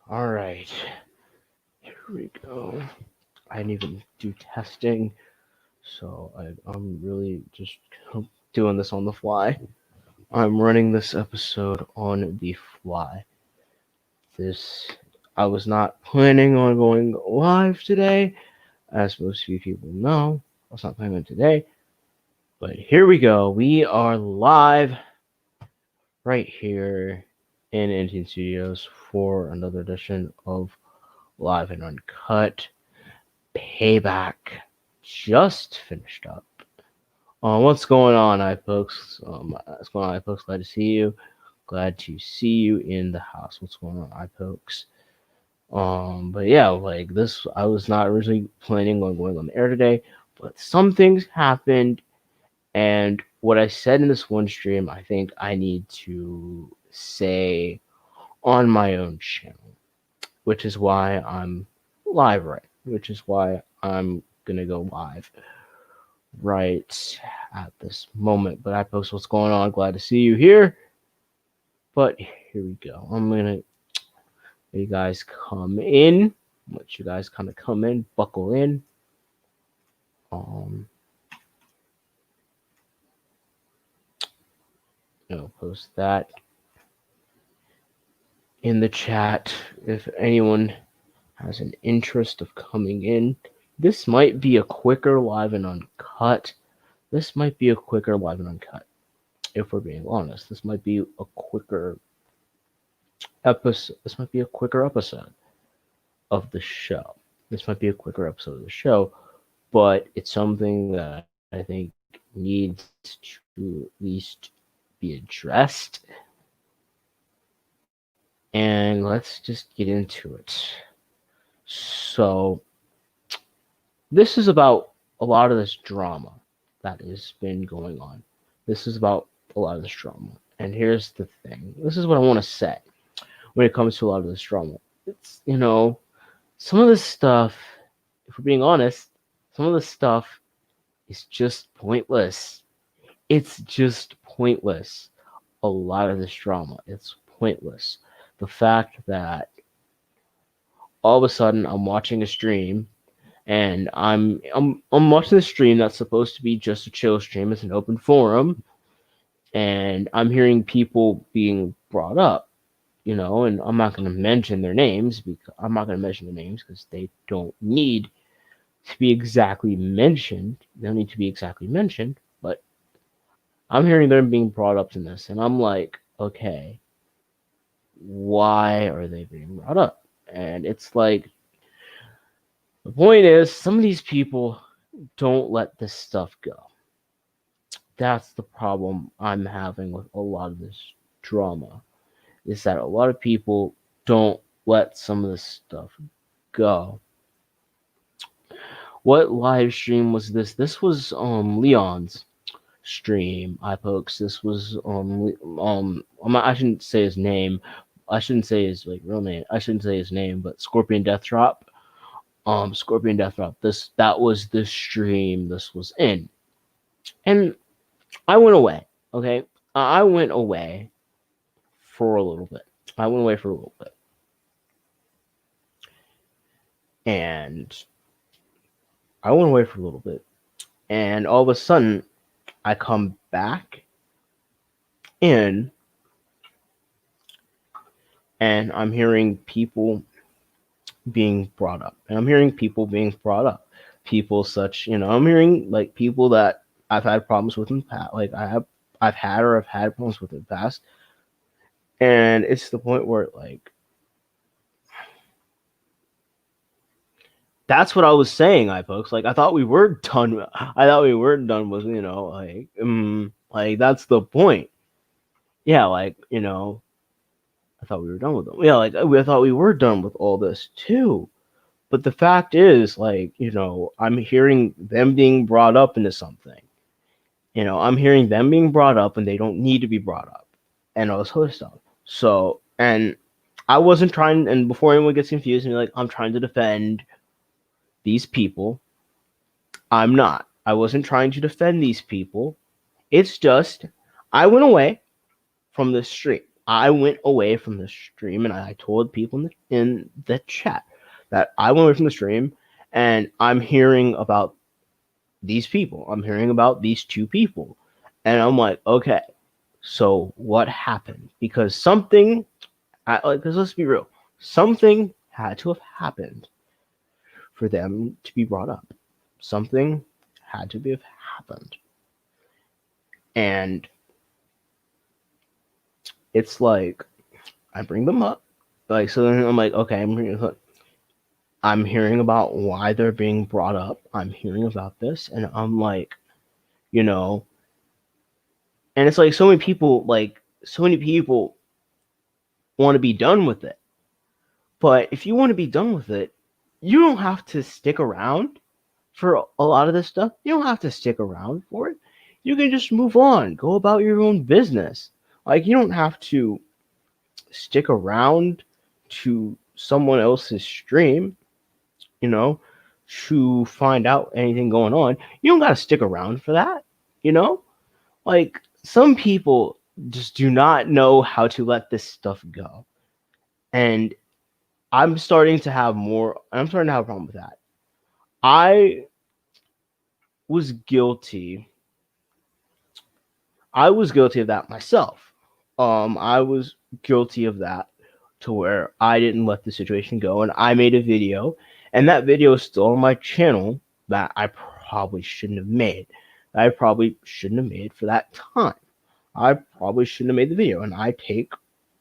All right, here we go. I didn't even do testing, so I'm really just doing this on the fly. I'm running this episode on the fly. This I was not planning on going live today, as most of you people know. I was not planning on today, but here we go. We are live right here in Indian Studios for another edition of Live and Uncut. Payback just finished up. What's going on, iPokes? What's going on, iPokes? Glad to see you. Glad to see you in the house. What's going on, iPokes? But yeah, like this, I was not originally planning on going on the air today, but some things happened, and what I said in this one stream, I think I need to say on my own channel, which is why I'm live which is why I'm gonna go live right at this moment. But I post what's going on. Glad to see you here. But here we go. I'm gonna let you guys come in. Let you guys kind of come in, buckle in. Um, post that in the chat if anyone has an interest of coming in. This might be a quicker live and uncut. This might be a quicker live and uncut. If we're being honest, this might be a quicker episode. This might be a quicker episode of the show. This might be a quicker episode of the show, but it's something that I think needs to at least be addressed. And let's just get into it. So, this is about a lot of this drama that has been going on. This is about a lot of this drama. And here's the thing. This is what I want to say when it comes to a lot of this drama. It's, some of this stuff, if we're being honest, some of this stuff is just pointless. It's just pointless. A lot of this drama, it's pointless. The fact that all of a sudden I'm watching a stream and I'm watching the stream that's supposed to be just a chill stream. It's an open forum, and I'm hearing people being brought up, and I'm not going to mention their names because they don't need to be exactly mentioned. They don't need to be exactly mentioned, but I'm hearing them being brought up in this, and I'm like, okay, why are they being brought up? And it's like, the point is, some of these people don't let this stuff go. That's the problem I'm having with a lot of this drama, is that a lot of people don't let some of this stuff go. What live stream was this? This was Leon's stream, iPokes. This was I shouldn't say his name. I shouldn't say his real name. I shouldn't say his name, but Scorpion Death Drop. Scorpion Death Drop. That was the stream this was in. And I went away, okay? I went away for a little bit. And all of a sudden I come back in and I'm hearing people being brought up. People such, I'm hearing like people that I've had problems with in the past. Like I've had problems with in the past. And it's the point where like that's what I was saying, iPokes. Like I thought we were done with, like that's the point. Yeah, like, I thought we were done with them. Yeah, like I thought we were done with all this too. But the fact is, like, I'm hearing them being brought up into something. I'm hearing them being brought up and they don't need to be brought up and all this other stuff. So, and I wasn't trying, and before anyone gets confused and like, I'm trying to defend these people. I'm not. I wasn't trying to defend these people. It's just, I went away from the stream. I went away from the stream and I told people in the chat that I went away from the stream and I'm hearing about these people. I'm hearing about these two people. And I'm like, okay, so what happened? Because something, because let's be real, something had to have happened for them to be brought up. Something had to have happened. And it's like, I bring them up. Like, so then I'm like, okay, I'm hearing about why they're being brought up. I'm hearing about this. And I'm like, you know, and it's like so many people want to be done with it. But if you want to be done with it, you don't have to stick around for a lot of this stuff. You don't have to stick around for it. You can just move on, go about your own business. Like, you don't have to stick around to someone else's stream, you know, to find out anything going on. You don't got to stick around for that, you know? Like, some people just do not know how to let this stuff go. And I'm starting to have a problem with that. I was guilty. I was guilty of that myself. I was guilty of that to where I didn't let the situation go and I made a video and that video is still on my channel that I probably shouldn't have made. I probably shouldn't have made for that time. I probably shouldn't have made the video and I'm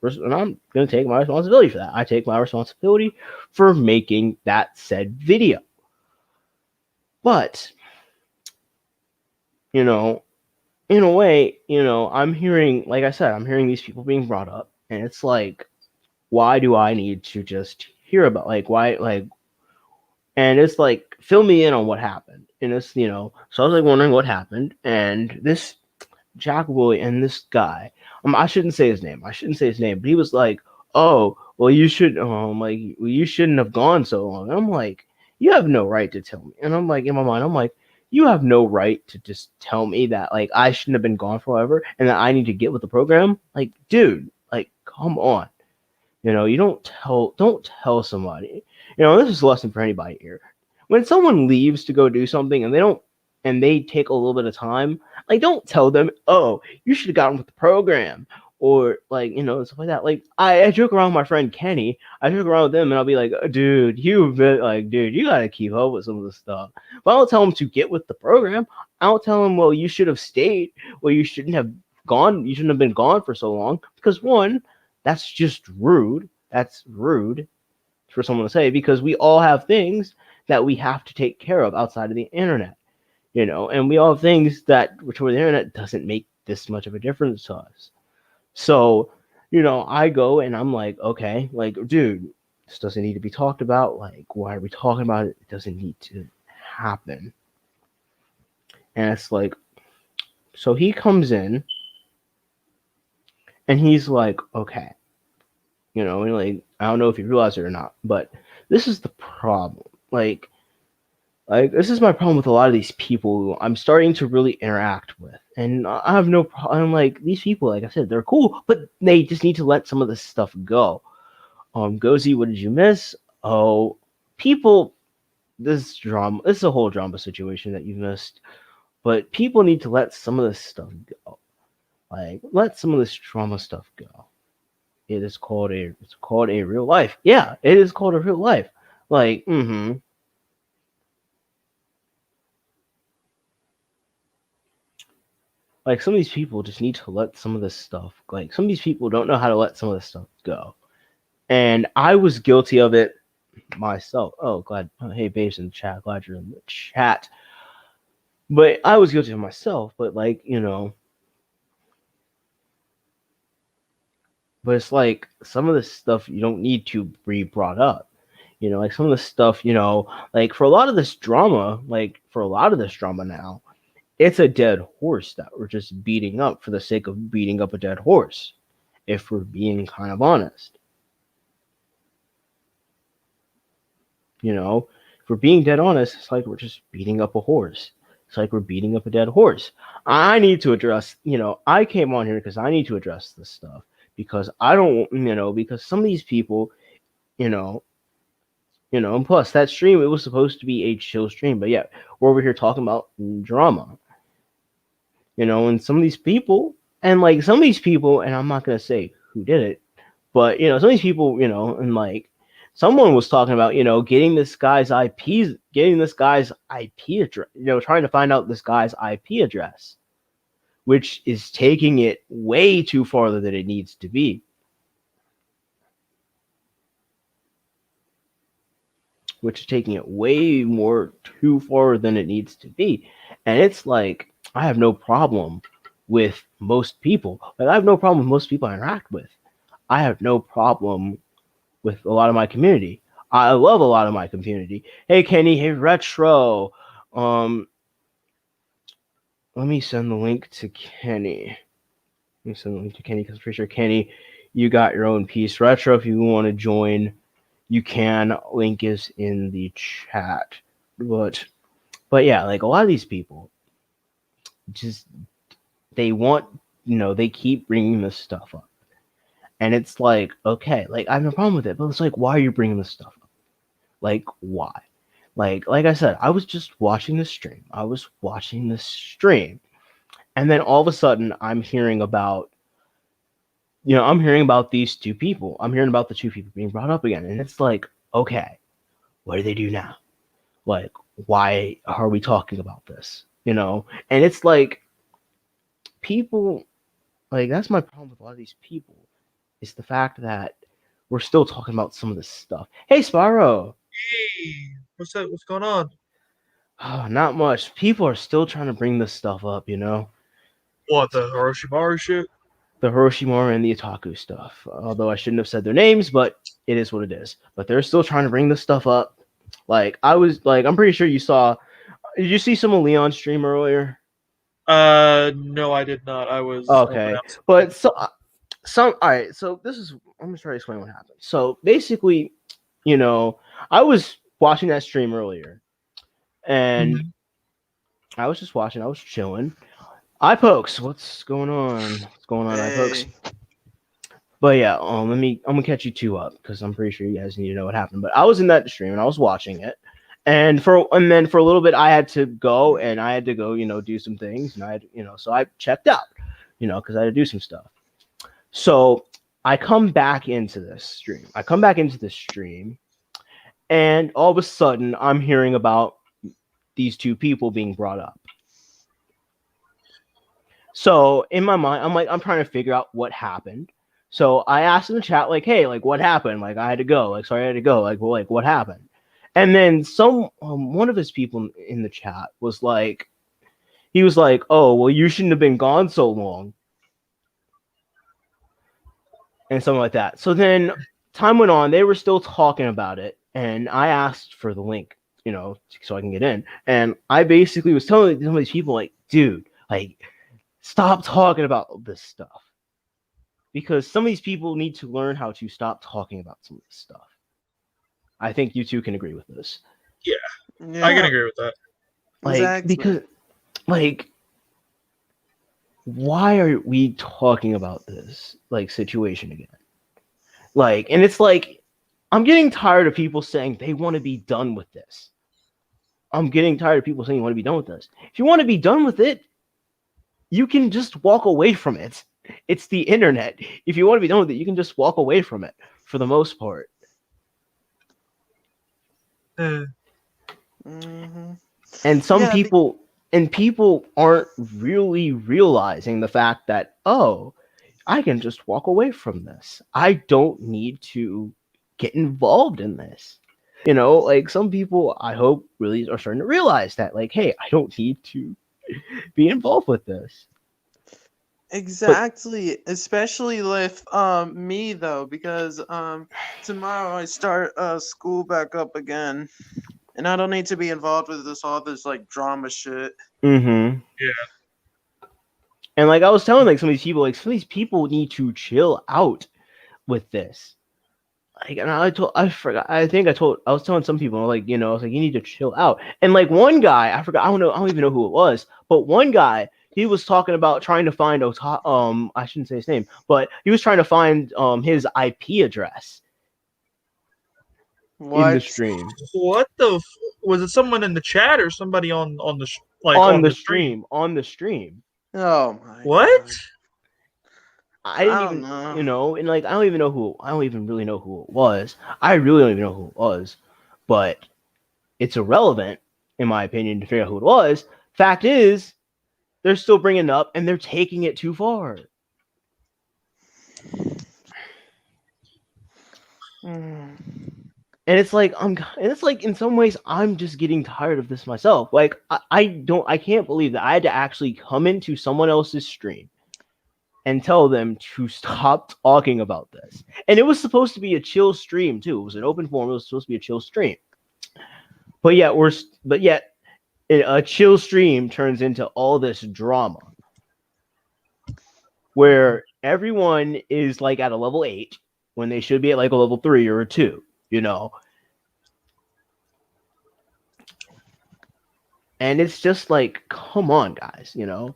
going to take my responsibility for that. I take my responsibility for making that said video. But, you know, in a way, you know, I'm hearing, like I said, I'm hearing these people being brought up, and it's like, why do I need to just hear about, like, why, like, and it's like, fill me in on what happened. And it's, you know, so I was like wondering what happened, and this Jack Woolley and this guy, I shouldn't say his name, but he was like, oh, well, you should, like, well, you shouldn't have gone so long. And I'm like, you have no right to tell me. And I'm like, in my mind, I'm like, you have no right to just tell me that, like, I shouldn't have been gone forever and that I need to get with the program. Like, dude, like, come on. You know, you don't tell somebody. You know, this is a lesson for anybody here. When someone leaves to go do something and they take a little bit of time, like, don't tell them, oh, you should have gotten with the program. Or, like, you know, stuff like that. Like, I joke around with my friend Kenny. I joke around with him, and I'll be like, dude, you gotta keep up with some of this stuff. But I don't tell him to get with the program. I don't tell him, well, you should have stayed. Well, you shouldn't have gone. You shouldn't have been gone for so long. Because, one, that's just rude. That's rude for someone to say, because we all have things that we have to take care of outside of the internet. You know, and we all have things that, which where the internet doesn't make this much of a difference to us. So, you know, I go and I'm like, okay, like, dude, this doesn't need to be talked about. Like, why are we talking about it? It doesn't need to happen. And it's like, so he comes in and he's like, okay, you know, and like, I don't know if you realize it or not, but this is the problem. Like, this is my problem with a lot of these people who I'm starting to really interact with. And I have no problem. Like, these people, like I said, they're cool, but they just need to let some of this stuff go. Gozy, what did you miss? Oh, people, this is a whole drama situation that you missed. But people need to let some of this stuff go. Like, let some of this drama stuff go. It's called a real life. Yeah, it is called a real life. Like, like, some of these people just need to let some of this stuff, like, some of these people don't know how to let some of this stuff go. And I was guilty of it myself. Hey, babes in the chat, glad you're in the chat. But I was guilty of myself, but, like, you know, but it's like, some of this stuff you don't need to be brought up. You know, like, some of the stuff, you know, like, for a lot of this drama now, it's a dead horse that we're just beating up for the sake of beating up a dead horse, if we're being kind of honest. You know, if we're being dead honest, it's like we're just beating up a horse. It's like we're beating up a dead horse. I need to address, you know, I came on here because I need to address this stuff. because I don't, because some of these people, you know, and plus that stream, it was supposed to be a chill stream, but yeah, we're over here talking about drama, and some of these people, and like some of these people, and I'm not gonna say who did it, but some of these people, and like someone was talking about, getting this guy's IP address, trying to find out this guy's IP address, which is taking it way too farther than it needs to be. Which is taking it way more too far than it needs to be. And it's like, I have no problem with most people. Like, I have no problem with most people I interact with. I have no problem with a lot of my community. I love a lot of my community. Hey, Kenny. Hey, Retro. Let me send the link to Kenny. Because I'm pretty sure, Kenny, you got your own piece. Retro, if you want to join, you can. Link is in the chat. But yeah, like a lot of these people just, they want, they keep bringing this stuff up. And it's like, okay, like I have no problem with it, but it's like, why are you bringing this stuff up? Like, why? Like I said, I was just watching the stream. And then all of a sudden I'm hearing about these two people. I'm hearing about the two people being brought up again. And it's like, okay, what do they do now? Like, why are we talking about this? And it's like, people, like, that's my problem with a lot of these people, is the fact that we're still talking about some of this stuff. Hey, Spyro. Hey, what's up? What's going on? Oh, not much. People are still trying to bring this stuff up, What, the Orochimaru shit? the Hiroshima and the Otaku stuff. Although I shouldn't have said their names, but it is what it is. But they're still trying to bring this stuff up. Like, I'm pretty sure you saw. Did you see some of Leon's stream earlier? No, I did not. I was Okay, but all right. So I'm gonna try to explain what happened. So basically, I was watching that stream earlier, and I was just watching. I was chilling. iPokes, what's going on? iPokes? But yeah, I'm gonna catch you two up because I'm pretty sure you guys need to know what happened. But I was in that stream and I was watching it, and then for a little bit I had to go do some things, and so I checked out, because I had to do some stuff. So I come back into this stream. And all of a sudden I'm hearing about these two people being brought up. So in my mind, I'm trying to figure out what happened. So I asked in the chat, like, hey, like, what happened? Like, I had to go. Like, sorry, I had to go. Like, well, like, what happened? And then one of his people in the chat was like, he was like, oh, well, you shouldn't have been gone so long. And something like that. So then time went on. They were still talking about it. And I asked for the link, so I can get in. And I basically was telling some of these people, like, dude, like, stop talking about this stuff. Because some of these people need to learn how to stop talking about some of this stuff. I think you two can agree with this. Yeah. I can agree with that. Like, Exactly. because, like, why are we talking about this, like, situation again? Like, and it's like, I'm getting tired of people saying they want to be done with this. If you want to be done with it, you can just walk away from it. It's the internet. If you want to be done with it, you can just walk away from it for the most part. Mm-hmm. And people aren't really realizing the fact that, oh, I can just walk away from this. I don't need to get involved in this. Like, some people, I hope, really are starting to realize that, like, hey, I don't need to be involved with this. Exactly, especially with me though, because tomorrow I start school back up again, and I don't need to be involved with all this like drama shit. Mm-hmm. Yeah. And like I was telling, like, some of these people need to chill out with this. Like, and I was telling some people, like, I was like, you need to chill out. And like one guy, I don't even know who it was, but one guy he was talking about trying to find I shouldn't say his name, but he was trying to find his IP address in the What? stream. What the? Was it someone in the chat or somebody on the On on the the stream? stream. Oh my What? God. I didn't I don't even, know. and like I don't even really know who it was. I really don't even know who it was, but it's irrelevant in my opinion to figure out who it was. Fact is, they're still bringing it up and they're taking it too far. Mm. And it's like in some ways I'm just getting tired of this myself. Like I can't believe that I had to actually come into someone else's stream and tell them to stop talking about this. And it was supposed to be a chill stream too. It was an open forum. It was supposed to be a chill stream. But yet a chill stream turns into all this drama where everyone is like at a level 8 when they should be at like a level 3 or a 2, you know. And it's just like, come on, guys, you know.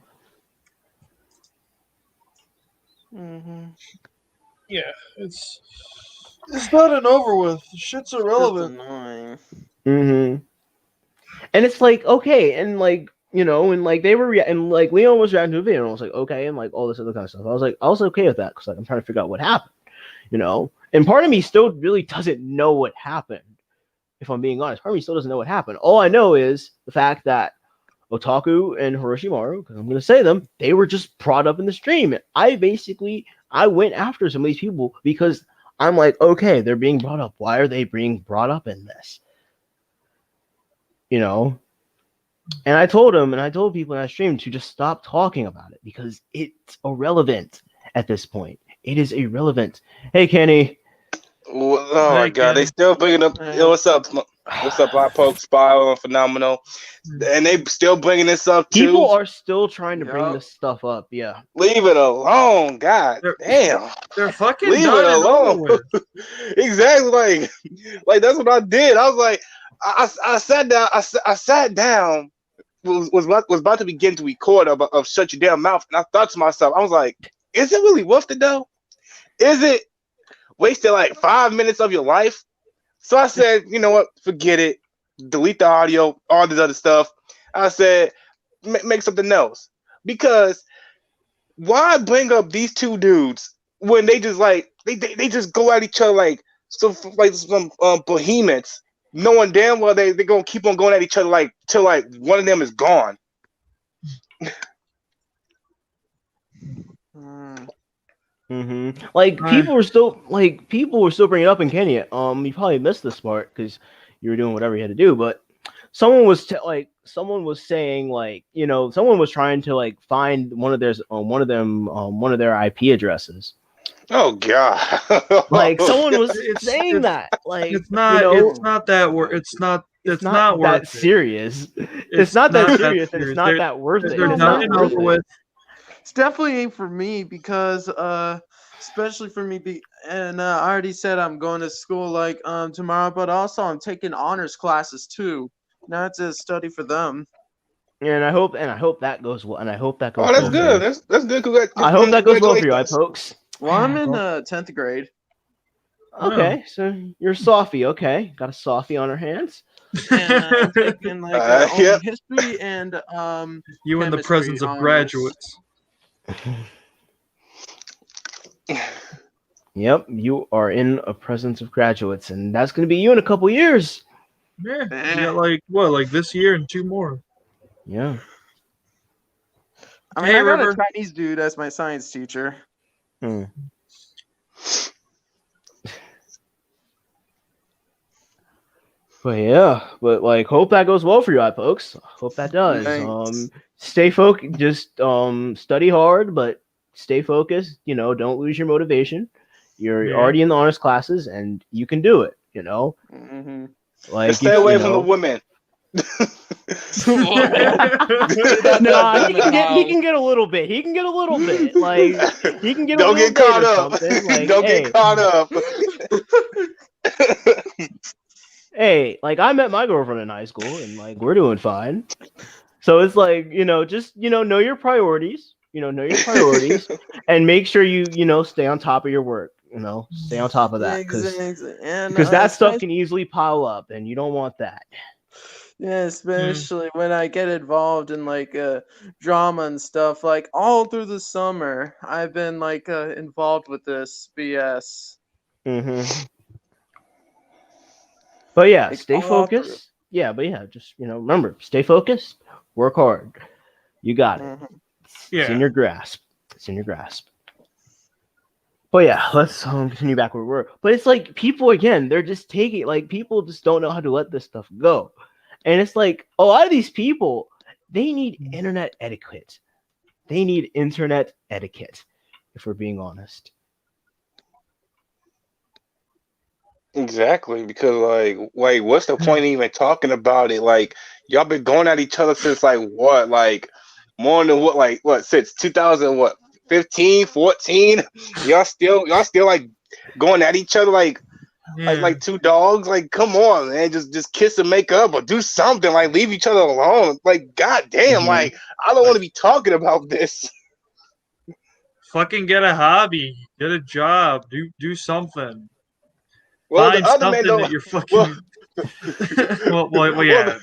Mm-hmm. Yeah, it's done and over with. Shit's It's irrelevant. annoying. Mm-hmm. And it's like, okay, and like, you know, and like they were and like Leon was reacting to a video and I was like, okay, and like all this other kind of stuff. I was okay with that because like I'm trying to figure out what happened, you know. And part of me still really doesn't know what happened. If I'm being honest, part of me still doesn't know what happened. All I know is the fact that Otaku and Hiroshimaru, because I'm going to say them, they were just brought up in the stream. I went after some of these people because I'm like, okay, they're being brought up. Why are they being brought up in this? You know? And I told them, and I told people in that stream to just stop talking about it because it's irrelevant at this point. It is irrelevant. Hey, Kenny. Oh my Hey, God, they Kenny. still bringing up. Yo, what's up? What's up, Black Poke, Spiral, and Phenomenal? And they still bringing this up too. People are still trying to bring this stuff up. Yeah. Leave it alone, God damn. They're fucking Leave done it and alone. over with. Exactly, like that's what I did. I was like, I sat down. I sat down. Was about to begin to record of Shut Your Damn Mouth, and I thought to myself, I was like, is it really worth it though? Is it wasted like 5 minutes of your life? So I said, you know what? Forget it. Delete the audio, all this other stuff. I said, make something else. Because why bring up these two dudes when they just like they just go at each other like some behemoths, knowing damn well they're gonna keep on going at each other like till like one of them is gone. Mm-hmm. Like people were still bringing it up in Kenya. You probably missed this part because you were doing whatever you had to do. But someone was saying like, you know, someone was trying to like find one of their IP addresses. Oh God! Like someone was saying that. Like it's not. You know, it's not that. It's not. It's not worth that serious. It's not that serious, and it's not that worth it. There's It's nothing not worth over it. with. It's definitely ain't for me because especially for me and I already said I'm going to school like tomorrow, but also I'm taking honors classes too. Not to study for them. And I hope that goes well. And I hope that goes. Oh, that's well good. For you. That's good. I hope that goes well for you, folks. Well, I'm in 10th grade. Okay, so you're Sophie. Okay, got a Sophie on her hands. And I'm taking like yep. history and You in the presence of honors. graduates. Yep, you are in a presence of graduates, and that's going to be you in a couple years. Yeah, you got like what, like this year and 2 more. Yeah. I mean, Hey, I got River. a Chinese dude as my science teacher. But yeah, but like, hope that goes well for you, folks. Hope that does. Thanks. Stay focused. Just study hard, but stay focused. You know, don't lose your motivation. You're already in the honors classes, and you can do it. You know, Mm-hmm. like Stay away from the women. Nah, he can get a little bit. He can get a little bit. Like he can get. Don't a little get caught bit or up. something. Like, Don't get caught up. Hey, like I met my girlfriend in high school, and like we're doing fine. So it's like, just know your priorities. Know your priorities, and make sure you stay on top of your work. Stay on top of that, Exactly. And because that stuff especially, can easily pile up, and you don't want that. yeah, especially when I get involved in like drama and stuff. Like all through the summer, I've been like involved with this BS. Mm-hmm. But yeah, Like stay all through. focused. Yeah, but yeah, just remember, stay focused, work hard. You got it. Mhm. It's in Yeah. your grasp. It's in your grasp. But yeah, let's continue back where we were. But it's like people again, they're just taking like people just don't know how to let this stuff go. And it's like a lot of these people, they need internet etiquette. They need internet etiquette, if we're being honest. Exactly, because like, what's the point of even talking about it? Like, y'all been going at each other since like what, like more than what since 2000 what 15, 14? Y'all still like going at each other like Yeah. like two dogs. Like, come on, man, just kiss and make up or do something. Like, leave each other alone. Like, goddamn, Mhm. like I don't want to be talking about this. Fucking get a hobby. Get a job. Do something. Well, the Find other man something that don't. you're Well, fucking. well, well, yeah.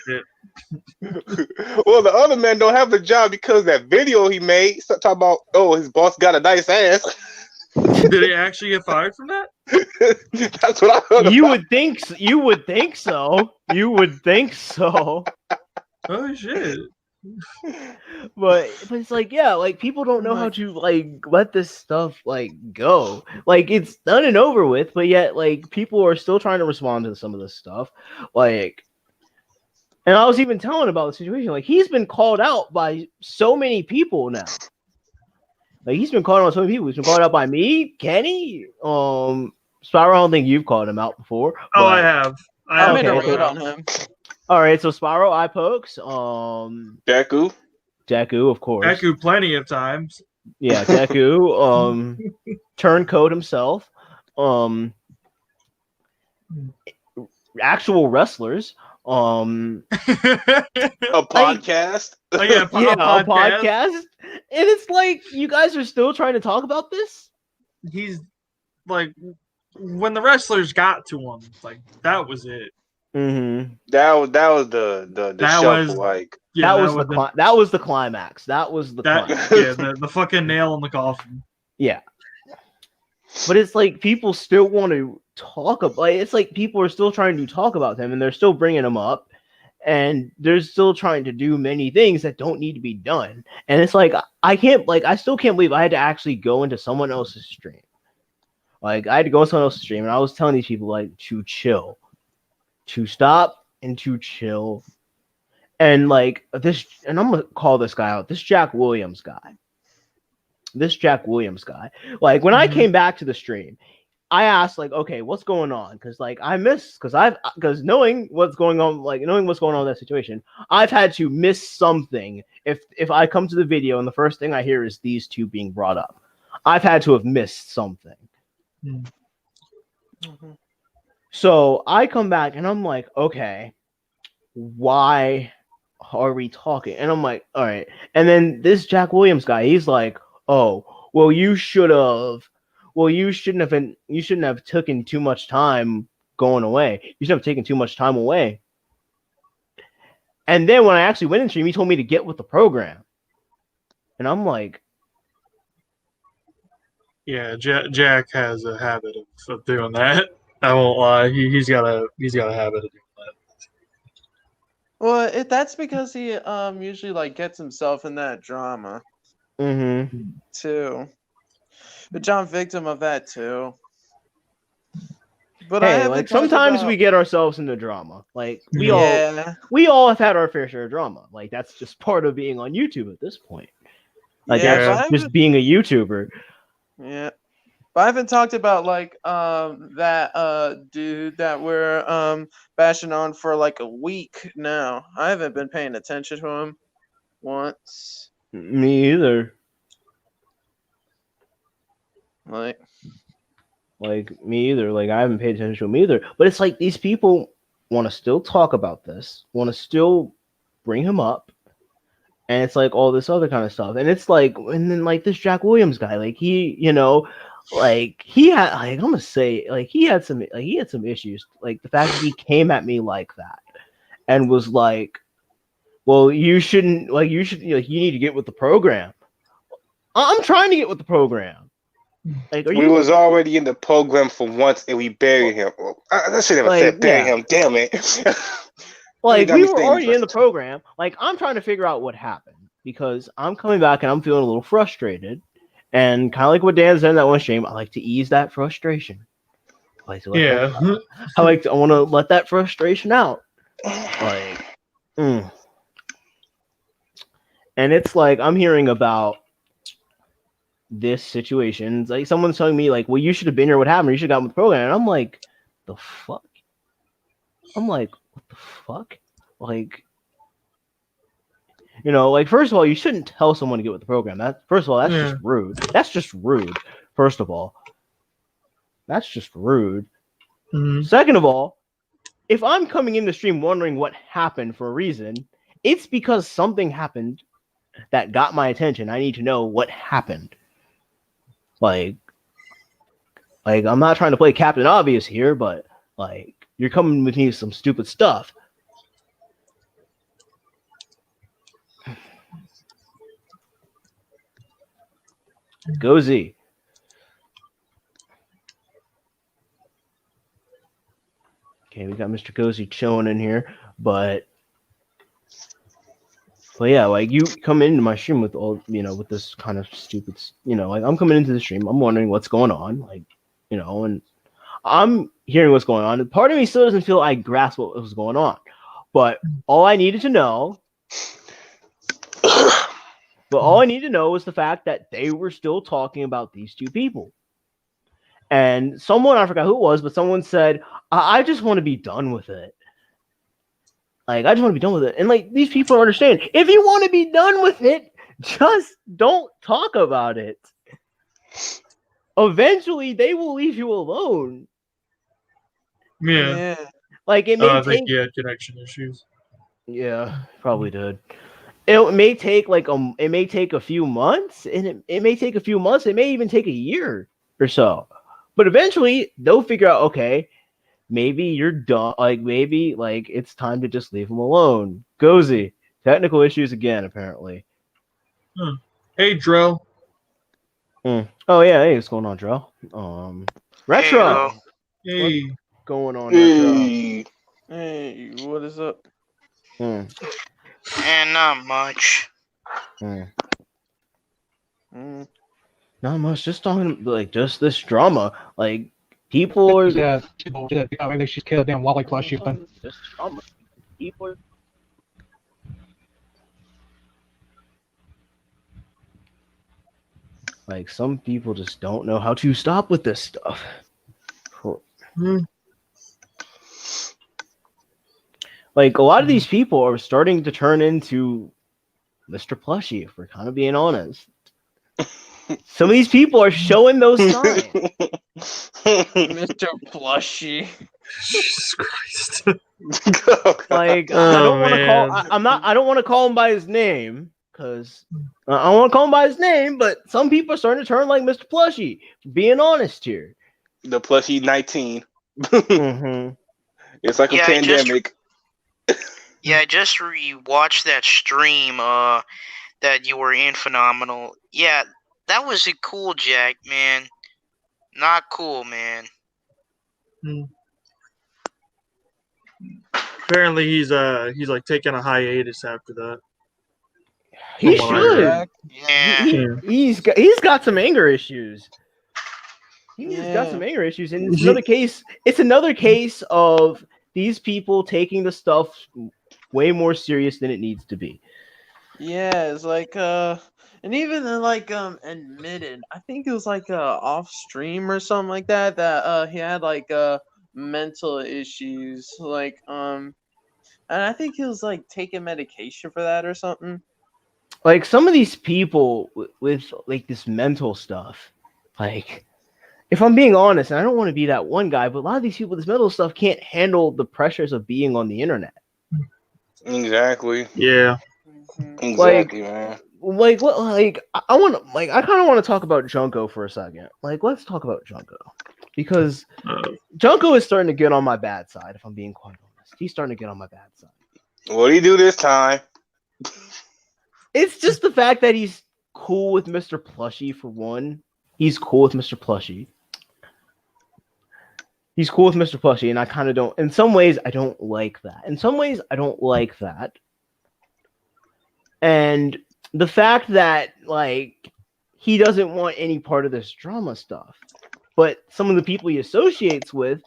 well, the other man don't have a job because that video he made talking about, oh, his boss got a nice ass. Did he actually get fired from that? That's what I heard You about. would think so. You would think so. You would think so. Oh shit. But it's like, yeah, like people don't know how Like, to like let this stuff like go. Like it's done and over with, but yet like people are still trying to respond to some of this stuff. Like, and I was even telling about the situation. Like he's been called out by so many people now. Like he's been called out by so many people. He's been called out by me, Kenny, Spyro. I don't think you've called him out before. Oh, I But have. I I have made a okay, called raid out. on him. all right. So Spyro, eye pokes, Deku. Deku, of course. Deku plenty of times. Yeah, Deku, turncoat himself, actual wrestlers, A like podcast. Oh yeah, yeah, a a podcast. podcast, and it's like you guys are still trying to talk about this. He's like, when the wrestlers got to him, like that was it. Mm-hmm. That was the That shuffle. was Like, yeah. That was that was the climax. That was the that climax. yeah. The fucking nail in the coffin. Yeah, but it's like people still want to talk about. Like, it's like people are still trying to talk about them, and they're still bringing them up, and they're still trying to do many things that don't need to be done. And it's like I still can't believe I had to actually go into someone else's stream. Like I had to go into someone else's stream, and I was telling these people like to chill, to stop, and to chill. And like this, and I'm gonna call this guy out. This Jack Williams guy. Like when I came back to the stream, I asked like, okay, what's going on? Because like I missed, because knowing what's going on, in that situation, I've had to miss something. If I come to the video and the first thing I hear is these two being brought up, I've had to have missed something. Mm-hmm. So I come back and I'm like, okay, why are we talking? And I'm like, all right. And then this Jack Williams guy, he's like, oh, well, you shouldn't have taken too much time going away. You shouldn't have taken too much time away. And then when I actually went in stream, he told me to get with the program. And I'm like, Yeah, Jack has a habit of doing that. I won't lie. He's got a habit of doing that. Well, that's because he usually like gets himself in that drama too. But John victim of that too. But I hey, haven't like talked sometimes about- we get ourselves into drama. Like we Yeah. all have had our fair share of drama. Like that's just part of being on YouTube at this point. Like Yeah, that's but I just being a YouTuber. Yeah. But I haven't talked about like that dude that we're bashing on for like a week now. I haven't been paying attention to him once. Me either. Like me either. Like I haven't paid attention to him either. But it's like these people want to still talk about this, want to still bring him up, and it's like all this other kind of stuff, and it's like, and then like this Jack Williams guy, like he, like he had, like I'm gonna say, like he had some issues, like the fact that he came at me like that and was like, well, you shouldn't, like you should, like you need to get with the program. I'm trying to get with the program. Like, We was already in the program for once, and we buried him. I should never said bury him. Damn it. Like, we were already in the program. Like, I'm trying to figure out what happened because I'm coming back and I'm feeling a little frustrated. And kind of like what Dan said in that one stream, I like to ease that frustration. I like to I want to let that frustration out. Like, and it's like I'm hearing about this situation. It's like someone's telling me, like, well, you should have been here. What happened? You should have gotten with the program. And I'm like, the fuck? I'm like, what the fuck? Like, like, first of all, you shouldn't tell someone to get with the program. First of all, that's just rude. That's just rude. First of all, that's just rude. Mm-hmm. Second of all, if I'm coming in the stream wondering what happened for a reason, it's because something happened that got my attention. I need to know what happened. Like I'm not trying to play Captain Obvious here, but like you're coming with me with some stupid stuff. Go Z. Okay, we got Mr. Cozy chilling in here, but yeah, like you come into my stream with all, with this kind of stupid, like I'm coming into the stream, I'm wondering what's going on, like, and I'm hearing what's going on. And part of me still doesn't feel I grasp what was going on, but all I needed to know was the fact that they were still talking about these two people. And someone, I forgot who it was, but someone said, I just want to be done with it. Like, I just want to be done with it. And, like, these people understand. If you want to be done with it, just don't talk about it. Eventually, they will leave you alone. Yeah. Like, it may I think he had connection issues. Yeah, probably did. It may take, it may take a few months, and it may take a few months. It may even take a year or so. But eventually, they'll figure out, okay, maybe you're done. Like, maybe, like, it's time to just leave them alone. Gozy. Technical issues again, apparently. Hey, Drell. Oh, yeah. Hey, what's going on, Drell? Retro. Hey. What's going on, Retro? Hey, what is up? And not much. Not much. Just talking, like, just this drama. Like, people are... Yeah, she's killed damn Wally plushie. Just drama. People are... Like, some people just don't know how to stop with this stuff. Like, a lot of these people are starting to turn into Mr. Plushie, if we're kind of being honest. Some of these people are showing those signs. Mr. Plushie. Jesus Christ. Like, I don't want to call. I don't want to call him by his name because I don't want to call him by his name. But some people are starting to turn like Mr. Plushie. Being honest here. The Plushie 19. Mm-hmm. It's like a pandemic. I just rewatched that stream that you were in. Phenomenal. Yeah, that was a cool, Jack, man. Not cool, man. Apparently he's like taking a hiatus after that. He should. Yeah. He's got some anger issues. He's got some anger issues, and it's another case. It's another case of these people taking the stuff way more serious than it needs to be. Yeah, it's like and even like admitted, I think it was like off stream or something like that he had like mental issues, like and I think he was like taking medication for that or something. Like, some of these people with like this mental stuff, like, if I'm being honest, and I don't want to be that one guy, but a lot of these people with this mental stuff can't handle the pressures of being on the internet. Exactly. Yeah. Exactly, man. Like what? Like I want to like I kind of want to talk about Junko for a second. Like let's talk about Junko because Junko is starting to get on my bad side. If I'm being quite honest, he's starting to get on my bad side. What do you do this time? It's just the fact that he's cool with Mr. Plushie for one. He's cool with Mr. Plushie. He's cool with Mr. Plushie, and I kind of don't. In some ways, I don't like that. In some ways, I don't like that. And the fact that like he doesn't want any part of this drama stuff, but some of the people he associates with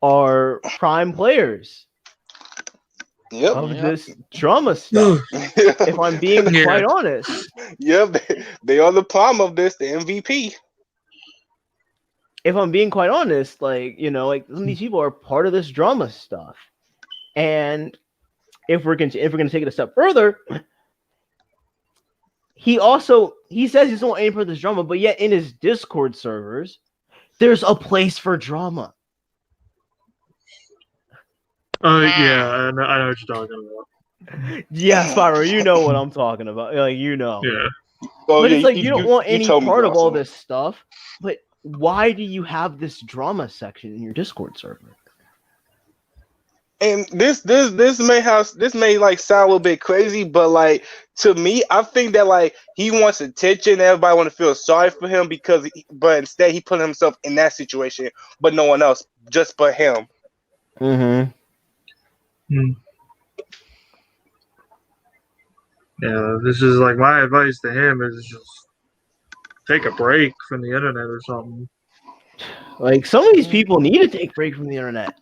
are prime players Yep. of this drama stuff. If I'm being quite honest. Yep, they are the prime of this, the MVP. If I'm being quite honest, like, you know, like some of these people are part of this drama stuff. And if we're gonna take it a step further, he says he doesn't want any part of this drama, but yet in his Discord servers, there's a place for drama. Yeah, I know what you're talking about. Yeah, Spyro, you know what I'm talking about. Like, you know. Yeah. Oh, But yeah, it's like you don't want any told me, part of all Blossom. this stuff. But why do you have this drama section in your Discord server? And this may like sound a little bit crazy, but like to me, I think that like he wants attention. Everybody want to feel sorry for him but instead he put himself in that situation, but no one else, just but him. Mm-hmm. Yeah, this is like my advice to him is just take a break from the internet or something. Like some of these people need to take a break from the internet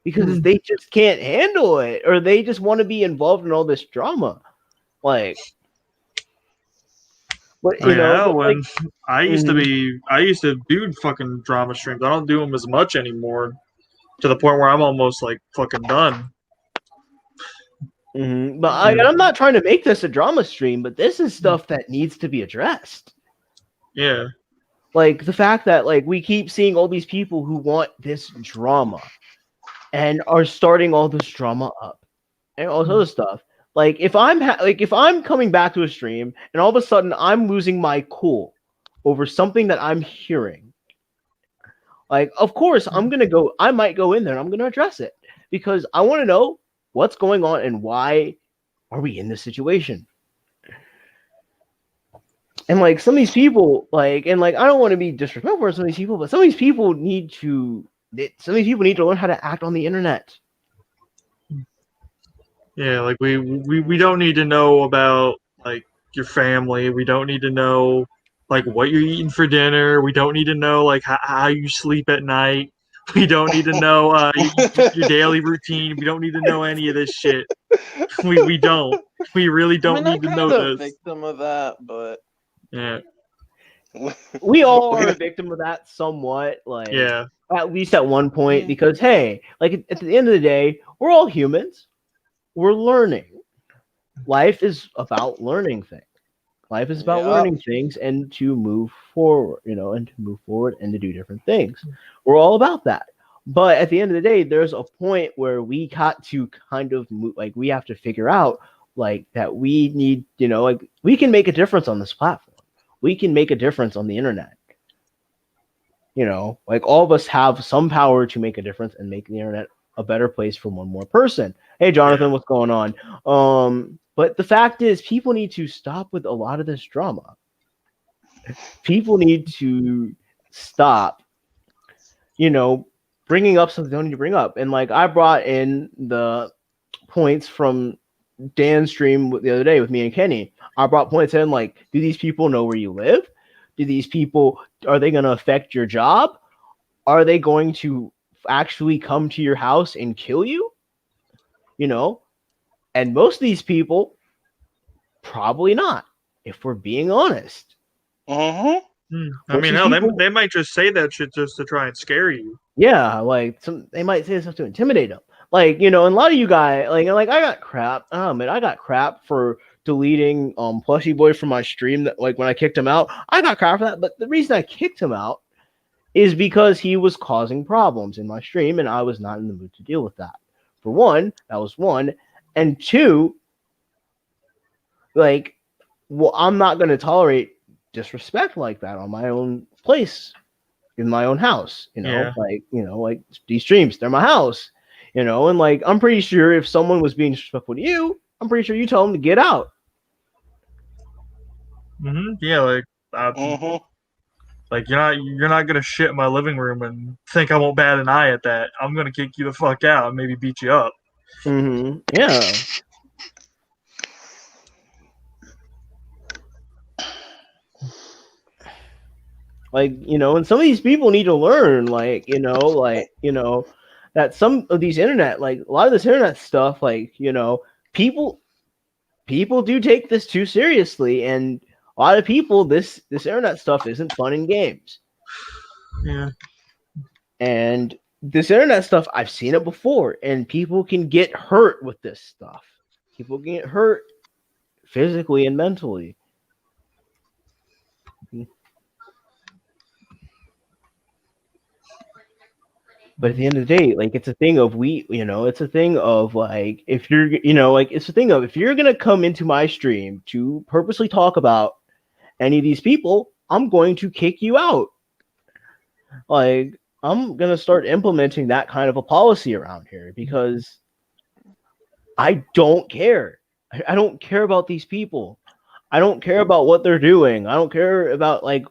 because they just can't handle it, or they just want to be involved in all this drama. Like, but you know, when like, I used to do fucking drama streams. I don't do them as much anymore, to the point where I'm almost like fucking done. but I'm not trying to make this a drama stream, but this is stuff that needs to be addressed. Yeah. Like the fact that like we keep seeing all these people who want this drama and are starting all this drama up and all this other stuff. Like if I'm coming back to a stream and all of a sudden I'm losing my cool over something that I'm hearing, like of course I might go in there and I'm gonna address it because I want to know what's going on and why are we in this situation. And like some of these people, I don't want to be disrespectful for some of these people, but some of these people need to learn how to act on the internet. Yeah, like we don't need to know about like your family. We don't need to know like what you're eating for dinner. We don't need to know like how you sleep at night. We don't need to know your daily routine. We don't need to know any of this shit. We don't. We really don't need to know I'm this. a victim of that, but Yeah. We all are a victim of that somewhat, like Yeah. at least at one point, because hey, like at the end of the day, we're all humans. We're learning. Life is about learning things. Life is about learning things and to move forward, and to do different things. We're all about that. But at the end of the day, there's a point where we got to kind of move, like we have to figure out like that we need, like we can make a difference on this platform. We can make a difference on the internet. Like all of us have some power to make a difference and make the internet a better place for one more person. Hey, Jonathan, what's going on? But the fact is, people need to stop with a lot of this drama. People need to stop, bringing up something they don't need to bring up. And like I brought in the points from Dan's stream the other day with me and Kenny. I brought points in like, do these people know where you live? Are they going to affect your job? Are they going to actually come to your house and kill you? And most of these people, probably not, if we're being honest. Mm-hmm. I mean, hell, they might just say that shit just to try and scare you. Yeah, like they might say stuff to intimidate them. Like, and a lot of you guys, like I got crap. Oh man, I got crap for deleting Plushie Boy from my stream. That like when I kicked him out, I got crap for that. But the reason I kicked him out is because he was causing problems in my stream, and I was not in the mood to deal with that. For one, that was one, and two, like, well, I'm not going to tolerate disrespect like that on my own place, in my own house. Yeah. Like these streams, they're my house. And like I'm pretty sure if someone was being disrespectful to you, I'm pretty sure you tell them to get out. Yeah, like Mm-hmm. like you're not gonna shit in my living room and think I won't bat an eye at that. I'm gonna kick you the fuck out and maybe beat you up. Yeah. Like, and some of these people need to learn, that some of these internet, like a lot of this internet stuff, like, people do take this too seriously, and a lot of people, this internet stuff isn't fun in games. Yeah. And this internet stuff, I've seen it before, and people can get hurt with this stuff. People can get hurt physically and mentally. But at the end of the day, like it's a thing of it's a thing of like if you're it's a thing of if you're gonna come into my stream to purposely talk about any of these people, I'm going to kick you out. Like I'm gonna start implementing that kind of a policy around here because I don't care. I don't care about these people. I don't care about what they're doing. I don't care about like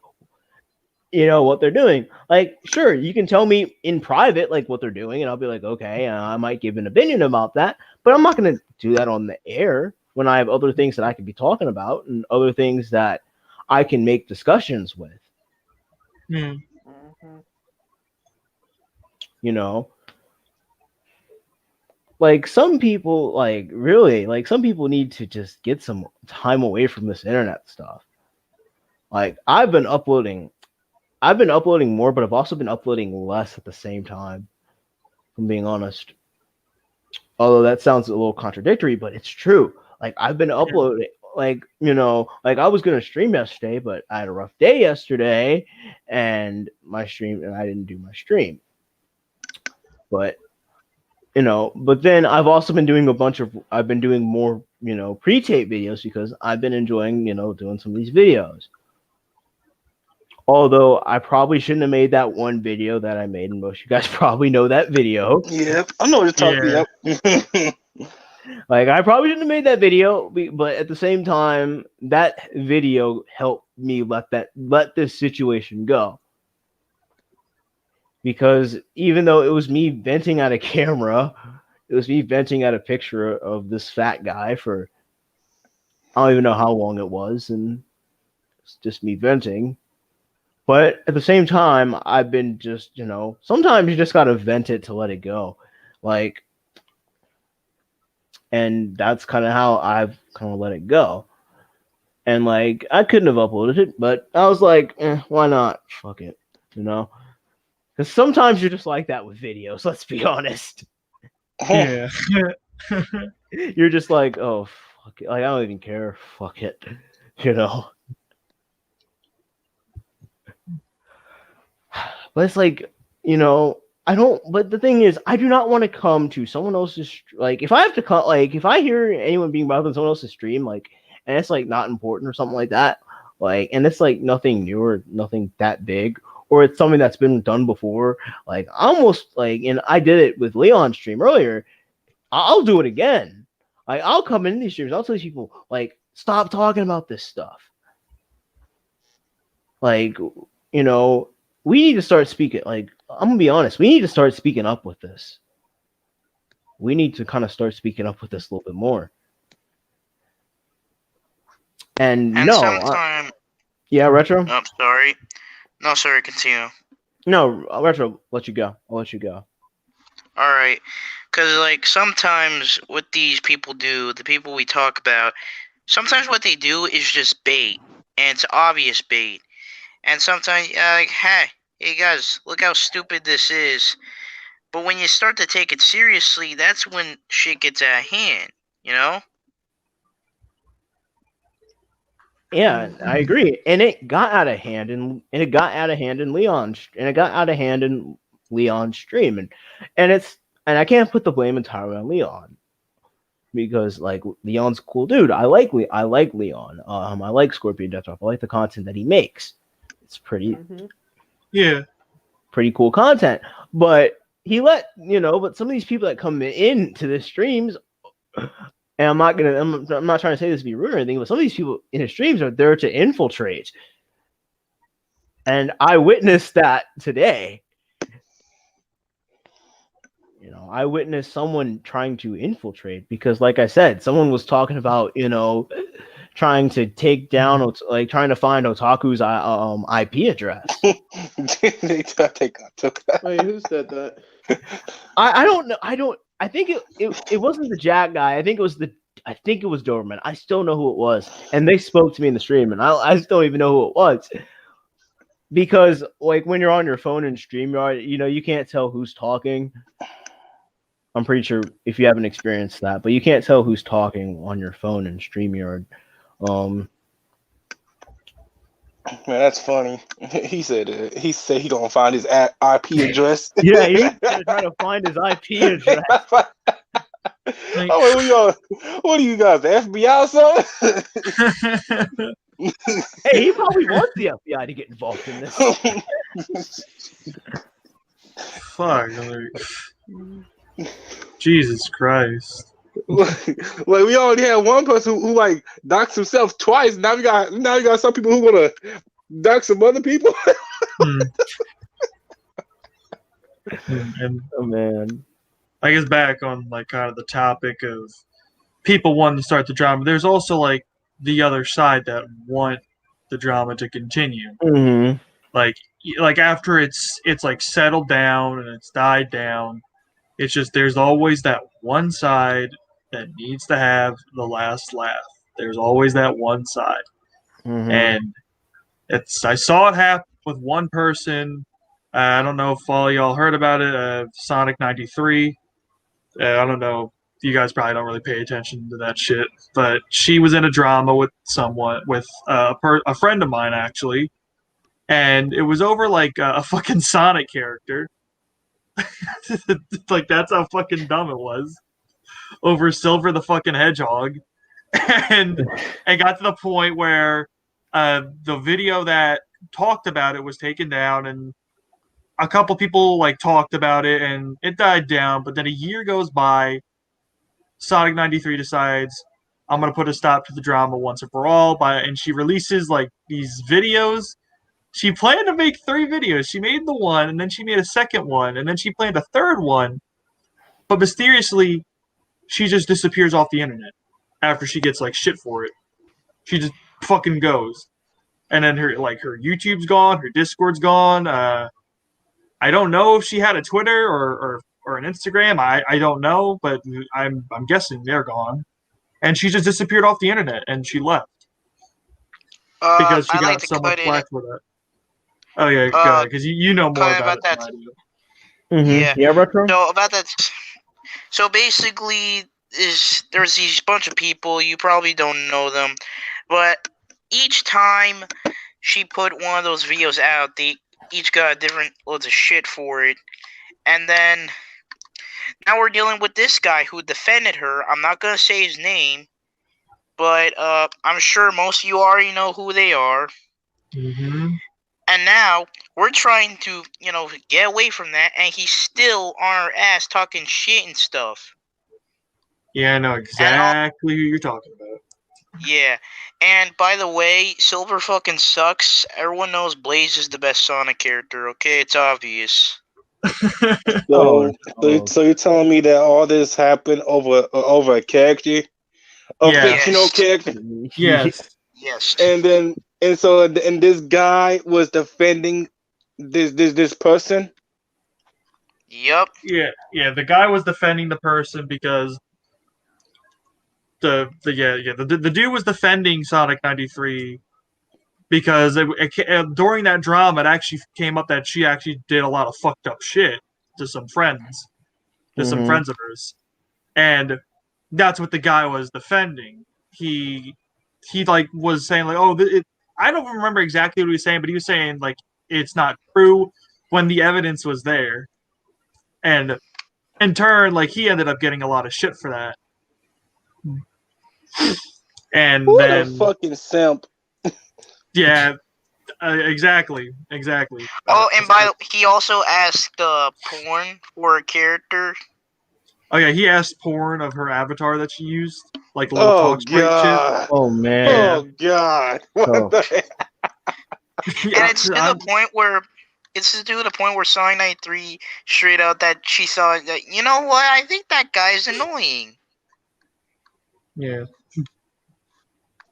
what they're doing. Like, sure, you can tell me in private like what they're doing, and I'll be like, okay, I might give an opinion about that, but I'm not going to do that on the air when I have other things that I could be talking about and other things that I can make discussions with. Mm. Like some people, like really, like some people need to just get some time away from this internet stuff. Like I've been uploading more, but I've also been uploading less at the same time, if I'm being honest. Although that sounds a little contradictory, but it's true. Like I've been uploading, like I was gonna stream yesterday, but I had a rough day yesterday, and I didn't do my stream. But but then I've also been doing I've been doing more pre-tape videos because I've been enjoying doing some of these videos. Although I probably shouldn't have made that one video that I made, and most of you guys probably know that video. Yep, I know what you're talking about. Like I probably shouldn't have made that video, but at the same time, that video helped me let this situation go. Because even though it was me venting at a camera, it was me venting at a picture of this fat guy for I don't even know how long it was, and it's just me venting. But at the same time, I've been just, sometimes you just gotta vent it to let it go. Like, and that's kind of how I've kind of let it go. And like, I couldn't have uploaded it, but I was like, why not? Fuck it, Because sometimes you're just like that with videos, let's be honest. Yeah. You're just like, oh, fuck it. Like, I don't even care. Fuck it. But it's like, I don't, but the thing is, I do not want to come to someone else's, like, if I have to come, like, if I hear anyone being bothered on someone else's stream, like, and it's, like, not important or something like that, like, and it's, like, nothing new or nothing that big, or it's something that's been done before, like, almost, like, and I did it with Leon's stream earlier, I'll do it again. Like, I'll come in these streams, I'll tell these people, like, stop talking about this stuff. Like, we need to start speaking. Like, I'm gonna be honest, we need to start speaking up with this. We need to kind of start speaking up with this a little bit more. And no, yeah, Retro. Oh, sorry. No, sorry. Continue. No, Retro. I'll let you go. All right, because like sometimes what these people do, the people we talk about, sometimes what they do is just bait, and it's obvious bait. And sometimes, like, hey guys, look how stupid this is. But when you start to take it seriously, that's when shit gets out of hand, Yeah, I agree. And it got out of hand, and it got out of hand in Leon's stream, and I can't put the blame entirely on Leon. because like Leon's a cool dude. I like Leon. I like Scorpion Deathstroke. I like the content that he makes. It's Yeah. pretty cool content. But but some of these people that come into the streams, and I'm not trying to say this to be rude or anything, but some of these people in his streams are there to infiltrate. And I witnessed that today. I witnessed someone trying to infiltrate because, like I said, someone was talking about, trying to take down, like trying to find Otaku's IP address. They took that. Wait, who said that? I don't know. I think it wasn't the Jack guy. I think it was Doberman. I still know who it was, and they spoke to me in the stream, and I still don't even know who it was. Because like when you're on your phone in StreamYard, you can't tell who's talking. I'm pretty sure if you haven't experienced that, but you can't tell who's talking on your phone in StreamYard. Man, that's funny. He said he gonna find his IP address. Yeah, he's gonna try to find his IP address. What are you guys, the FBI or something? Hey, he probably wants the FBI to get involved in this. Fuck. Jesus Christ. Like we already had one person who like doxed himself twice. Now you got some people who wanna dox some other people. And Oh man. I guess back on like kind of the topic of people wanting to start the drama, there's also like the other side that want the drama to continue. Mm-hmm. Like after it's like settled down and it's died down, it's just there's always that one side that needs to have the last laugh. There's always that one side. Mm-hmm. And I saw it happen with one person. I don't know if all y'all heard about it. Sonic 93. I don't know. You guys probably don't really pay attention to that shit. But she was in a drama with a friend of mine actually, and it was over like a fucking Sonic character. Like that's how fucking dumb it was. Over Silver the fucking Hedgehog, and it got to the point where the video that talked about it was taken down, and a couple people like talked about it, and it died down. But then a year goes by. Sonic 93 decides I'm gonna put a stop to the drama once and for all, and she releases like these videos. She planned to make 3 videos. She made the one, and then she made a second one, and then she planned a third one. But mysteriously, she just disappears off the internet after she gets like shit for it. She just fucking goes, and then her YouTube's gone, her Discord's gone. I don't know if she had a Twitter or an Instagram. I don't know, but I'm guessing they're gone. And she just disappeared off the internet, and she left because she got so much flack for that. Oh yeah, because you know more about it than I do. Mm-hmm. Yeah, retro. So about that. So basically, there's these bunch of people, you probably don't know them, but each time she put one of those videos out, they each got different loads of shit for it, and then now we're dealing with this guy who defended her. I'm not gonna say his name, but I'm sure most of you already know who they are. Mm-hmm. And now we're trying to, get away from that, and he's still on our ass talking shit and stuff. Yeah, I know exactly who you're talking about. Yeah, and by the way, Silver fucking sucks. Everyone knows Blaze is the best Sonic character, okay? It's obvious. So you're telling me that all this happened over a character, a fictional character? Yes. Yes. And this guy was defending this person. Yep. Yeah. The guy was defending the person because the dude was defending Sonic 93 because during that drama it actually came up that she actually did a lot of fucked up shit to some friends, some friends of hers, and that's what the guy was defending. He like was saying like, I don't remember exactly what he was saying, but he was saying like it's not true when the evidence was there, and in turn like he ended up getting a lot of shit for that. And What a then fucking simp. yeah, exactly. Oh, and he also asked porn for a character. Oh yeah, he asked porn of her avatar that she used, like the little Oh talk sprite shit. god. Oh man. Oh god. What Oh. the heck? And it's to the point where Cyanide 3 straight out that she saw that, you know what, I think that guy's annoying. Yeah.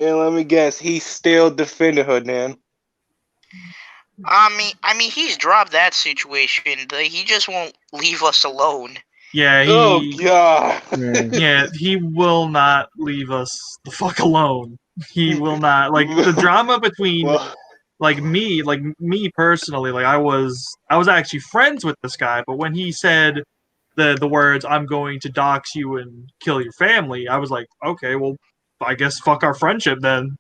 And let me guess, he still defended her, then. I mean, he's dropped that situation. He just won't leave us alone. Yeah, Oh god. yeah, he will not leave us the fuck alone. He will not. Like the drama between Well, me personally, like I was actually friends with this guy, but when he said the words "I'm going to dox you and kill your family," I was like, okay, well, I guess fuck our friendship then.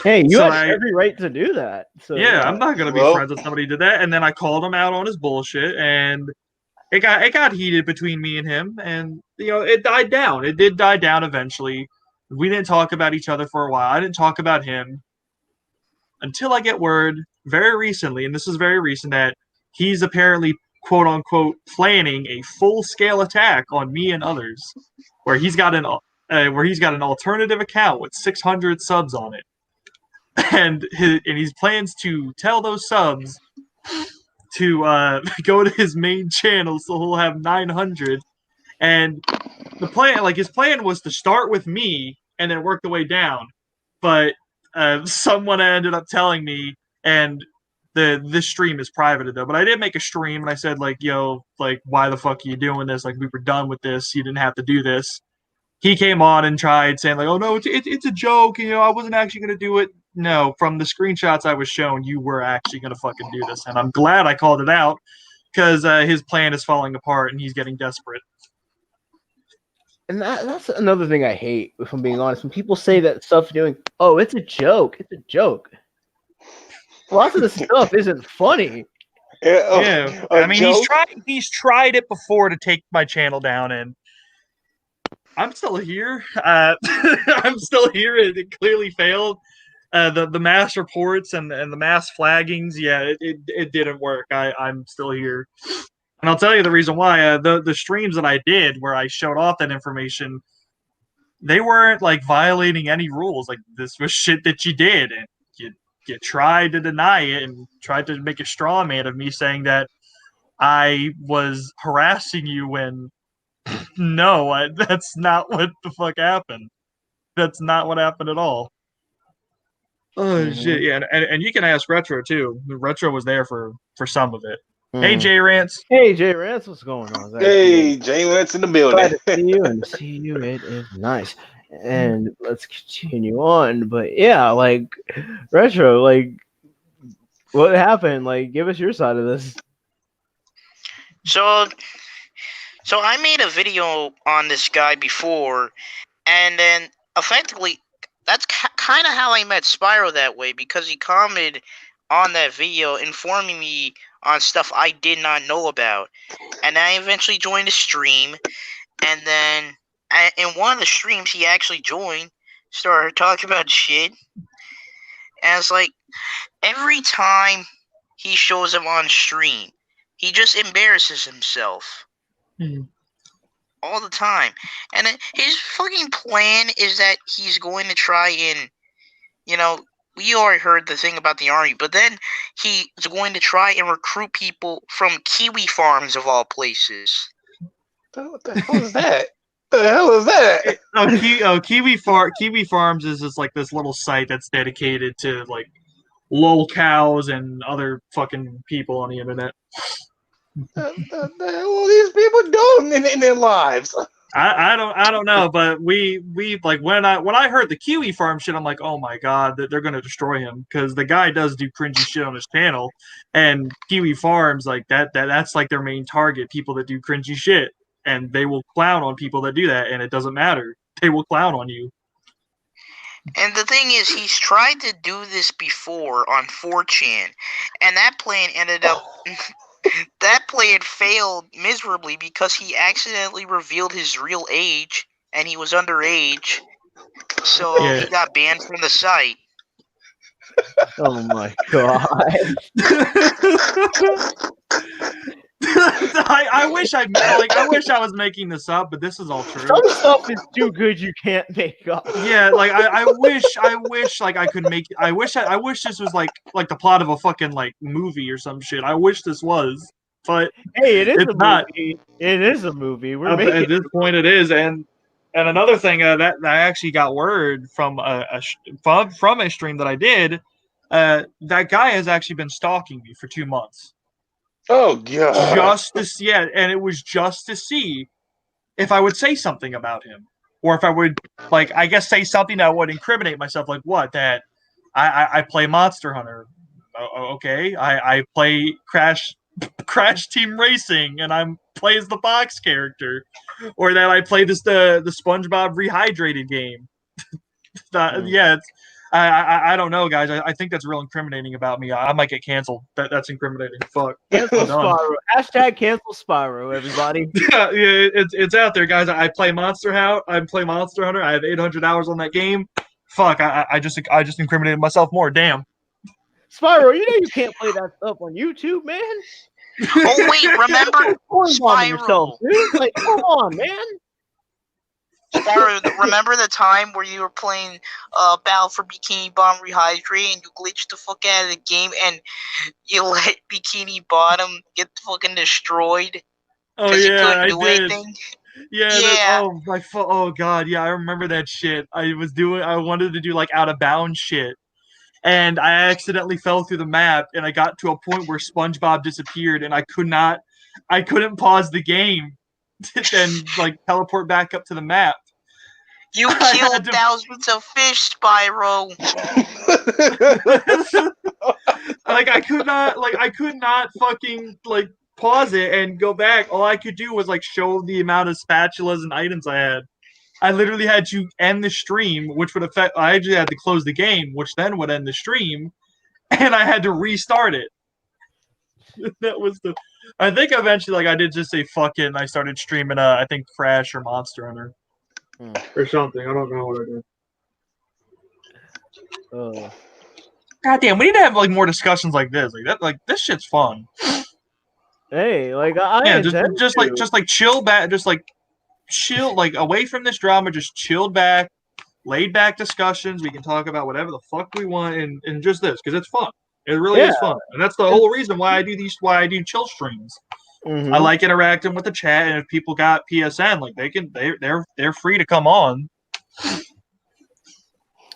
Hey, you So have every right to do that. So yeah, I'm not gonna be Well- friends with somebody who did that. And then I called him out on his bullshit, and it got heated between me and him, and it died down. It did die down eventually. We didn't talk about each other for a while. I didn't talk about him until I get word very recently, and this is very recent, that he's apparently quote unquote planning a full scale attack on me and others, where he's got an alternative account with 600 subs on it, and he plans to tell those subs to go to his main channel, so he'll have 900. And his plan was to start with me and then work the way down. But someone ended up telling me, and this stream is privated though. But I did make a stream, and I said like, "Yo, like, why the fuck are you doing this? Like, we were done with this. You didn't have to do this." He came on and tried saying like, "Oh no, it's a joke. I wasn't actually gonna do it." No, from the screenshots I was shown, you were actually gonna fucking do this, and I'm glad I called it out because his plan is falling apart and he's getting desperate. And that's another thing I hate, if I'm being honest. When people say that stuff doing, oh, it's a joke. It's a joke. Lots of the stuff isn't funny. Yeah, I mean, he's tried it before to take my channel down, and I'm still here. I'm still here. It clearly failed. The mass reports and the mass flaggings, yeah, it didn't work. I'm still here. And I'll tell you the reason why. The streams that I did where I showed off that information, they weren't like violating any rules. Like, this was shit that you did, and you tried to deny it and tried to make a straw man of me saying that I was harassing you when no, that's not what the fuck happened. That's not what happened at all. Oh shit, yeah, and you can ask Retro too. Retro was there for some of it. Hey, J Rance. Hey, J Rance, what's going on? Hey, Jay Lance in the building. Glad to see you and see you. It is nice. And let's continue on. But yeah, like Retro, like what happened? Like, give us your side of this. So I made a video on this guy before, and then effectively that's kind of how I met Spyro that way, because he commented on that video informing me on stuff I did not know about. And I eventually joined the stream, and then in one of the streams he actually joined, started talking about shit. And it's like, every time he shows up on stream, he just embarrasses himself. All the time. And his fucking plan is that he's going to try and, we already heard the thing about the army, but then he's going to try and recruit people from kiwi farms of all places. What the hell is that? The hell is that? Kiwi Farms is just like this little site that's dedicated to like lol cows and other fucking people on the internet. The hell are these people doing in their lives? I don't know, but we like when I heard the Kiwi Farm shit, I'm like, oh my god, that they're gonna destroy him, because the guy does do cringy shit on his channel, and Kiwi Farms, like that's like their main target, people that do cringy shit, and they will clown on people that do that, and it doesn't matter, they will clown on you. And the thing is, he's tried to do this before on 4chan, and that plan ended up. That plan failed miserably because he accidentally revealed his real age, and he was underage, so Yeah. he got banned from the site. Oh my god. I wish I wish I was making this up, but this is all true. Some stuff is too good you can't make up. Yeah, like I wish like I could make I wish this was like the plot of a fucking like movie or some shit. I wish this was, but Hey, it is it's a not. movie. It is a movie. We're At making this point, it is, and another thing that I actually got word from from a stream that I did, that guy has actually been stalking me for 2 months. Oh god. Just to see, yeah, and it was just to see if I would say something about him, or if I would, like, I guess say something that would incriminate myself, like what, that I play Monster Hunter, okay, I play Crash Team Racing, and I'm play as the box character, or that I play the SpongeBob Rehydrated game. Yeah, it's, I don't know, guys. I think that's real incriminating about me. I might get canceled. That's incriminating. Fuck. cancel I'm done. Spyro. Hashtag cancel Spyro, everybody. Yeah, it's out there, guys. I play Monster Hunter. I have 800 hours on that game. Fuck, I just incriminated myself more. Damn. Spyro, you know you can't play that stuff on YouTube, man. Oh wait, remember Bombing yourself, Spyro? dude. Like, come on, man. Spyro, remember the time where you were playing Battle for Bikini Bottom Rehydrate and you glitched the fuck out of the game and you let Bikini Bottom get fucking destroyed Oh because you yeah, couldn't I do did. anything? Yeah. Yeah. Oh god, yeah, I remember that shit. I wanted to do like out of bounds shit, and I accidentally fell through the map, and I got to a point where SpongeBob disappeared, and I couldn't pause the game and like teleport back up to the map. You I killed had to- thousands of fish, Spyro. Like I could not fucking like pause it and go back. All I could do was like show the amount of spatulas and items I had. I literally had to end the stream, which would affect. I actually had to close the game, which then would end the stream, and I had to restart it. That was the. I think eventually, like, I did just say fuck it, and I started streaming. I think Crash or Monster Hunter, or something. I don't know what I did. God damn, we need to have like more discussions like this. Like that, like this shit's fun. Hey, like I Yeah, intend just to. like chill back, just like chill, like away from this drama, just chilled back, laid back discussions. We can talk about whatever the fuck we want, and just this because it's fun. It really is fun, and that's the whole reason why I do these. Why I do chill streams. Mhm. I like interacting with the chat, and if people got PSN, like they're free to come on.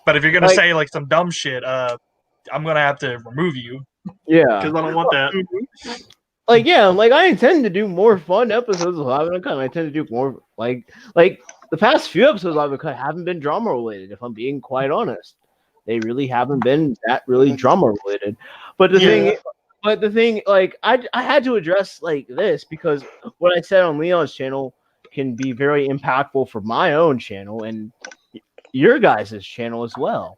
But if you're gonna Like- say like some dumb shit, I'm gonna have to remove you Yeah. because I don't want that. Like yeah, like I intend to do more fun episodes of Live Uncut. I intend to do more like the past few episodes of Live Uncut haven't been drama related. If I'm being quite honest, they really haven't been that really drama related. But the thing, like I had to address like this because what I said on Leon's channel can be very impactful for my own channel and your guys' channel as well.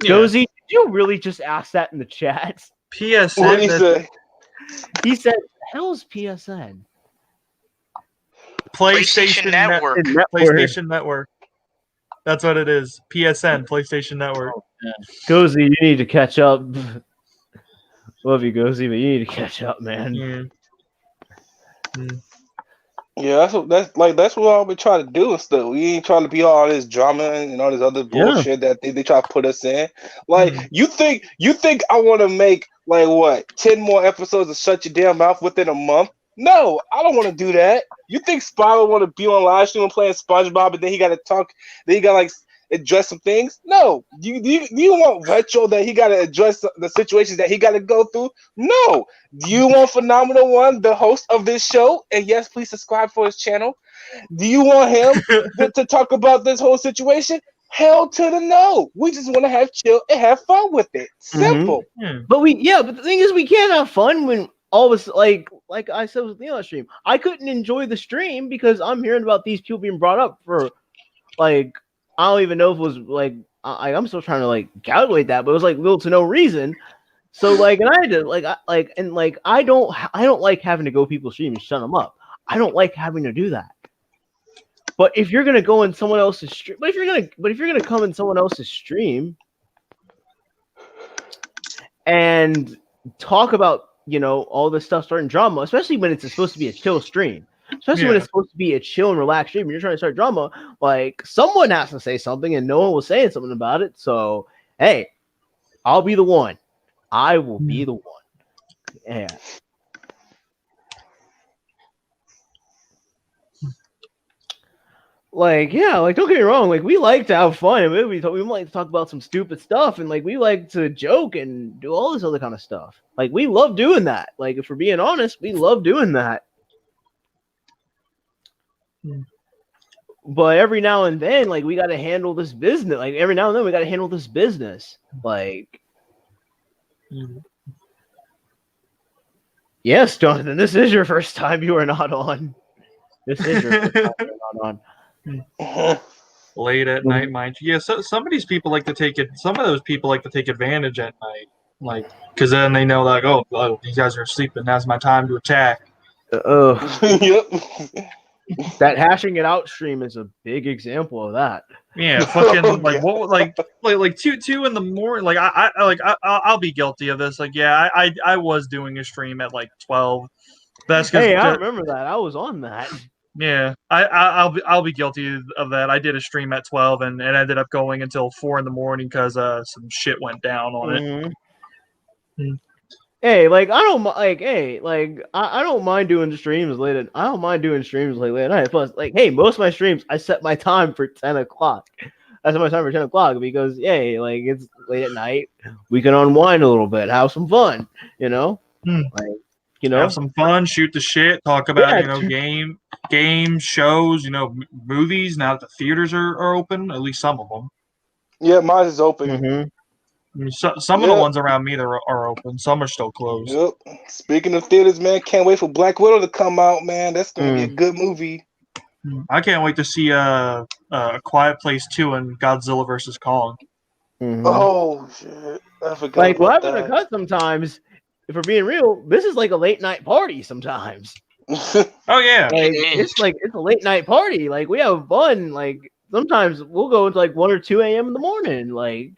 Yeah. Josie, did you really just ask that in the chat? PSN. What did he say? He said, "Hell's PSN." PlayStation Network. PlayStation Network. That's what it is. PSN, PlayStation Network. Gozy, you need to catch up. Love you, Gozy, but you need to catch up, man. Yeah, that's what I've been trying to do and stuff. We ain't trying to be all this drama and all this other bullshit that they try to put us in. Like you think I want to make like what 10 more episodes of Shut Your Damn Mouth within a month? No, I don't want to do that. You think Spyro want to be on live stream and playing SpongeBob, and then he got to talk, then he got to like address some things? No. Do you want Retro that he got to address the situations that he got to go through? No. Do you want Phenomenal One, the host of this show? And yes, please subscribe for his channel. Do you want him to talk about this whole situation? Hell to the no. We just want to have chill and have fun with it. Simple. But the thing is, we can't have fun when all of us like I said with Leon's stream. I couldn't enjoy the stream because I'm hearing about these people being brought up for like I don't even know if it was like I'm still trying to like calculate that, but it was like little to no reason. So like, and I had to I don't like having to go people's stream and shut them up. I don't like having to do that. But if you're gonna go in someone else's stream, but if you're gonna come in someone else's stream and talk about all this stuff starting drama, especially when it's supposed to be a chill stream, especially when it's supposed to be a chill and relaxed stream, and you're trying to start drama, like someone has to say something, and no one was saying something about it. So hey, I'll be the one. I will be the one. Yeah. Like, yeah, like, don't get me wrong. Like, we like to have fun. And we like to talk about some stupid stuff. And, like, we like to joke and do all this other kind of stuff. Like, we love doing that. Like, if we're being honest, we love doing that. But every now and then, like, we got to handle this business. Like, every now and then, we got to handle this business. Like, yes, Jonathan, this is your first time you are not on. This is your first time you're not on. Late at night, mind you. Yeah, so some of these people like to take it. Some of those people like to take advantage at night, like because then they know, like, oh, these guys are sleeping. Now's my time to attack. Yep. That hashing it out stream is a big example of that. Yeah, fucking like what, like two in the morning. Like I'll be guilty of this. Like, yeah, I was doing a stream at like 12. That's Hey, I remember that. I was on that. Yeah, I'll be guilty of that. I did a stream at 12 and it ended up going until 4 in the morning because some shit went down on it. Hey, like I don't like. Hey, like I don't mind doing streams late. I don't mind doing streams late at night. Plus, like, hey, most of my streams I set my time for 10 o'clock. I set my time for 10 o'clock because, yay, like it's late at night. We can unwind a little bit, have some fun. Like. Have some fun, shoot the shit, talk about games, shows, movies. Now that the theaters are open, at least some of them. Yeah, mine is open. I mean, some of the ones around me are open. Some are still closed. Yep. Speaking of theaters, man, can't wait for Black Widow to come out, man. That's gonna be a good movie. I can't wait to see A Quiet Place 2 and Godzilla vs. Kong. Oh shit! I forgot. Like, about well, I've cut sometimes. If we're being real, this is like a late night party sometimes. Oh yeah, like it's a late night party. Like we have fun. Like sometimes we'll go until like 1 or 2 a.m. in the morning. Like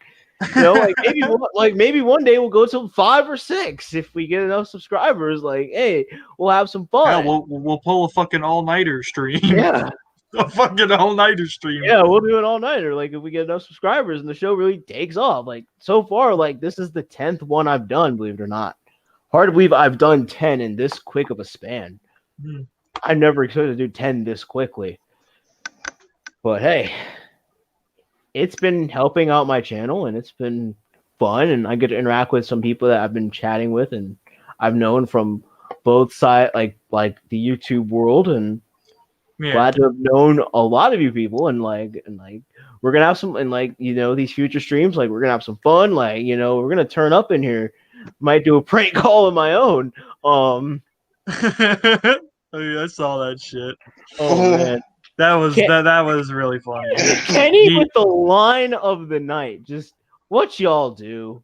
maybe one day we'll go till 5 or 6 if we get enough subscribers. Like, hey, we'll have some fun. Yeah, we'll pull a fucking all-nighter stream. Yeah. A fucking all-nighter stream. Yeah, we'll do an all-nighter. Like if we get enough subscribers and the show really takes off. Like so far, like this is the 10th one I've done, believe it or not. Hard to believe I've done 10 in this quick of a span. I never expected to do 10 this quickly. But hey, it's been helping out my channel and it's been fun. And I get to interact with some people that I've been chatting with and I've known from both sides, like the YouTube world. And glad to have known a lot of you people. And like we're going to have some, and like, these future streams, like we're going to have some fun. Like, we're going to turn up in here. Might do a prank call of my own. Oh, yeah, I saw that shit. Oh man, that was really funny. Kenny with the line of the night. Just what y'all do.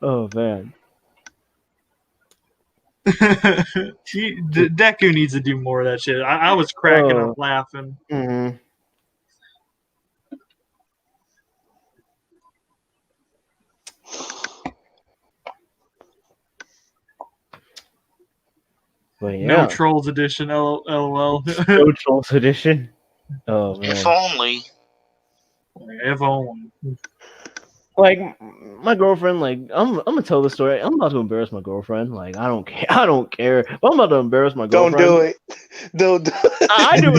Oh man, Deku needs to do more of that shit. I was cracking up laughing. But yeah. No Trolls Edition, LOL. No Trolls Edition. Oh man. If only. If only. Like my girlfriend, like I'm gonna tell the story. I'm about to embarrass my girlfriend. Like I don't care. But I'm about to embarrass my girlfriend. Don't do it. Don't do it. I do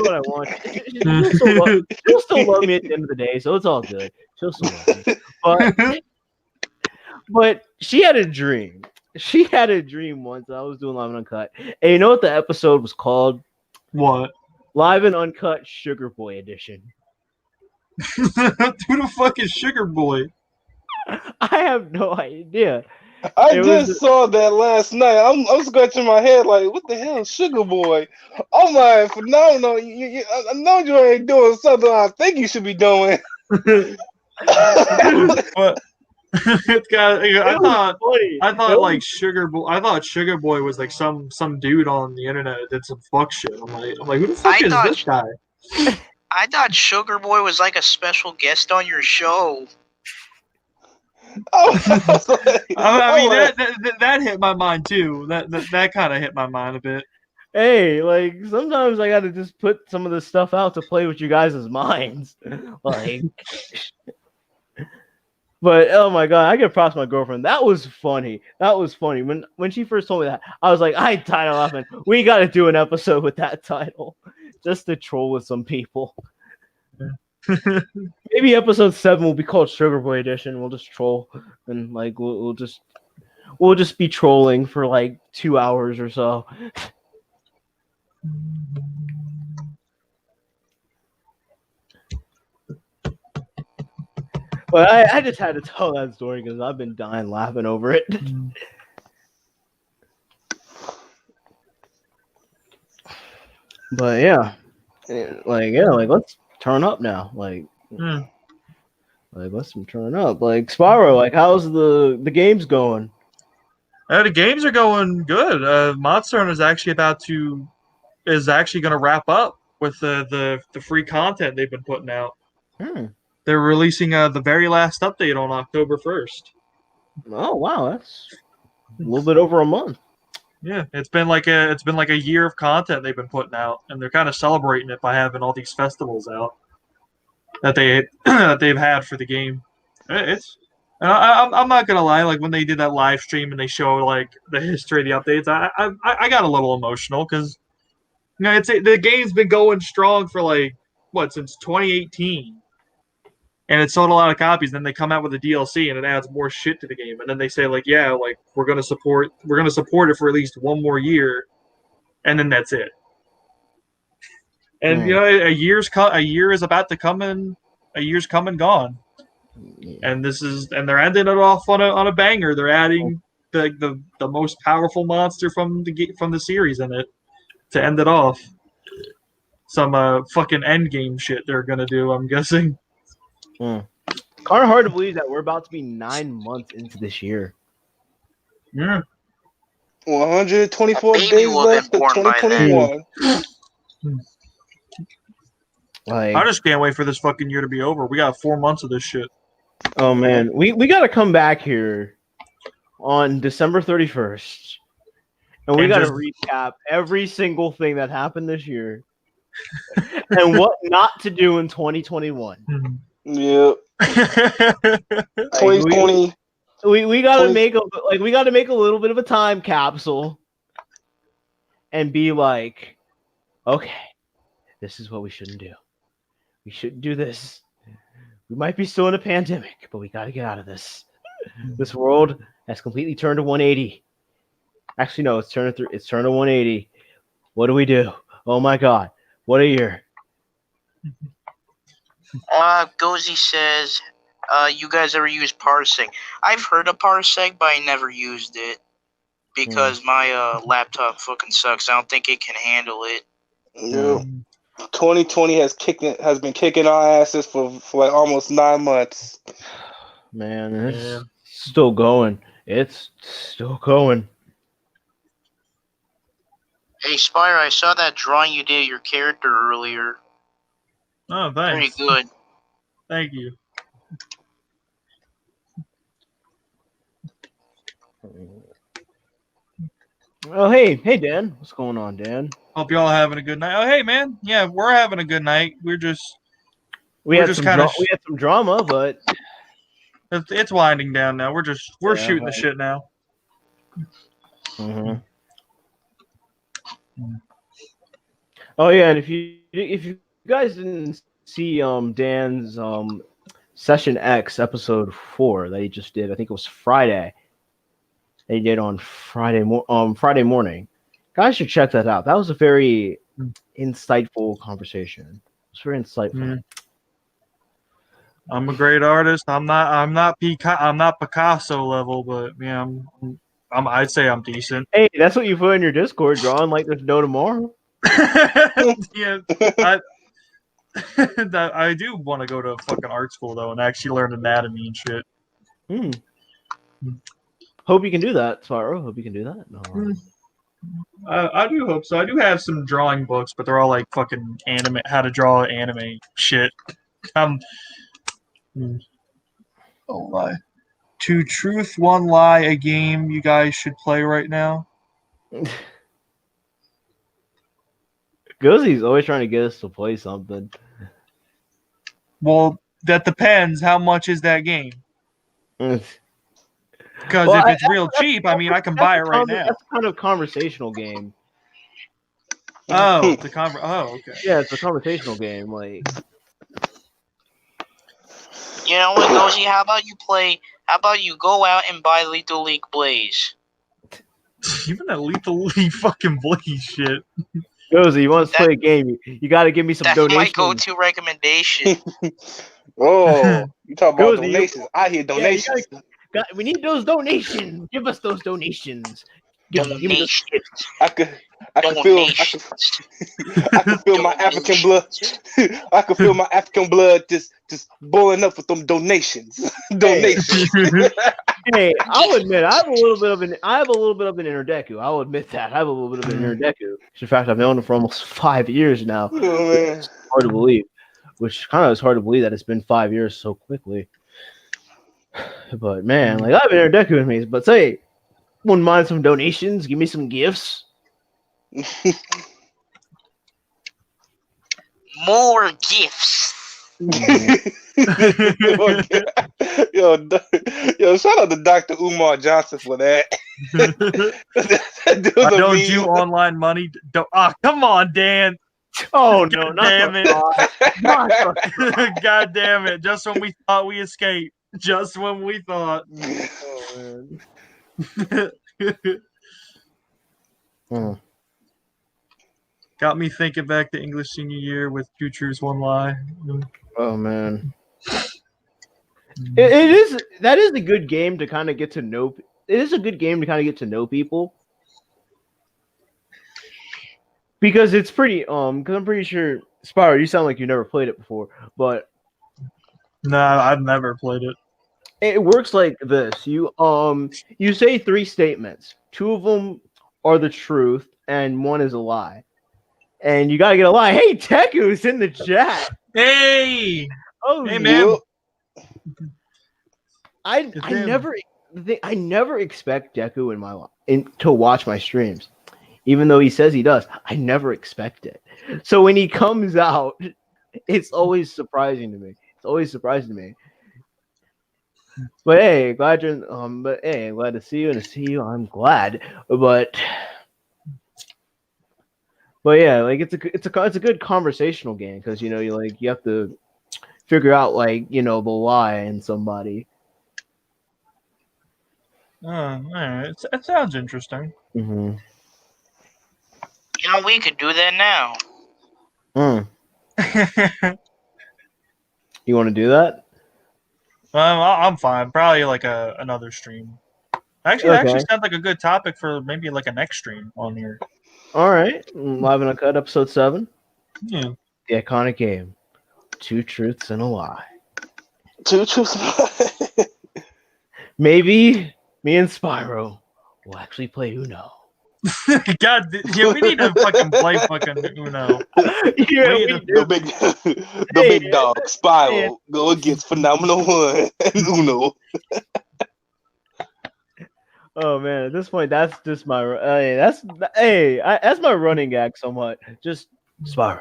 what I want. She'll still love me at the end of the day, so it's all good. She'll still love me. But she had a dream. She had a dream once. I was doing Live and Uncut. And you know what the episode was called? What? Live and Uncut Sugar Boy Edition. Who the fuck is Sugar Boy? I have no idea. I just saw that last night. I'm scratching my head like, what the hell is Sugar Boy? I'm like, phenomenal. I know you ain't doing something I think you should be doing. It's got. It I was thought. funny. I It thought like was- Sugar Boy. I thought Sugar Boy was like some dude on the internet that did some fuck shit. I'm like, who the fuck I is thought- this guy? I thought Sugar Boy was like a special guest on your show. Oh, I mean, like, that hit my mind too. That kind of hit my mind a bit. Hey, like sometimes I gotta just put some of this stuff out to play with you guys' minds. Like, but oh my god, I get props to my girlfriend. That was funny. That was funny. When she first told me that, I was like, I died laughing. We gotta do an episode with that title. Just to troll with some people. Maybe episode 7 will be called Sugar Boy Edition. We'll just troll and like we'll just be trolling for like 2 hours or so. But I just had to tell that story because I've been dying laughing over it. But yeah, let's turn up now. Like let's turn up. Like Spyro, like how's the games going? The games are going good. Monster Hunter is actually going to wrap up with the free content they've been putting out. They're releasing the very last update on October 1st. Oh wow, that's a little bit over a month. Yeah, it's been like a year of content they've been putting out, and they're kind of celebrating it by having all these festivals out that they've had for the game. I'm not gonna lie, like when they did that live stream and they show like the history of the updates, I got a little emotional because the game's been going strong for like since 2018. And it sold a lot of copies. Then they come out with a DLC and it adds more shit to the game. And then they say like, yeah, like we're gonna support it for at least one more year, and then that's it. And a year is about to come in. A year's come and gone. And they're ending it off on a banger. They're adding the most powerful monster from the series in it to end it off. Some fucking end game shit they're gonna do, I'm guessing. Kind of hard to believe that we're about to be 9 months into this year. Yeah. 124 Baby days will have left been of born by then. 2021. Like, I just can't wait for this fucking year to be over. We got 4 months of this shit. oh man, we got to come back here on December 31st, and we got to recap every single thing that happened this year and what not to do in 2021. Yep. 2020. We got to make a little bit of a time capsule and be like, okay, this is what we shouldn't do. We shouldn't do this. We might be still in a pandemic, but we got to get out of this. This world has completely turned to 180. Actually, no, it's turned to 180. What do we do? Oh my god, what a year! Gozy says, you guys ever use parsing? I've heard of parsing, but I never used it because my laptop fucking sucks. I don't think it can handle it. Yep. 2020 has been kicking our asses for like almost 9 months. Man, it's still going. It's still going. Hey, Spyro, I saw that drawing you did of your character earlier. Oh, Very thanks. good. Thank you. Oh, hey, Dan. What's going on, Dan? Hope y'all having a good night. Oh, hey, man. Yeah, we're having a good night. We had some drama, but it's winding down now. We're shooting the shit now. Mm-hmm. Oh yeah, and if you guys didn't see Dan's Session X episode 4 that he just did, I think it was Friday. That he did on Friday morning. Guys should check that out. That was a very insightful conversation. It's very insightful. I'm a great artist. I'm not Picasso level, but yeah, I'd say I'm decent. Hey, that's what you put in your Discord, drawing like there's no tomorrow. Yeah, I do want to go to fucking art school though and actually learn anatomy and shit. Hmm. Hope you can do that, Spyro. Hope you can do that. No. I do hope so. I do have some drawing books, but they're all like fucking anime, how to draw anime shit. Um, oh lie. Two Truth, One Lie, a game you guys should play right now. Gozy's always trying to get us to play something. Well, that depends. How much is that game? Well, Because if it's real cheap, I mean, I can buy it right now. That's a kind of conversational game. Oh, oh, okay. Yeah, it's a conversational game. Like, You know what, Gozy? How about you go out and buy Lethal League Blaze? Even that Lethal League fucking Blaze shit. Gozy, you want to play a game? You got to give me some That's donations. my go-to recommendation. Oh, you talk about Gozy, donations. I hear donations. We need those donations. Give us those donations. Give me those Donations. gifts. I could feel my African blood. I could feel my African blood just boiling up with them donations. Donations. Hey, I'll admit I have a little bit of an inner Deku. I'll admit that. I have a little bit of an inner Deku. In fact, I've known him for almost 5 years now. Oh, man. It's hard to believe. Which kind of is hard to believe that it's been 5 years so quickly. But man, like I have an inner Deku in me. But say, wouldn't mind some donations. Give me some gifts. More gifts. yo, shout out to Dr. Umar Johnson for that. I don't do online money. Come on, Dan. Oh no, not damn the it. Not the God damn it. Just when we thought we escaped. Just when we thought. Oh, man. Got me thinking back to English senior year with Two Truths, One Lie. Oh man. That is a good game to kind of get to know. It is a good game to kind of get to know people. Because it's pretty because I'm pretty sure Spyro, you sound like you never played it before, but No, I've never played it. it works like this. You say 3 statements. 2 of them are the truth and 1 is a lie. And you gotta get a lie. Hey, Teku's in the chat. Hey! Oh, Hey, man. I never expect Deku in my life to watch my streams, even though he says he does. I never expect it. So when he comes out, it's always surprising to me. But hey, glad you're. But hey, I'm glad to see you and to see you. I'm glad, but yeah, like it's a good conversational game because you have to figure out the lie in somebody. All right. It sounds interesting. Mm-hmm. You know, we could do that now. You want to do that? I'm fine. Probably like another stream. Actually, Okay. It actually sounds like a good topic for maybe like a next stream on here. All right, Live and Uncut, episode 7. Yeah. The iconic game, 2 Truths and a Lie. 2 Truths. Maybe me and Spyro will actually play Uno. God, yeah, we need to fucking play fucking Uno. Yeah, The big dog Spiral go against Phenomenal One and Uno. Oh man, at this point, that's just my that's my running gag so much. Just Spyro,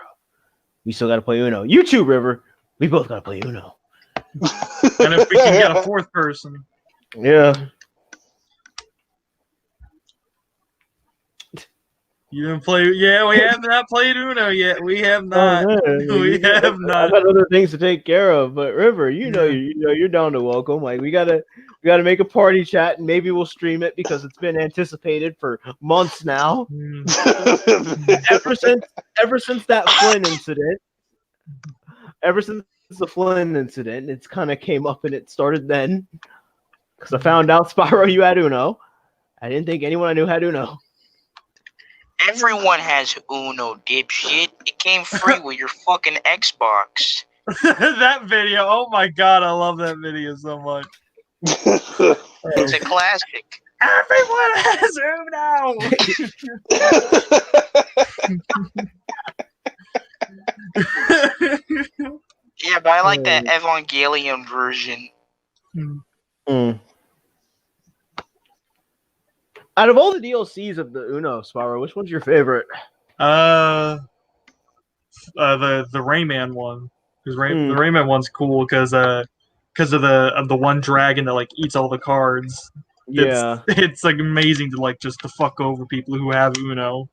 we still gotta play Uno. You too, River. We both gotta play Uno. And if we can get a 4th person. Yeah. You didn't play? Yeah, we have not played Uno yet. We have not. We have I've not. got other things to take care of, but River, you're down to welcome. Like we gotta make a party chat, and maybe we'll stream it because it's been anticipated for months now. Ever since that Flynn incident, it's kind of came up and it started then. Because I found out Spyro, you had Uno. I didn't think anyone I knew had Uno. Everyone has Uno, dipshit. It came free with your fucking Xbox. That video. Oh my god, I love that video so much. It's a classic. Everyone has Uno. Yeah, but I like that Evangelion version. Mm. Out of all the DLCs of the Uno, Spyro, which one's your favorite? The Rayman one, because the Rayman one's cool because of the one dragon that like eats all the cards. Yeah. It's like amazing to like just to fuck over people who have Uno.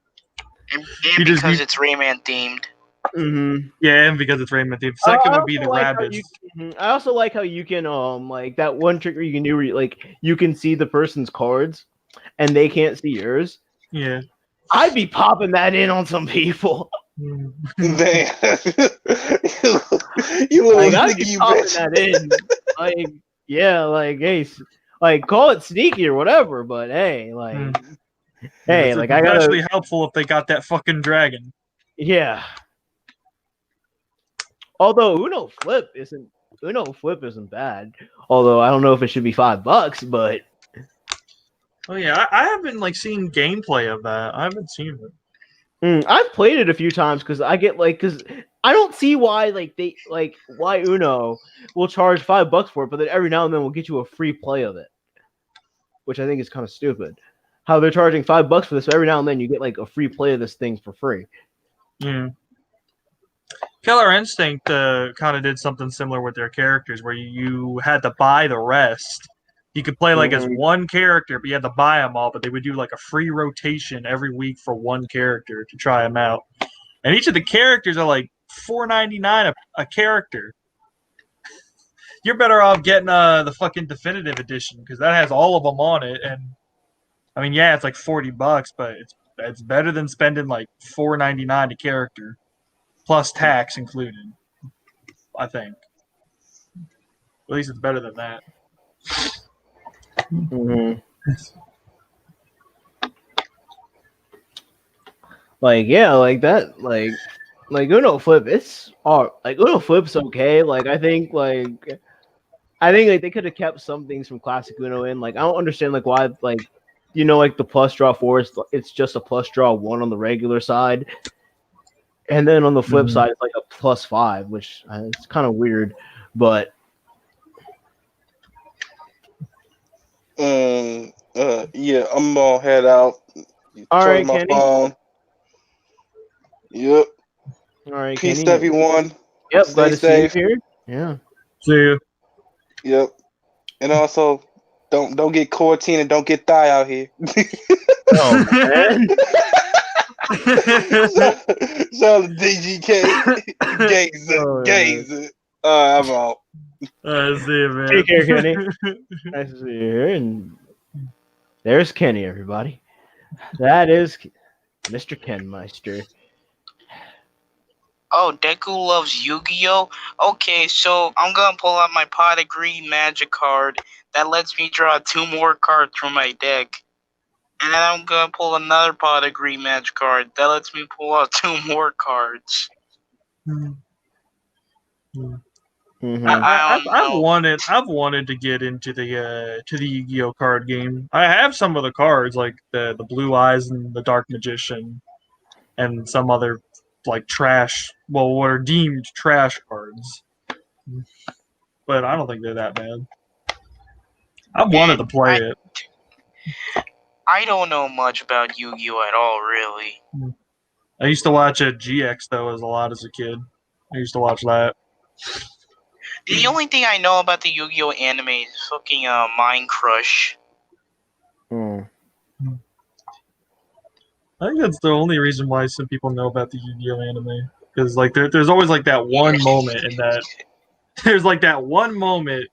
And You because it's Rayman themed. Mm-hmm. Yeah, and because it's Rayman themed. Second would be the rabbits. I also like how you can like that one trick where you can do where you can see the person's cards and they can't see yours. Yeah. I'd be popping that in on some people. Damn. You little I'd be sneaky popping bitch. that in. Like, yeah, like, hey, like call it sneaky or whatever, but hey, like, hey, it's like I gotta. especially helpful if they got that fucking dragon. Yeah. Although Uno Flip isn't bad. Although I don't know if it should be $5, but Oh yeah, I haven't like seen gameplay of that. I haven't seen it. I've played it a few times because I get because I don't see why why Uno will charge $5 for it, but then every now and then we'll get you a free play of it, which I think is kind of stupid. How they're charging $5 for this, but every now and then you get like a free play of this thing for free. Yeah. Killer Instinct kind of did something similar with their characters, where you had to buy the rest. You could play like as one character, but you had to buy them all. But they would do like a free rotation every week for one character to try them out. And each of the characters are like $4.99 a character. You're better off getting the fucking definitive edition because that has all of them on it. And I mean, yeah, it's like $40, but it's better than spending like $4.99 a character, plus tax included. I think. At least it's better than that. Mm-hmm. Like yeah, like that, like Uno Flip. It's like Uno Flip's okay. Like I think like they could have kept some things from classic Uno in. Like I don't understand like why like like the plus draw 4 it's just a plus draw 1 on the regular side, and then on the flip side it's like a +5, which it's kind of weird, but. Yeah, I'm gonna head out. All right, my Kenny. phone. Yep. All right, Peace Kenny. to everyone. Yep, Stay glad to safe. see you here. Yeah. See you. Yep. And also, don't get quarantined and don't get thigh out here. Oh man. Shout out to DGK. Gazer. I'm out. See you, man. Take care, Kenny. Nice to see you here. And there's Kenny, everybody. That is Mr. Kenmeister. Oh, Deku loves Yu-Gi-Oh! Okay, so I'm gonna pull out my Pot of Green Magic card. That lets me draw 2 more cards from my deck. And then I'm gonna pull another Pot of Green Magic card. That lets me pull out 2 more cards. Mm-hmm. I've wanted to get into the Yu-Gi-Oh card game. I have some of the cards like the Blue Eyes and the Dark Magician, and some other like trash. Well, what are deemed trash cards, but I don't think they're that bad. I've wanted to play it. I don't know much about Yu-Gi-Oh at all, really. I used to watch GX though a lot as a kid. I used to watch that. The only thing I know about the Yu-Gi-Oh anime is fucking Mind Crush. Mm. I think that's the only reason why some people know about the Yu-Gi-Oh anime, because like there's always like that one moment in that there's like that one moment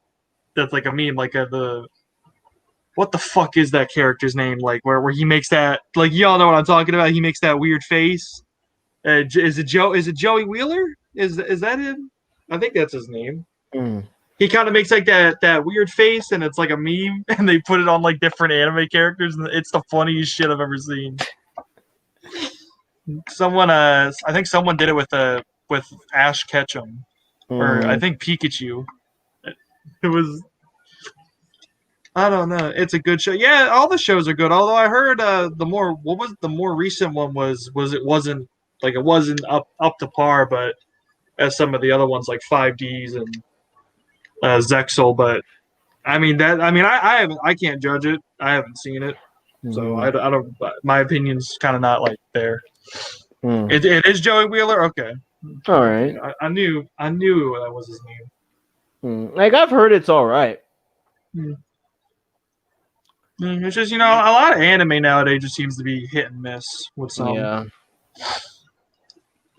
that's like a meme, like the what the fuck is that character's name, like where he makes that, like y'all know what I'm talking about, he makes that weird face. Is it Joey Wheeler? Is that him? I think that's his name. Mm. He kind of makes like that weird face, and it's like a meme, and they put it on like different anime characters, and it's the funniest shit I've ever seen. I think someone did it with Ash Ketchum, or I think Pikachu. It was I don't know. It's a good show. Yeah, all the shows are good. Although I heard the more recent one was it wasn't up to par, but as some of the other ones like 5Ds and Zexel. But I haven't, I can't judge it. I haven't seen it, so Mhm. I don't. My opinion's kind of not like there. Hmm. It is Joey Wheeler. Okay, All right. I knew that was his name. Like I've heard it's all right. It's just a lot of anime nowadays just seems to be hit and miss with some. Yeah.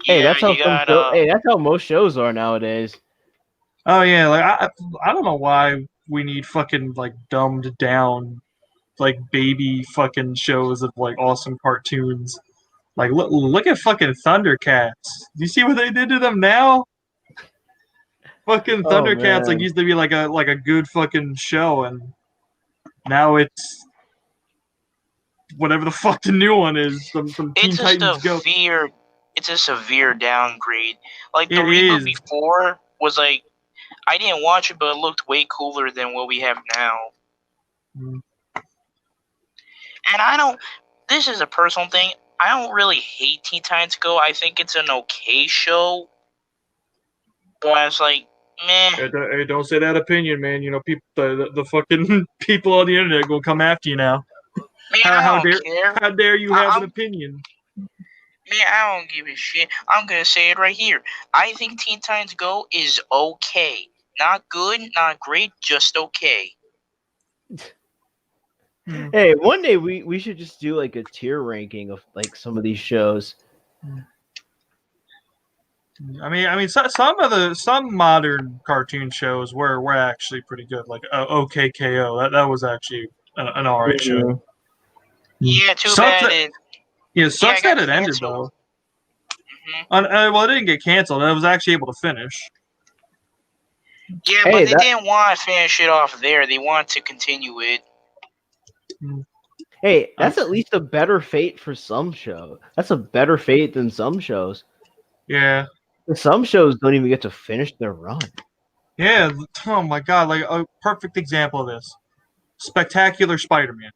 Hey, Yeah, that's how you got Hey, that's how most shows are nowadays. Oh yeah, like I don't know why we need fucking like dumbed down like baby fucking shows of like awesome cartoons. Like look at fucking Thundercats. Do you see what they did to them now? Fucking Oh Thundercats like man. used to be like a good fucking show, and now it's whatever the fuck the new one is. Some Teen it's a Titans Go. severe downgrade. Like the It reboot is. before was like I didn't watch it, but it looked way cooler than what we have now. Mm. And I don't. This is a personal thing. I don't really hate Teen Titans Go. I think it's an okay show, but it's like meh. Hey, don't say that opinion, man. You know, people, the fucking people on the internet gonna come after you now. Man, I don't care. How dare you have an I'm- opinion? Man, I don't give a shit. I'm gonna say it right here. I think Teen Titans Go is okay. Not good, not great, just okay. Hey, one day we should just do like a tier ranking of like some of these shows. Some modern cartoon shows were actually pretty good. Like OKKO, that was actually an alright show. Yeah, too Sucks bad that- it. Yeah, sucks got that it ended canceled. though. Well, it didn't get canceled. It was actually able to finish. Yeah, Hey, but they that- didn't want to finish it off there. They want to continue it. Hey, that's at least a better fate for some show. That's a better fate than some shows. Yeah. Some shows don't even get to finish their run. Yeah. Oh my god! Like a perfect example of this, Spectacular Spider-Man.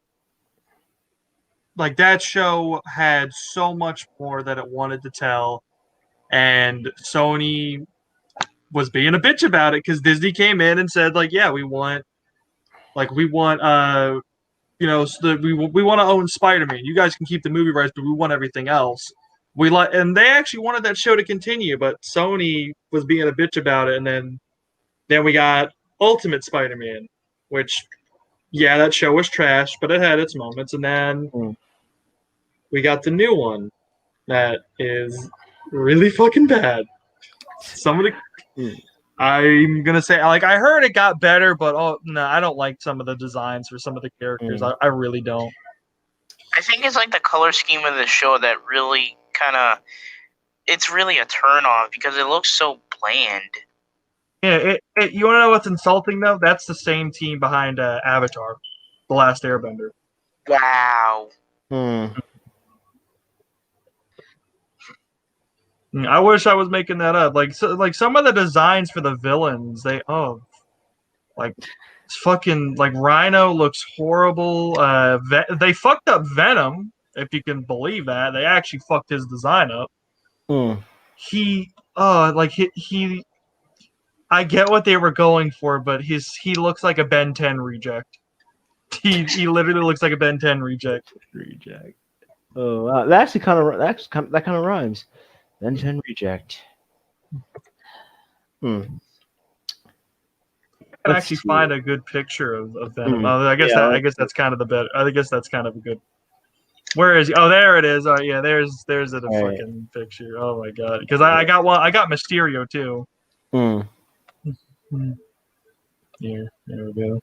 Like that show had so much more that it wanted to tell, and Sony was being a bitch about it because Disney came in and said like, yeah, we want we want to own Spider-Man. You guys can keep the movie rights, but we want everything else. And they actually wanted that show to continue, but Sony was being a bitch about it, and then we got Ultimate Spider-Man, which yeah, that show was trash, but it had its moments, and then we got the new one that is really fucking bad. I'm gonna say like I heard it got better, but no, I don't like some of the designs for some of the characters. I really don't. I think it's like the color scheme of the show that really it's really a turn off because it looks so bland. Yeah, you want to know what's insulting though? That's the same team behind Avatar, The Last Airbender. Wow. I wish I was making that up. Like some of the designs for the villains, like fucking like Rhino looks horrible. They fucked up Venom, if you can believe that. They actually fucked his design up. He I get what they were going for, but he looks like a Ben 10 reject. He literally looks like a Ben 10 reject. Oh, that actually that kind of rhymes. Ben 10 reject. I can actually find a good picture of Venom. I guess that's kind of the better. I guess that's kind of a good. Where is he? Oh, there it is. Oh yeah, there's a fucking picture. Oh my god, because I got Mysterio too. Here, there we go.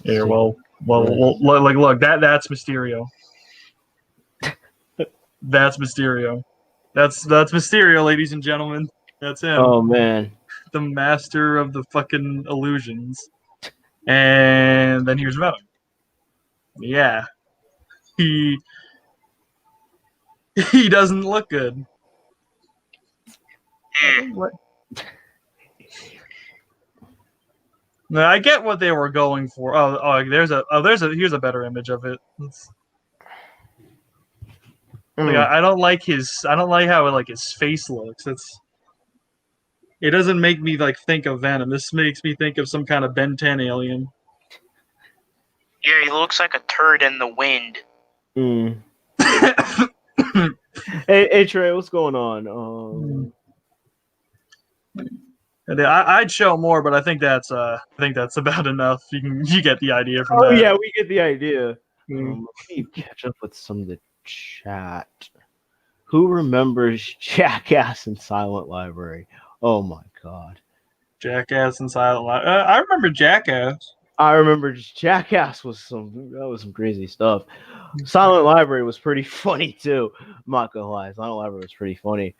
Here, well, look, that's Mysterio. That's Mysterio. That's Mysterio, ladies and gentlemen. That's him. Oh man, the master of the fucking illusions. And then here's Venom. Yeah, he doesn't look good. No, I get what they were going for. Here's a better image of it. I don't like how like his face looks. It doesn't make me like think of Venom. This makes me think of some kind of Ben 10 alien. Yeah, he looks like a turd in the wind. Hey Trey, what's going on? I'd show more, but I think that's about enough. You get the idea from that. Oh yeah, we get the idea. Mm. Let me catch up with some of the chat. Who remembers Jackass and Silent Library? Oh my god. Jackass and Silent Library. I remember Jackass. I remember Jackass was some crazy stuff. Silent Library was pretty funny too. I'm not gonna lie, Silent Library was pretty funny.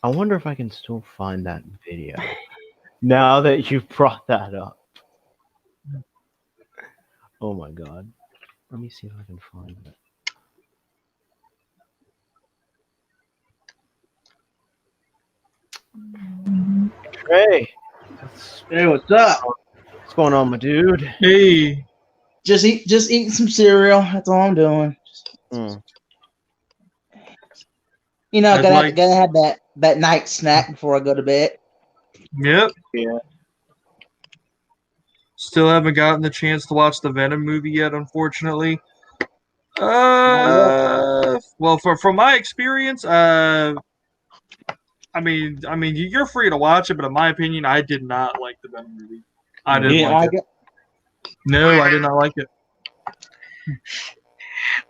I wonder if I can still find that video now that you brought that up. Oh my god. Let me see if I can find it. Hey. Hey, what's up? What's going on, my dude? Hey. Just eating some cereal. That's all I'm doing. You know, gotta have that night snack before I go to bed. Yep. Yeah. Still haven't gotten the chance to watch the Venom movie yet, unfortunately. Well, from my experience, I mean, you're free to watch it, but in my opinion, I did not like the Venom movie. I didn't like it. No, I did not like it.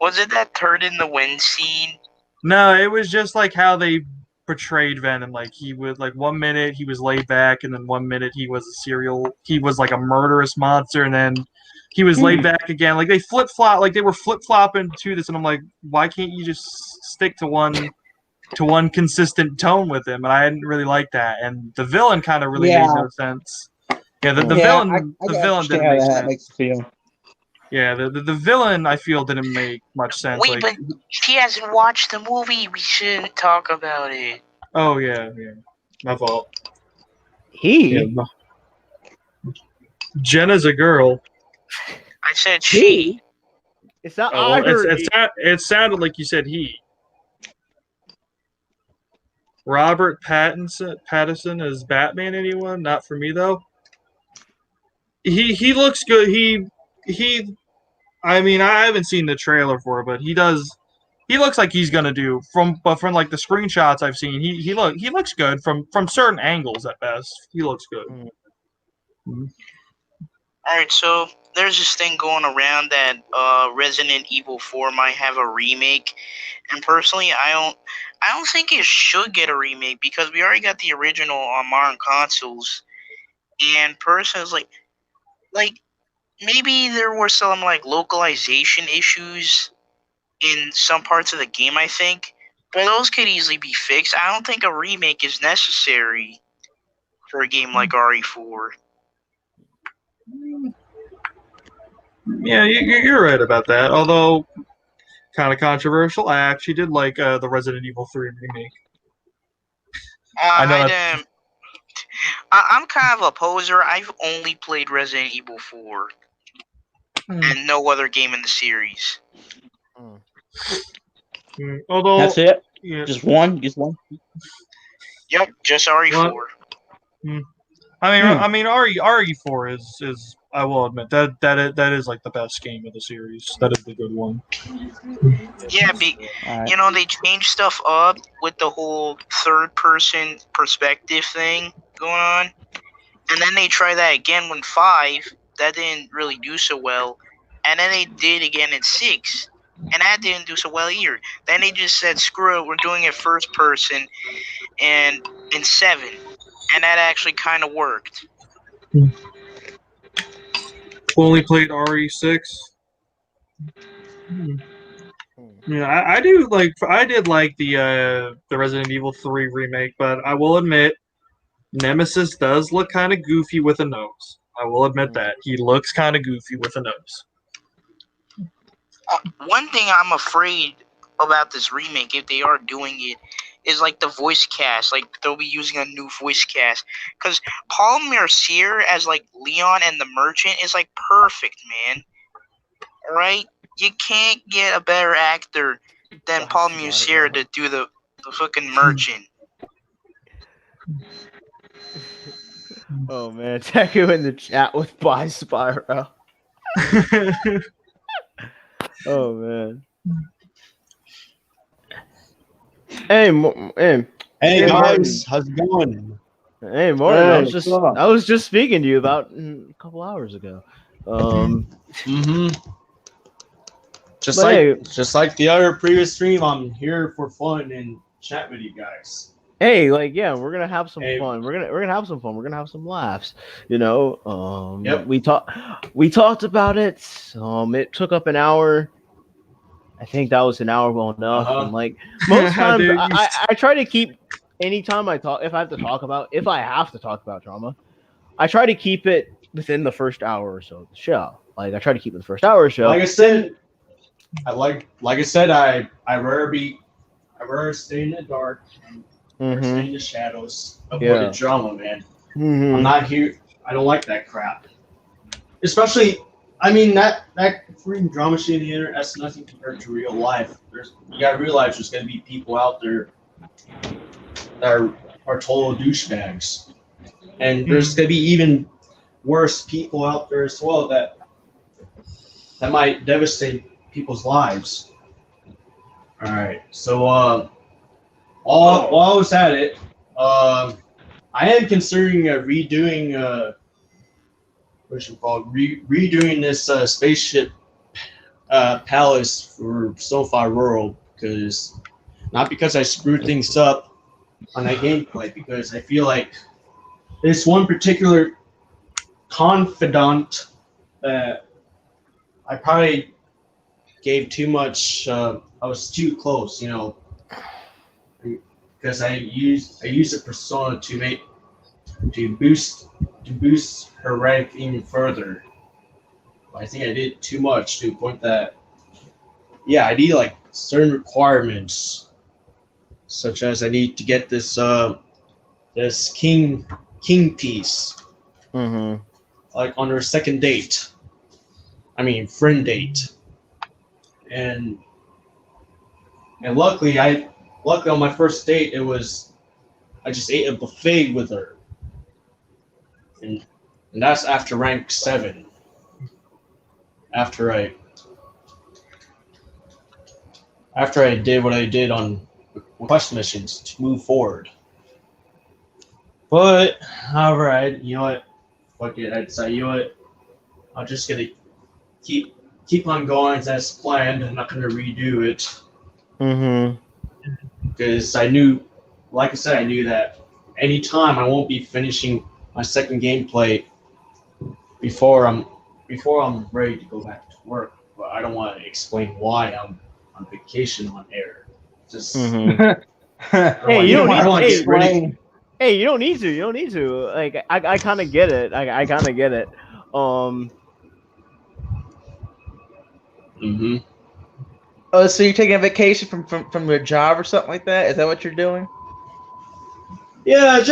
Was it that turd in the wind scene? No, it was just like how they portrayed Venom. Like he would, like 1 minute he was laid back, and then 1 minute he was like a murderous monster, and then he was laid back again. Like they they were flip flopping to this, and I'm like, why can't you just stick to one consistent tone with him? And I didn't really like that. And the villain kind of really made no sense. Yeah, the villain didn't make sense. Makes you feel. Yeah, the villain I feel didn't make much sense. Wait, but if he hasn't watched the movie, we shouldn't talk about it. Oh yeah, my fault. Jenna's a girl. I said she. It's not it sounded like you said he. Robert Pattinson as Batman. Anyone? Not for me though. He looks good. I mean, I haven't seen the trailer for it, but he looks like he's gonna do from like the screenshots I've seen. He looks good from certain angles at best. He looks good. Mm-hmm. All right, so there's this thing going around that Resident Evil 4 might have a remake, and personally, I don't think it should get a remake because we already got the original on modern consoles, and personally, like maybe there were some like localization issues in some parts of the game, I think, but those could easily be fixed. I don't think a remake is necessary for a game like RE4. Yeah, you're right about that. Although, kind of controversial, I actually did like the Resident Evil 3 remake. I'm kind of a poser. I've only played Resident Evil 4 and no other game in the series. Although that's it. Yeah. Just one. Yep, just RE4. I mean, RE4 is I will admit that is like the best game of the series. That is the good one. Yeah, you know, they changed stuff up with the whole third-person perspective thing going on, and then they tried that again with 5. That didn't really do so well, and then they did again in 6, and that didn't do so well either. Then they just said, "Screw it, we're doing it first person," and in 7, and that actually kind of worked. Only played RE6. Yeah, I did like the Resident Evil 3 remake, but I will admit Nemesis does look kind of goofy with a nose. I will admit that he looks kind of goofy with a nose. One thing I'm afraid about this remake, if they are doing it, is like the voice cast. Like they'll be using a new voice cast because Paul Mercier as like Leon and the Merchant is like perfect, man. All right, you can't get a better actor than That's Paul smart, Mercier bro. to do the fucking Merchant. Oh man, Taku in the chat with Bye Spyro. Oh man. Hey, hey, Hey Hey, guys, how's it going? hey, Martin. Hey, what's up? I was just speaking to you about a couple hours ago. Mm-hmm. Just But like hey, just like the other previous stream, I'm here for fun and chat with you guys. hey, like yeah, we're gonna have some Hey, fun. We're gonna have some fun. We're gonna have some laughs. You know, Yep. we talked about it. It took up an hour. I think that was an hour well enough. Uh-huh. And like most times, Dude, I try to keep anytime I talk. If I have to talk about drama, I try to keep it within the first hour or so of the show. Like I try to keep it the first hour or so. Like I said, I rather stay in the dark and rather stay in the shadows. Avoid the drama, man. I'm not here. I don't like that crap. Especially, I mean that freaking drama shit in the internet. That's nothing compared to real life. You gotta realize there's gonna be people out there that are total douchebags, and there's gonna be even worse people out there as well that might devastate people's lives. All right, so while I was at it, I am considering redoing what's it called? Redoing this spaceship palace for SoFi World not because I screwed things up on that gameplay, because I feel like this one particular confidant that I probably gave too much. I was too close, because I used a persona to boost her rank even further. I think I did too much to the point that I need like certain requirements, such as I need to get this this king piece like on her second date. I mean friend date. And luckily on my first date I just ate a buffet with her. And that's after rank 7. After I did what I did on quest missions to move forward. But alright, you know what? Fuck it, I decided, you know what? I'm just gonna keep on going as planned. I'm not gonna redo it. Because I knew that anytime I won't be finishing my second gameplay before I'm ready to go back to work. But I don't want to explain why I'm on vacation on air. Just Hey, you don't need. to get ready. Hey, you don't need to. You don't need to. Like I kind of get it. I kind of get it. Oh, so you're taking a vacation from your job or something like that? Is that what you're doing? Yeah,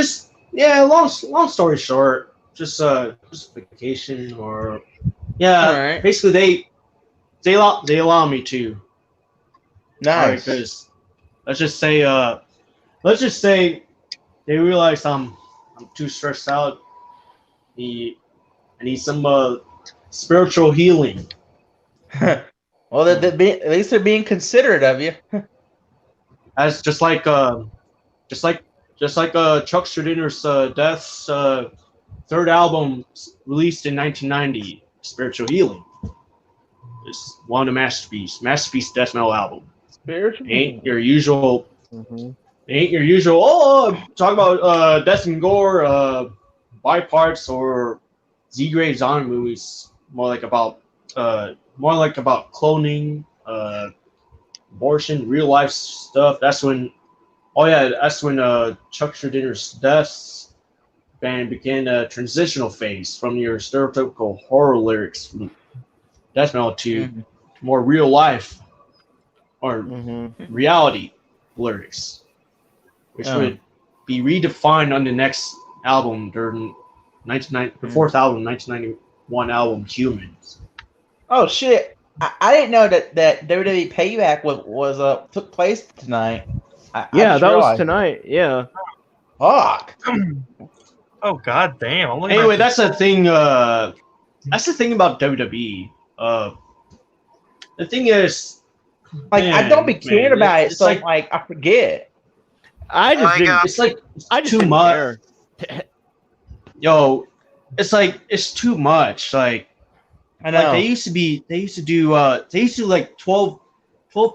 long story short, just vacation or Alright. basically they allow me to. Nice. Because let's just say they realize I'm too stressed out. I need some spiritual healing. Well, at least they're being considerate of you. As just like Chuck Schrodinger's Death's third album released in 1990, Spiritual Healing. It's one of the masterpiece death metal album. Spiritual. Ain't your usual. Talk about death and gore, by parts or Z grade zombie movies. More like about cloning, abortion, real life stuff. That's when Chuck Schrodinger's Death's band began a transitional phase from your stereotypical horror lyrics from death metal to more real life or reality lyrics. which would be redefined on the next album during the fourth album, 1991 album, Humans. Oh shit! I didn't know that WWE Payback was took place tonight. I just that was realized tonight. Yeah. Fuck. Oh god damn! I'm looking Anyway, at that's the thing. That's the thing about WWE. The thing is, Like I don't be caring about it, it's so like I forget. I just didn't. it's like I just too didn't much. care. Yo, it's too much. Like I know. they used to do like 12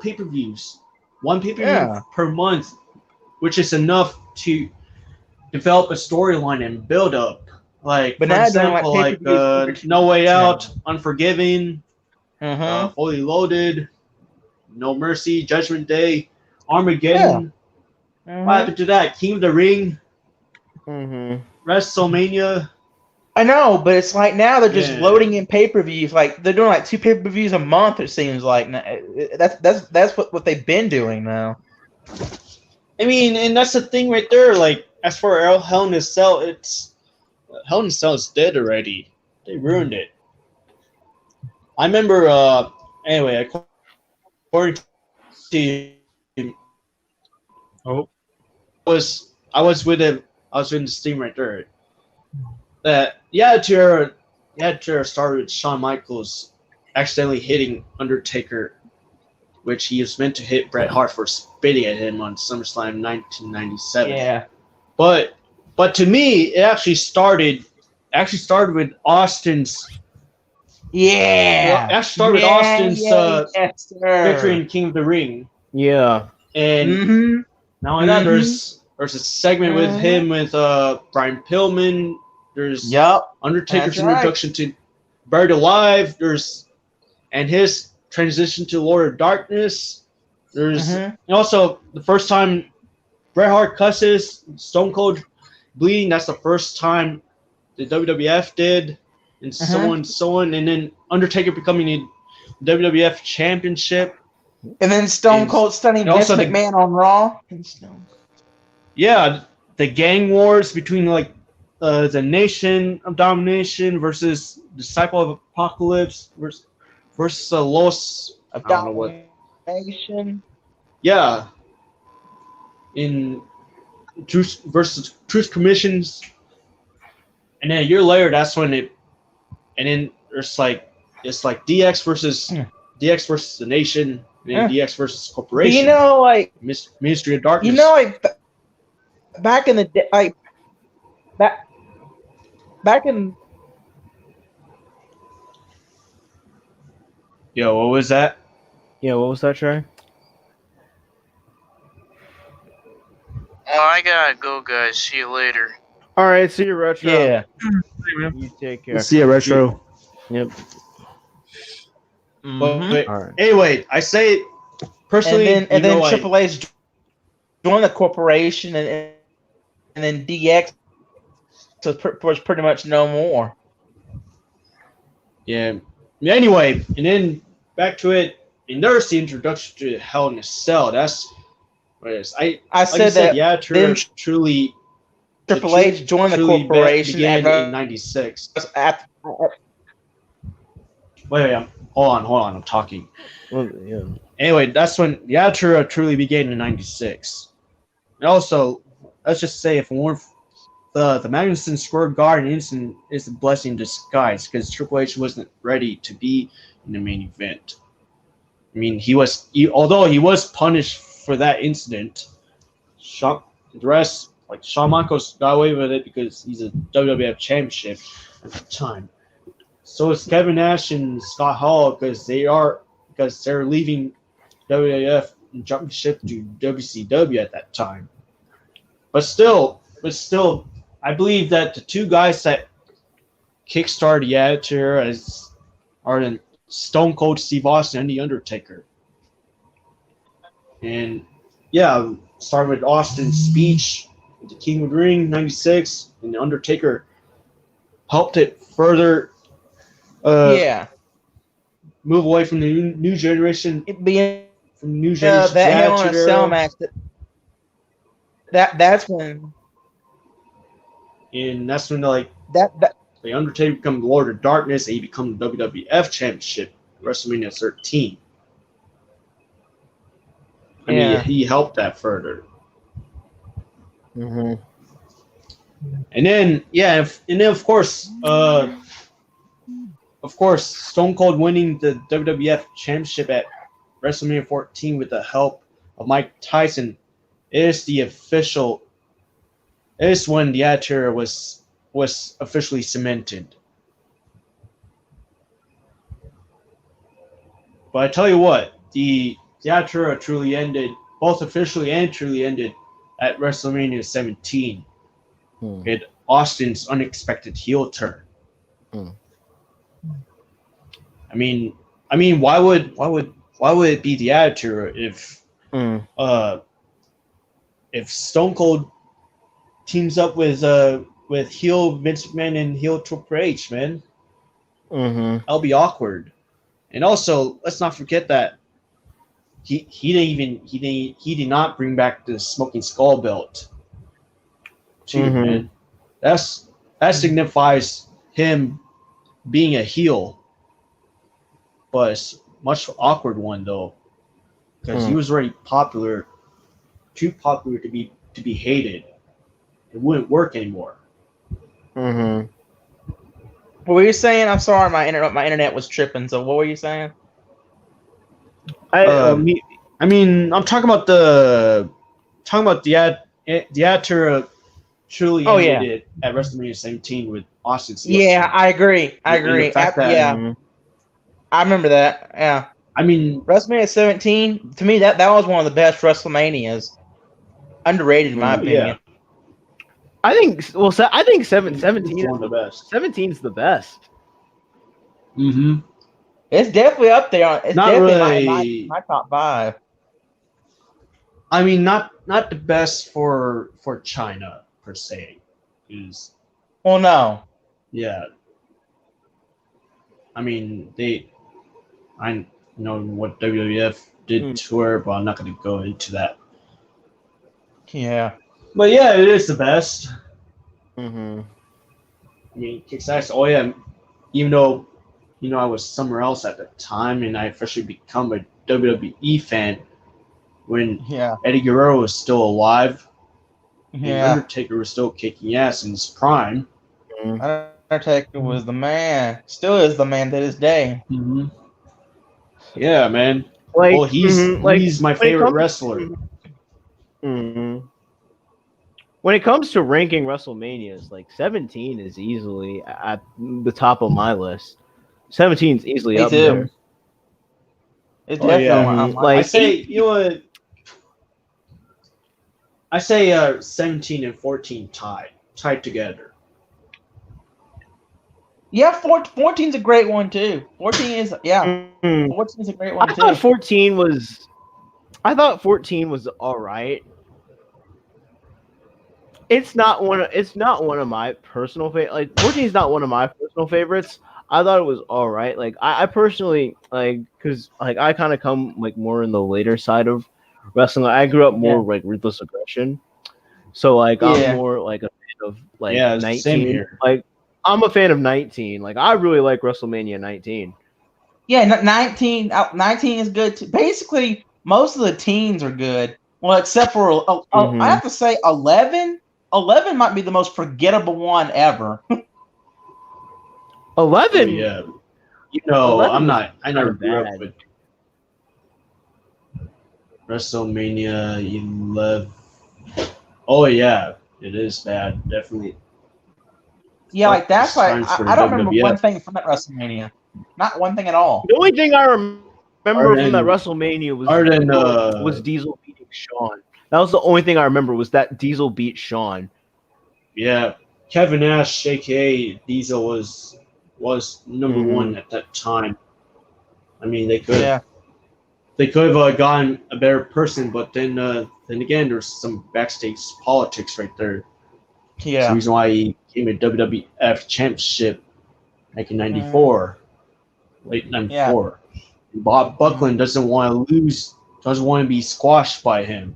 pay-per-views, one pay-per-view per month, which is enough to develop a storyline and build up. Like, But for now they're example, like pay-per-views No Way now. Out, Unforgiven, Fully Loaded, No Mercy, Judgment Day, Armageddon. What happened to that? King of the Ring, WrestleMania. I know, but it's like now they're just loading in pay-per-views. Like they're doing like 2 pay-per-views a month. It seems like that's what they've been doing now. I mean, and that's the thing right there. Like, as for Hell in a Cell, Hell in a Cell is dead already. They ruined it. I remember. Anyway, according to I was with him. I was in the steam right there. That Attitude started with Shawn Michaels accidentally hitting Undertaker, which he was meant to hit Bret Hart for spitting at him on SummerSlam 1997. Yeah. But to me, it actually started with Austin's. Yeah. It actually started with Austin's victory in King of the Ring. Yeah. And now on that, there's a segment with him with Brian Pillman. There's Undertaker's introduction to Buried Alive. And his transition to Lord of Darkness. There's and also the first time Bret Hart cusses, Stone Cold bleeding. That's the first time the WWF did, and so on. And then Undertaker becoming the WWF Championship. And then Stone Cold stunning Vince McMahon on Raw. Yeah, the gang wars between the Nation of Domination versus Disciple of Apocalypse versus Los of Domination. Yeah. In Truth versus Truth Commissions. And then a year later, that's when and then it's like DX versus the Nation, and then DX versus Corporation. Ministry of Darkness. Back in the day, back in. Yo, what was that? Yeah, what was that, Trey? Oh, I gotta go, guys. See you later. All right, see you, Retro. Yeah. You take care. See you, Retro. Yep. But All right. anyway, I say personally, and then Triple H joined the corporation, and then DX was pretty much no more. Yeah. Anyway, and then back to it, and there's the introduction to Hell in a Cell. That's what it is. I said that. Then truly. Triple H joined the corporation in '96. Wait, hold on, I'm talking. Well, yeah. Anyway, that's when the Attitude truly began in '96. And also, let's just say, if it weren't the Madison Square Garden incident is a blessing in disguise, because Triple H wasn't ready to be in the main event. I mean, although he was punished for that incident, the rest, like Shawn Michaels, got away with it because he's a WWF championship at the time. So is Kevin Nash and Scott Hall because they're leaving WWF and jumping ship to WCW at that time. But still, I believe that the two guys that kickstarted the Attitude are the Stone Cold Steve Austin and The Undertaker. And yeah, starting with Austin's speech at the King of the Ring '96, and The Undertaker helped it further move away from the new generation. It being from new generation that Hell in a Cell match that's when like that the Undertaker become the Lord of Darkness, and he become the WWF Championship WrestleMania 13. I mean, he helped that further. Mm-hmm. And then of course, Stone Cold winning the WWF Championship at WrestleMania 14 with the help of Mike Tyson is when the Attitude Era was officially cemented. But I tell you what, the Attitude Era truly ended, both officially and truly ended, at WrestleMania 17 with Austin's unexpected heel turn. I mean, why would it be the Attitude Era if Stone Cold teams up with heel Vince McMahon and heel Triple H, man? That'll be awkward. And also, let's not forget that he did not bring back the Smoking Skull belt. Too, man. That signifies him being a heel, but it's a much awkward one though, because he was already popular, too popular to be hated. It wouldn't work anymore. What were you saying? I'm sorry, my internet was tripping. So what were you saying? I mean, I'm talking about the Attitude truly ended at WrestleMania 17 with Austin's. Yeah, I agree. I remember that. Yeah. I mean, WrestleMania 17 to me that was one of the best WrestleManias. Underrated in my opinion. Yeah. I think 17 is one of the best. 17's the best. It's definitely up there. It's not definitely really my top 5. I mean, not the best for China per se. Well, no. Yeah. I mean, I know what WWF did to her, but I'm not going to go into that. Yeah. But yeah, it is the best. I mean, kicks ass. Oh yeah, even though I was somewhere else at the time, and I officially become a WWE fan when Eddie Guerrero was still alive. And Undertaker was still kicking ass in his prime. Undertaker was the man. Still is the man to this day. Yeah, man. Like, well, he's my favorite wrestler. When it comes to ranking WrestleManias, like 17 is easily at the top of my list. 17 is easily up there. It's definitely like I say, you know what? I say 17 and 14 tied together. Yeah, 14's a great one too. 14 is 14's a great one too. I thought 14 was all right. It's not one of my personal favorites. Like 14 is not one of my personal favorites. I thought it was all right. Like I personally because I kind of come like more in the later side of wrestling. I grew up more like Ruthless Aggression, so like I'm more like a fan of like 19. Same here. Like I'm a fan of 19. Like I really like WrestleMania 19. Yeah, 19 is good too. Basically, most of the teens are good. Well, except for I have to say 11. 11 might be the most forgettable one ever. 11. Yeah. You know, I never grew up with WrestleMania 11. Oh yeah, it is bad, definitely. Yeah, like that's why I don't remember one thing from that WrestleMania. Not one thing at all. The only thing I remember from that WrestleMania was Diesel beating Shawn. That was the only thing I remember was that Diesel beat Shawn. Yeah, Kevin Nash, aka Diesel, was number one at that time. I mean, they could have gotten a better person, but then again, there's some backstage politics right there. Yeah, that's the reason why he came a WWF Championship back in '94, late '94. Yeah. Bob Buckland doesn't want to lose, doesn't want to be squashed by him.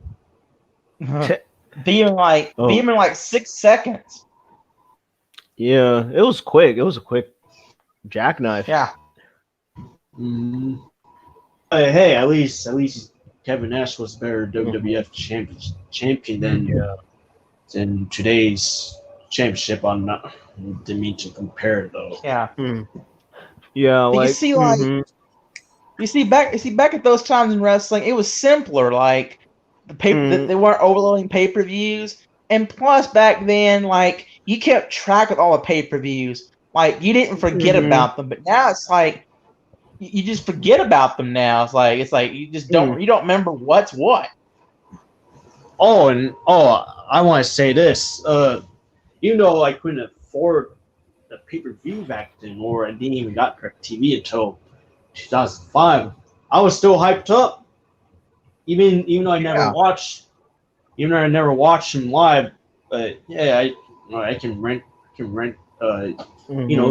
being like 6 seconds. Yeah, it was quick. It was a quick jackknife. Yeah. Mm. Hey, at least Kevin Nash was better WWF champion than today's championship. Didn't mean to compare though. Yeah. Yeah, But like you see, like you see back at those times in wrestling, it was simpler. Like they weren't overloading pay-per-views, and plus back then, like you kept track of all the pay-per-views. Like you didn't forget about them, but now it's like you just forget about them now. It's like you just don't remember what's what. I want to say this. Even though I couldn't afford the pay-per-view back then, or I didn't even got TV until 2005, I was still hyped up. Even though I never watched him live, but yeah, I can rent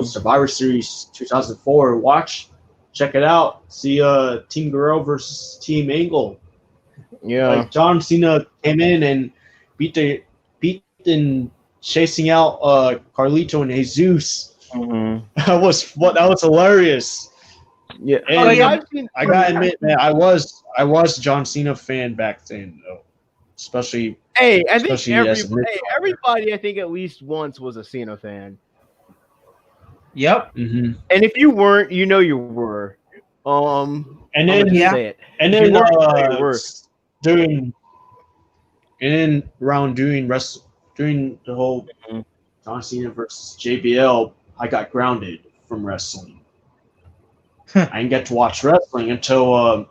Survivor Series 2004, check it out, see Team Guerrero versus Team Angle. Yeah, like John Cena came in and beat chasing out Carlito and Jesus. That was hilarious. Yeah, And I gotta admit, man, I was a John Cena fan back then, though. Especially. Hey, I think everybody, I think at least once was a Cena fan. Yep. Mm-hmm. And if you weren't, you know you were. And then say it. And then during the whole John Cena versus JBL, I got grounded from wrestling. I didn't get to watch wrestling until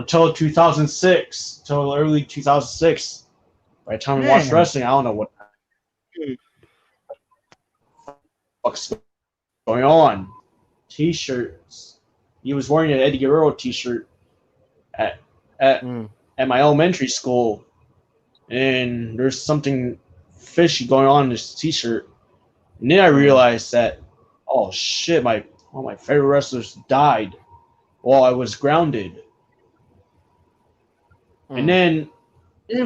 2006, until early 2006. By the time I watched wrestling, I don't know what the fuck's going on. T-shirts. He was wearing an Eddie Guerrero T-shirt at my elementary school, and there's something fishy going on in this T-shirt. And then I realized that, oh shit, one of my favorite wrestlers died while I was grounded. And then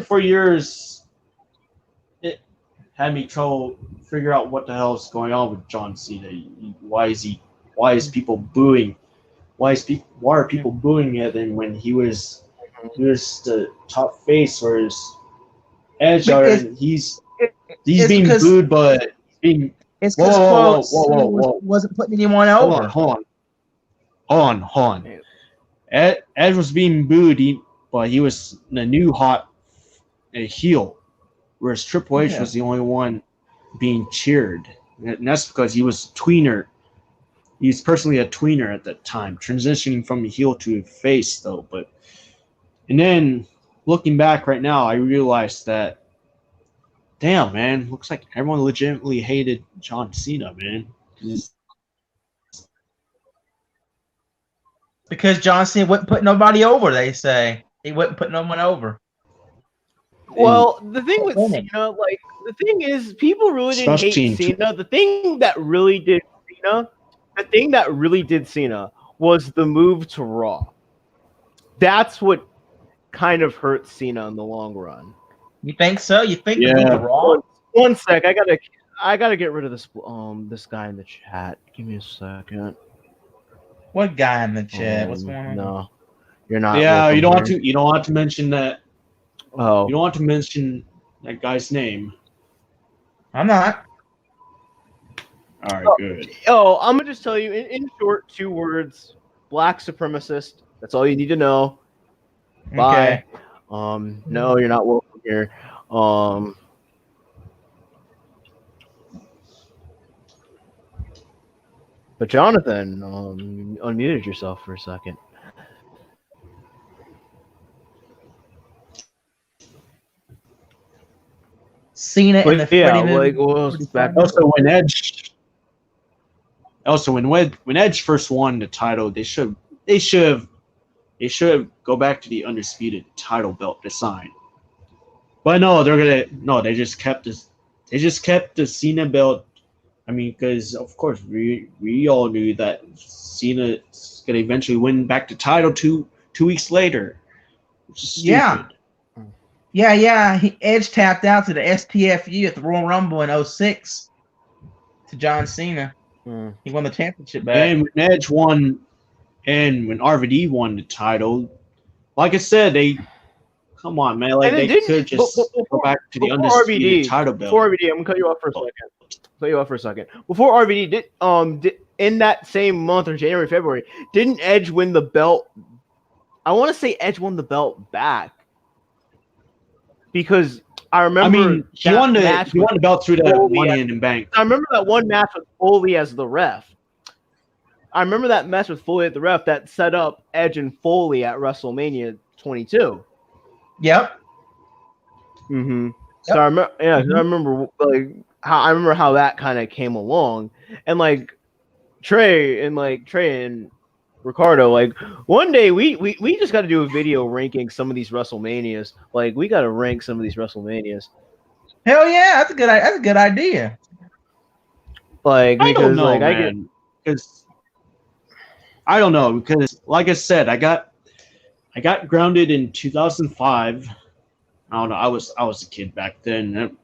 for years, it had me trouble figure out what the hell is going on with John Cena. Why is people booing? Why are people booing at him when he was the top face, whereas Edge he's being booed, but being it's because wasn't putting anyone over. Hold on. Edge was being booed, but he was the new hot heel, whereas Triple H was the only one being cheered, and that's because he was a tweener. He's personally a tweener at that time, transitioning from a heel to a face, though. And then looking back right now, I realized that, damn, man, looks like everyone legitimately hated John Cena, man. Because John Cena wouldn't put nobody over, they say. He wouldn't put no one over. Well, the thing with Cena, the thing is, people really didn't hate Cena. The thing that really did Cena was the move to Raw. That's what kind of hurt Cena in the long run. You think so? You think the move to Raw? One sec, I gotta get rid of this guy in the chat. Give me a second. What guy in the chat? What's going on? No, you're not. Yeah, you don't want to mention that. Oh, you don't want to mention that guy's name. I'm not. All right, good. Oh, I'm gonna just tell you in short, 2 words: black supremacist. That's all you need to know. Bye. Okay. No, you're not welcome here. But Jonathan, you unmuted yourself for a second. Cena in the back. Also, when Edge first won the title, they should go back to the undisputed title belt design. But no, they just kept this. They just kept the Cena belt. I mean, because of course we all knew that Cena's gonna eventually win back the title two weeks later. Which is stupid. Yeah. Yeah. Edge tapped out to the STFU at the Royal Rumble in 06 to John Cena. He won the championship back. And when Edge won, and when RVD won the title, like I said, come on, man, like they could just go back to the undisputed title belt. Before RVD, I'm gonna cut you off for a second. Before RVD did in that same month or January, February, didn't Edge win the belt? I want to say Edge won the belt back because I remember. I mean, he won the belt through that Money in the Bank. I remember that one match with Foley as the ref. I remember that match with Foley at the ref that set up Edge and Foley at WrestleMania 22. Yep. Mm-hmm. So I remember, I remember how that kind of came along, and like Trey and Ricardo, like one day we just got to do a video ranking some of these WrestleManias. Like we got to rank some of these WrestleManias. Hell yeah, that's a good idea. Like because I don't know, man. I don't know because like I said, I got grounded in 2005. I don't know. I was a kid back then.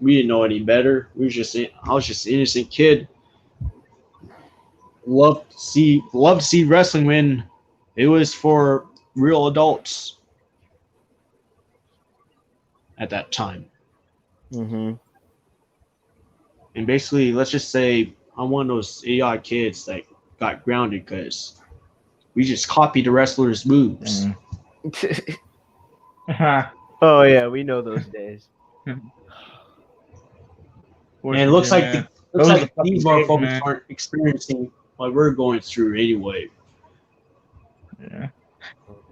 We didn't know any better. I was just an innocent kid. Loved to see wrestling when it was for real adults at that time. Mm-hmm. And basically, let's just say I'm one of those idiotic kids that got grounded because we just copied the wrestlers' moves. Oh yeah, we know those days. And it looks like these motherfuckers aren't experiencing what we're going through anyway. Yeah.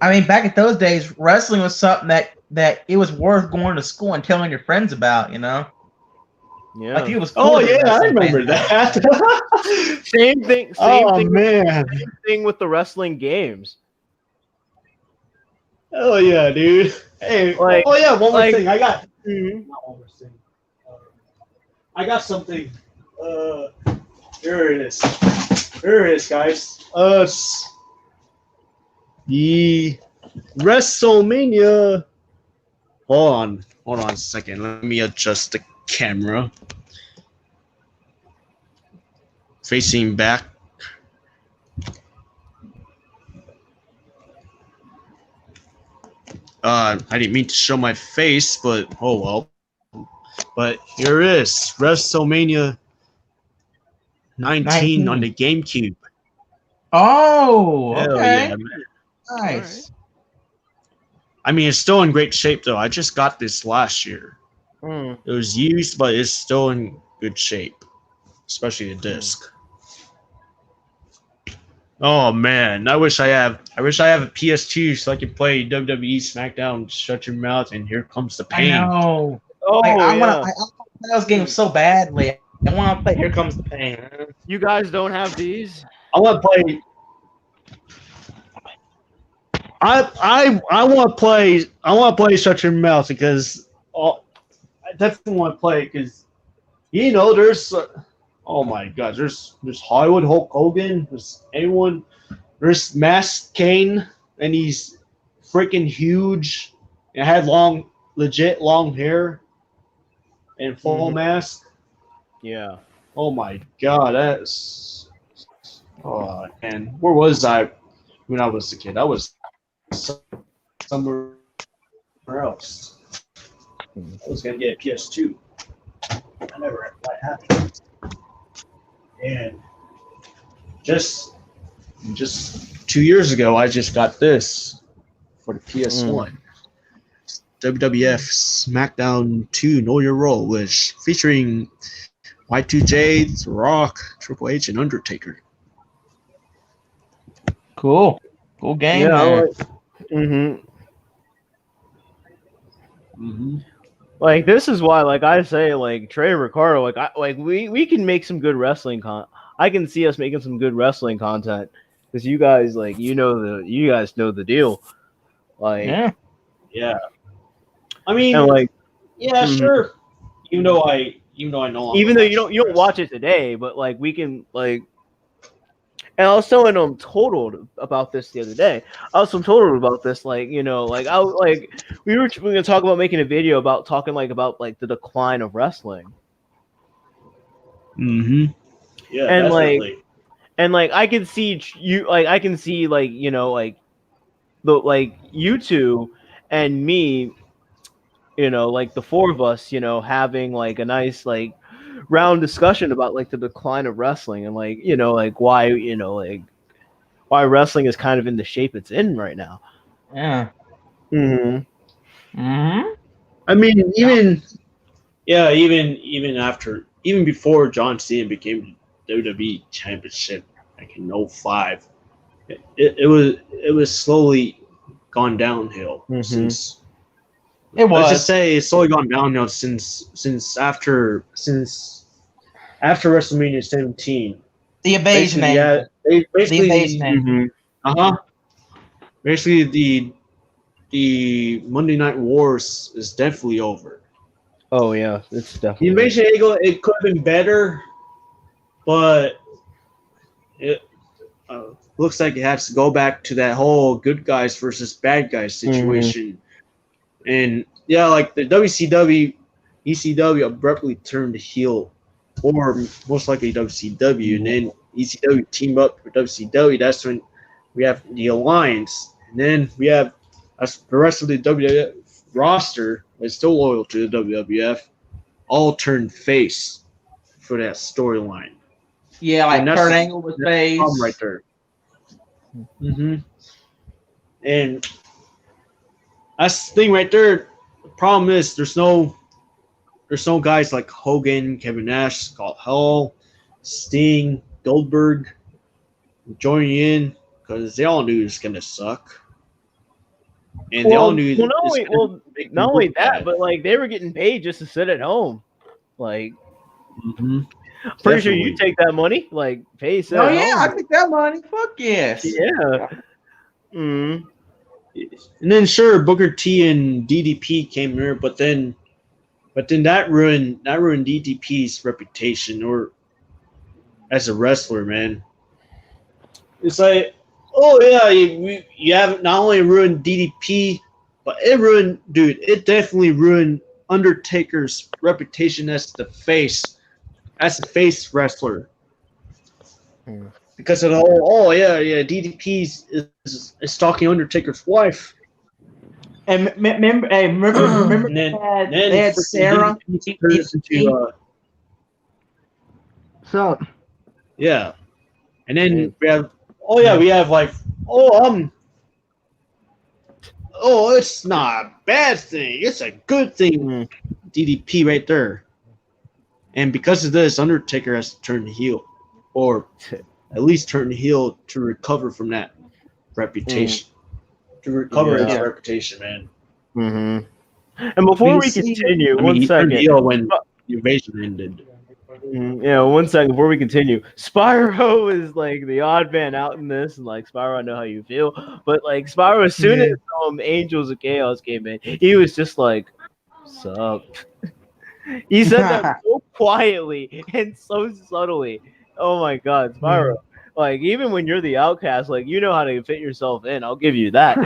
I mean, back at those days, wrestling was something that it was worth going to school and telling your friends about, you know? Yeah. Like it was cool. Oh yeah, I remember that. Same thing. Man. Same thing with the wrestling games. Oh yeah, dude. Hey, one more thing. I got. Mm-hmm. Not one more thing. I got something. Here it is. Here it is, guys. The WrestleMania. Hold on a second. Let me adjust the camera. Facing back. I didn't mean to show my face, but oh well. But here it is, WrestleMania 19 on the GameCube. Oh, okay. Hell yeah, man. Nice. I mean, it's still in great shape, though. I just got this last year. Mm. It was used, but it's still in good shape, especially the disc. Oh man, I wish I have a PS2 so I can play WWE SmackDown. Shut your mouth, and here comes the pain. I know. Oh, like, I yeah. want to play those games so badly. I want to play Here Comes the Pain. You guys don't have these? I want to play. I want to play. I want to play Shut Your Mouth because I definitely want to play because there's. Oh my God! There's Hollywood Hulk Hogan. There's anyone. There's Masked Kane, and he's freaking huge. And had legit long hair, and full mask. Yeah. Oh my God! That's. Oh man, where was I when I was a kid? I was somewhere else. I was gonna get a PS2. I never let that happen. And just 2 years ago, I just got this for the PS1. WWF SmackDown 2 Know Your Role, which featuring Y2J, The Rock, Triple H, and Undertaker. Cool game. Yeah. Man. Like this is why, like I say, like Trey and Ricardo, we can make some good wrestling I can see us making some good wrestling content because you guys you guys know the deal. Like yeah. I mean, and sure. Even though I know. Even though you don't watch it today, but like we can like And I was telling Total about this the other day. I was telling Total about this, like, like we were gonna talk about making a video about talking about the decline of wrestling. Mm-hmm. Yeah, And definitely. I can see I can see you two and me, the four of us, having a nice round discussion about the decline of wrestling and why wrestling is kind of in the shape it's in right now. Yeah. Mm-hmm. Mm-hmm. I mean, even before John Cena became WWE Championship, like in 05, it was slowly gone downhill since. It was. Let's just say it's slowly gone downhill since after WrestleMania 17. The Invasion Basically, Angle. basically, The Invasion Angle. Basically, the Monday Night Wars is definitely over. Oh yeah, it's The definitely Invasion Angle, it could have been better, but it looks like it has to go back to that whole good guys versus bad guys situation. And yeah, like the WCW, ECW abruptly turned heel, or most likely WCW, and then ECW teamed up with WCW. That's when we have the alliance, and then we have the rest of the WWF roster that's still loyal to the WWF, all turned face for that storyline. Yeah, like Kurt Angle was face. Problem right there. Mm-hmm. And that's the thing right there. The problem is there's no guys like Hogan, Kevin Nash, Scott Hall, Sting, Goldberg joining in because they all knew it was gonna suck. And they all knew not only that, but they were getting paid just to sit at home. Pretty sure you take that money, pay. Oh yeah, I take that money. Fuck yes. Yeah. And then sure, Booker T and DDP came here, but then that ruined DDP's reputation or as a wrestler, man. It's like, oh yeah, you have not only ruined DDP, but it definitely ruined Undertaker's reputation as the face wrestler. Because of the whole, DDP is stalking Undertaker's wife. And remember they had Sarah. So yeah, and then we have it's not a bad thing, it's a good thing. DDP right there, and because of this, Undertaker has to turn heel, or at least turn heel to recover from that reputation. To recover his reputation, man. Mm-hmm. And before we continue, one second. When the invasion ended. Yeah, 1 second before we continue. Spyro is the odd man out in this, and Spyro, I know how you feel, but Spyro, as soon as Angels of Chaos came in, he was just sup. He said that so quietly and so subtly. Oh my God, Spyro. Even when you're the outcast, you know how to fit yourself in. I'll give you that.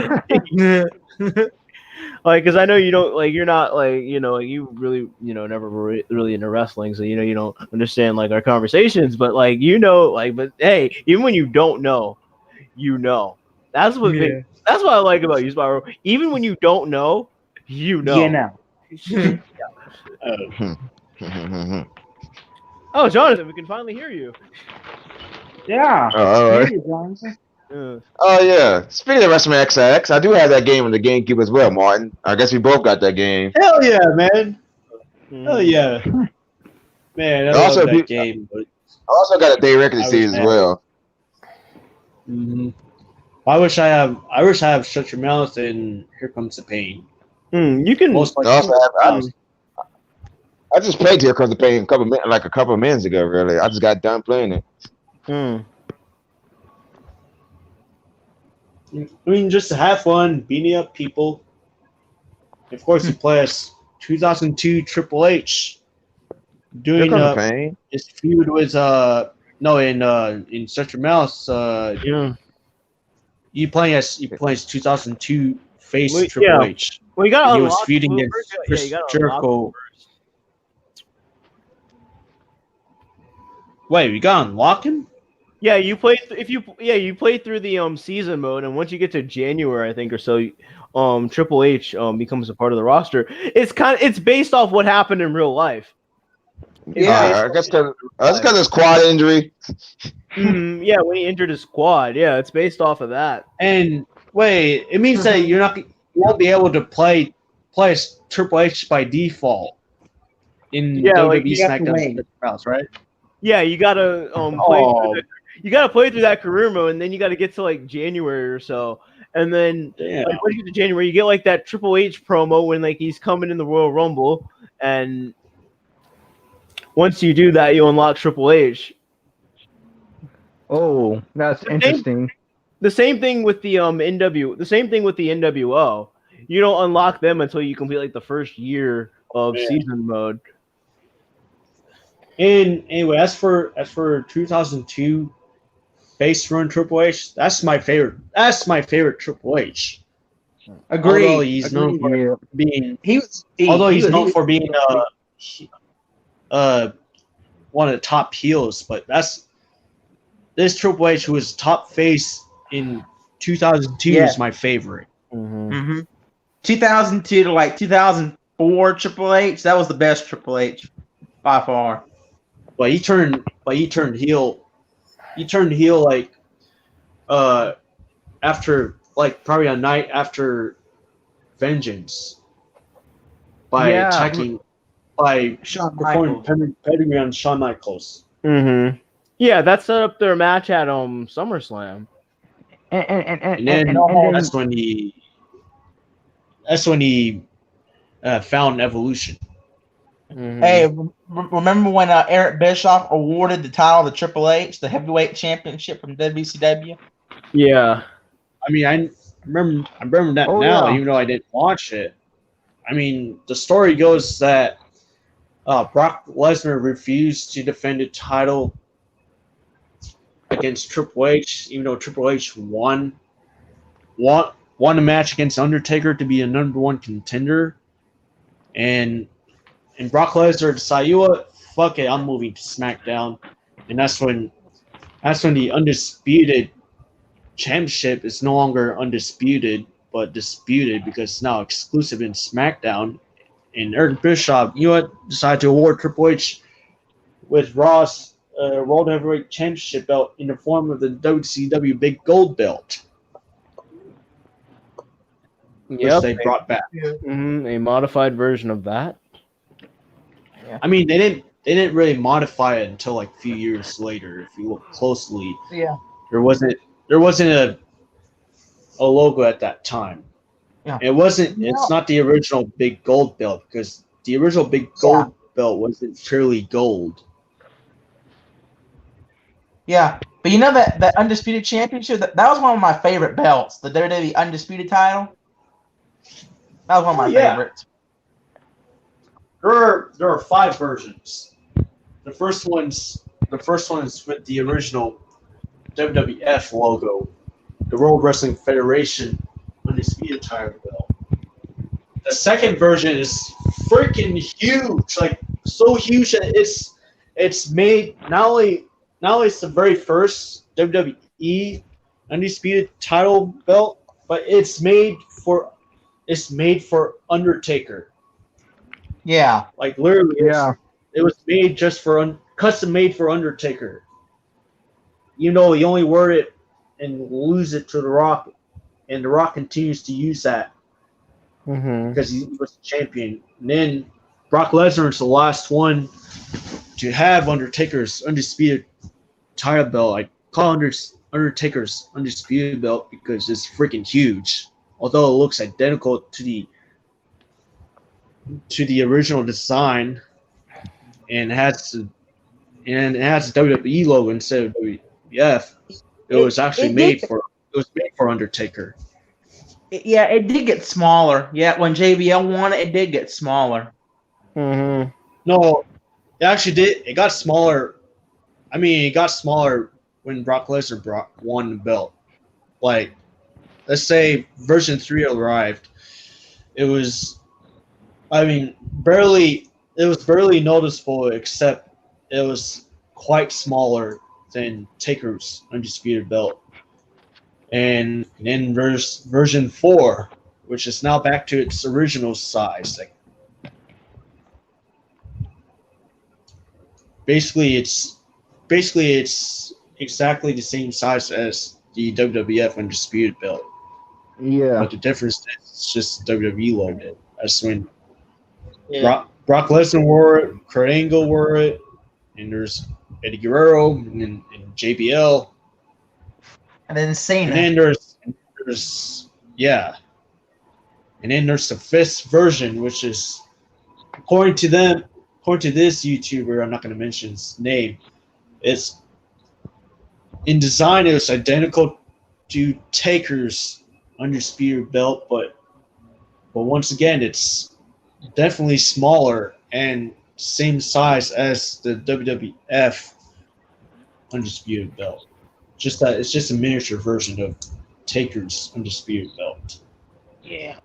Because I know you don't you're not you really never were really into wrestling, so you don't understand our conversations. But but hey, even when you don't know, that's what that's what I like about you, Spyro. Even when you don't know, you know. Oh, Jonathan, we can finally hear you. Yeah. All right. Oh yeah. Speaking of WrestleMania XX, I do have that game on the GameCube as well, Martin. I guess we both got that game. Hell yeah, man. Hell yeah. Man, I love that game. But I also got a Director's Series as well. Mm-hmm. I wish I have Shut Your Mouth and Here Comes the Pain. You can also I just played Here Comes the Pain a couple of minutes ago. Really, I just got done playing it. I mean, just to have fun, beating up people. Of course, you play as 2002 Triple H doing his feud with No, in Such a Mouse, Yeah. you playing as 2002 face Well, Triple yeah. H, Well, you gotta and he was unlock. feuding Well, against first, yeah, you Chris gotta unlock them Jericho. first. Wait, we gotta unlock him? Yeah, you play you play through the season mode, and once you get to January, I think or so, Triple H becomes a part of the roster. It's based off what happened in real life. Yeah. I guess because his quad injury. Yeah, when he injured his quad. Yeah, it's based off of that. And wait, it means that you won't be able to play as Triple H by default in Yeah, like, WWE you have to SmackDown wait. House, right? Yeah, you gotta play through that career mode, and then you gotta get to like January or so, and then Yeah. like once you get to January, you get like that Triple H promo when like he's coming in the Royal Rumble, and once you do that, you unlock Triple H. Oh, that's interesting. The same thing with the The same thing with the NWO. You don't unlock them until you complete like the first year of season mode. And anyway, as for 2002 base run Triple H, that's my favorite. That's my favorite Triple H. Agreed. Although he's known for being one of the top heels, but this Triple H who was top face in 2002 is my favorite. 2002 to like 2004 Triple H, that was the best Triple H by far. But he turned heel. He turned heel like after like probably a night after Vengeance by attacking by performing pedigree on Shawn Michaels. Yeah, that set up their match at SummerSlam. And then that's when he found Evolution. Hey, remember when Eric Bischoff awarded the title to Triple H, the heavyweight championship from WCW? Yeah. I mean, I remember that now, even though I didn't watch it. I mean, the story goes that Brock Lesnar refused to defend the title against Triple H, even though Triple H won a match against Undertaker to be a #1 contender, and Brock Lesnar decided, you know what, fuck it, I'm moving to SmackDown, and that's when the undisputed championship is no longer undisputed but disputed because it's now exclusive in SmackDown. And Eric Bischoff, you know what, decided to award Triple H with Raw's World Heavyweight Championship belt in the form of the WCW Big Gold belt, which they brought back. A modified version of that. I mean, they didn't really modify it until like a few years later. If you look closely, there wasn't a logo at that time. Yeah. It's not the original Big Gold belt because the original Big Gold belt wasn't purely gold. Yeah, but you know that Undisputed Championship, that was one of my favorite belts, the WWE Undisputed title. That was one of my favorites. There are 5 versions. The first one's with the original WWF logo, the World Wrestling Federation Undisputed title belt. The second version is freaking huge, like so huge that it's made not only it's the very first WWE Undisputed title belt, but it's made for Undertaker. Yeah. Like literally, it was made just for custom made for Undertaker. You know, he only wore it and lose it to The Rock, and The Rock continues to use that because he was the champion. And then Brock Lesnar is the last one to have Undertaker's undisputed title belt. I call Undertaker's undisputed belt because it's freaking huge. Although it looks identical to the original design, and it has the WWE logo instead of WWF. It was made for Undertaker. Yeah, it did get smaller. Yeah, when JBL won it, it did get smaller. No, it actually did. It got smaller I mean, it got smaller when Brock Lesnar won the belt. Like, let's say version 3 arrived. It was, I mean, it was barely noticeable, except it was quite smaller than Taker's Undisputed Belt. And then version 4, which is now back to its original size. Like, basically, it's exactly the same size as the WWF Undisputed Belt. Yeah. But the difference is it's just the WWE logo. That's when Brock Lesnar wore it, Kurt Angle wore it, and there's Eddie Guerrero and JBL. And then Cena. And then there's And then there's the 5th version, which is according to this YouTuber, I'm not going to mention his name, it's in design it was identical to Taker's Undisputed Belt, but once again it's definitely smaller and same size as the WWF Undisputed Belt. Just that it's just a miniature version of Taker's Undisputed Belt. Yeah.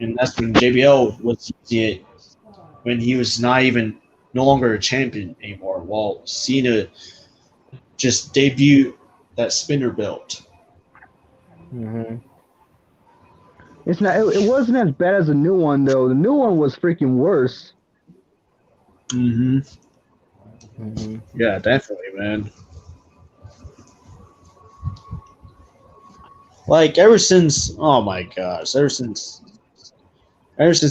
And that's when JBL was using it when he was no longer a champion anymore. While Cena just debuted that spinner belt. Mm-hmm. It's not. It wasn't as bad as the new one though. The new one was freaking worse. Mm-hmm. Mm-hmm. Yeah, definitely, man. Like ever since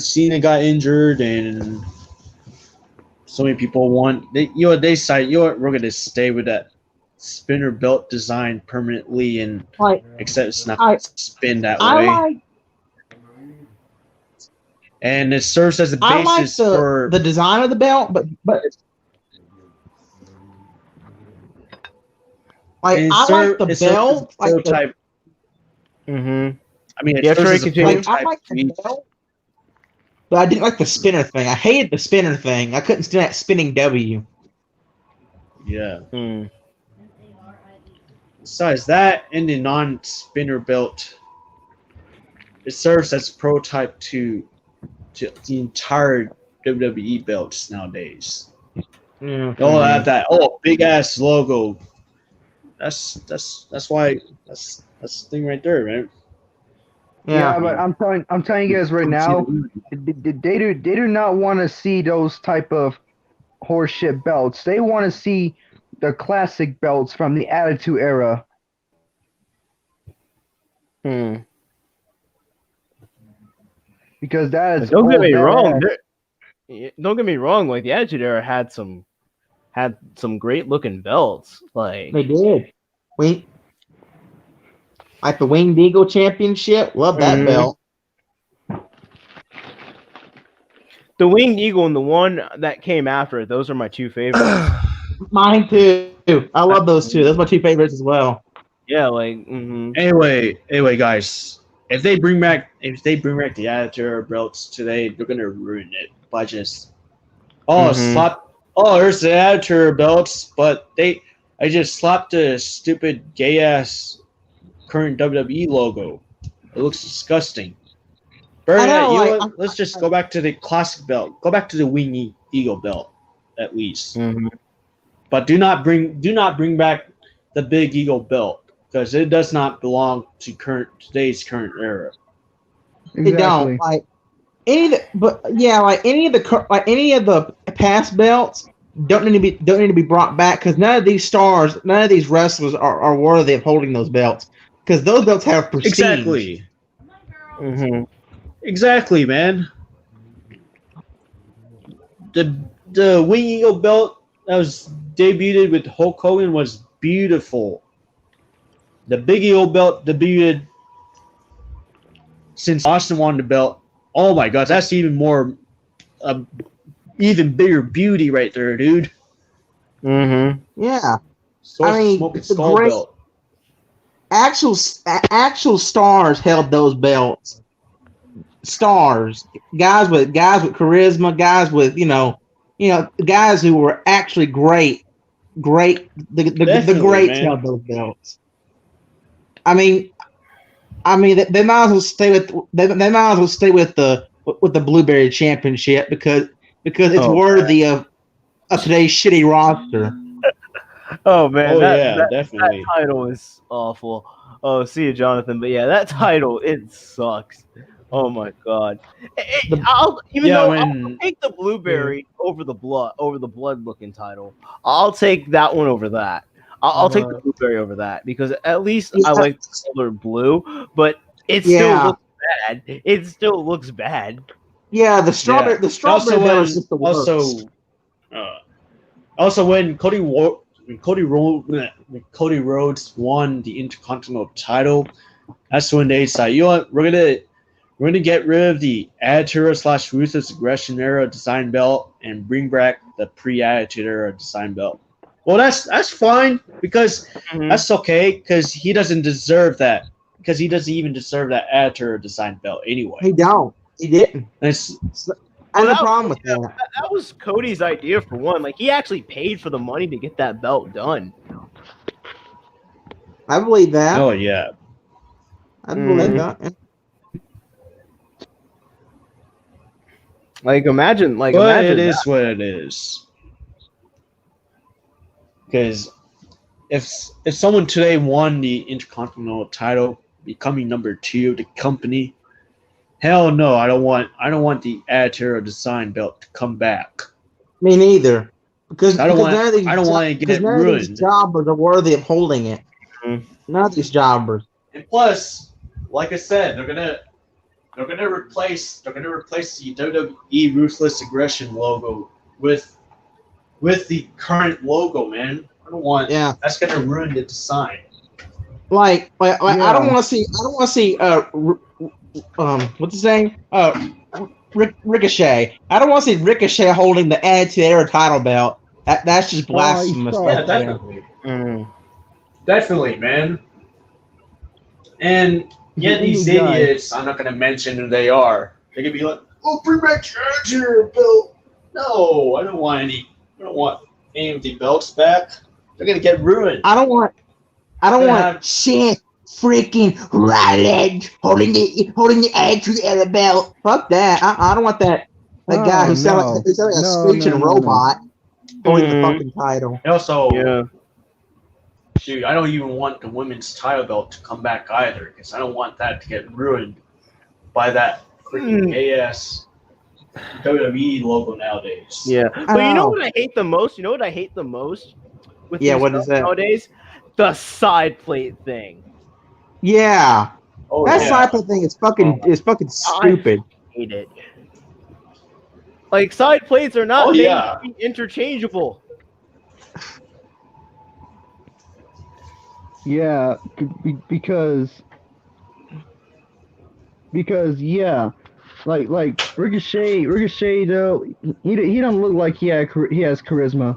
Cena got injured and so many people we're gonna stay with that spinner belt design permanently and except it's not gonna spin that way. And it serves as a basis for the design of the belt, but like I like the belt, like the, I mean, Yeah, sorry, continue. I like the belt, but I didn't like the spinner thing. I hated the spinner thing. I couldn't stand that spinning W. Yeah. Mm. Besides that, and the non-spinner belt, it serves as a prototype to the entire WWE belts nowadays. Yeah. They all have that big ass logo. That's the thing right there, man. Yeah, but I'm telling you guys right now, they do not want to see those type of horseshit belts. They want to see the classic belts from the Attitude Era. Hmm. Because that is. Don't get me badass. wrong. Don't get me wrong. Like the Attitude Era had some great looking belts. Like They did. Like the Winged Eagle Championship. Love that belt. the Winged Eagle and the one that came after it. Those are my two favorites. Mine too. I love those two. Those are my two favorites as well. Yeah, like. Anyway, guys, if they bring back the Attitude Era belts today, they're gonna ruin it by just there's the Attitude Era belts, but I just slapped the stupid gay ass current WWE logo. It looks disgusting. Let's just go back to the classic belt. Go back to the Winged Eagle belt, at least. Mm-hmm. But do not bring back the Big Eagle belt because it does not belong to today's current era. They don't like any of the past belts don't need to be brought back because none of these wrestlers are worthy of holding those belts because those belts have prestige. Exactly. Mm-hmm. Exactly, man. The Winged Eagle belt that was debuted with Hulk Hogan was beautiful. The Big Eagle belt debuted since Austin won the belt. Oh my god, that's even bigger beauty right there, dude. Mm-hmm. Yeah. Smoking Skull great belt. Actual stars held those belts. Stars, guys with charisma, guys with guys who were actually great great greats held those belts. I mean, they might as well stay with the Blueberry Championship because it's worthy of today's shitty roster. Oh man, Oh that, yeah, that definitely. title is awful. Oh, see you, Jonathan. But yeah, that title it sucks. Oh my god. I'll take the blueberry over the blood looking title. I'll take that one over that. I'll take the blueberry over that because at least I like the color blue, but it still looks bad. It still looks bad. Yeah, the strawberry belt is just the worst. Also, when Cody Rhodes won the Intercontinental title, that's when they decided, you know what, we're gonna get rid of the Attitude / Ruthless Aggression era design belt and bring back the pre-Attitude era design belt. Well, that's fine because that's okay because he doesn't deserve that because he doesn't even deserve that Attitude design belt anyway. He don't. He didn't. I have no problem with that. That was Cody's idea for one. Like he actually paid for the money to get that belt done. I believe that. Oh yeah. I believe that. Imagine it is what it is. Because if someone today won the Intercontinental title, becoming number 2 of the company, hell no, I don't want the Attitude design belt to come back. Me neither. Because I don't want to get none ruined. of these jobbers are worthy of holding it. None of these jobbers. And plus, like I said, they're gonna replace the WWE Ruthless Aggression logo with the current logo, man. I don't want. Yeah. That's gonna ruin the design. I don't want to see. What's his name? Ricochet. I don't want to see Ricochet holding the Attitude Era title belt. That's just blasphemous. Yeah, definitely. Definitely, man. And yeah, these idiots, I'm not going to mention who they are. They could be like, oh, bring back your Attitude belt. No, I don't want any of the belts back. They're going to get ruined. I don't want shit freaking Rollins holding the Attitude Era belt. Fuck that. I don't want that guy who sounds like a screeching robot holding the fucking title. And also, dude, I don't even want the women's title belt to come back either because I don't want that to get ruined by that freaking AS WWE logo nowadays. Yeah, but you know what I hate the most? With what is that nowadays? The side plate thing. Yeah. Side plate thing is fucking stupid. I hate it. Like side plates are not made to be interchangeable. Yeah, because like Ricochet though he don't look like he has charisma.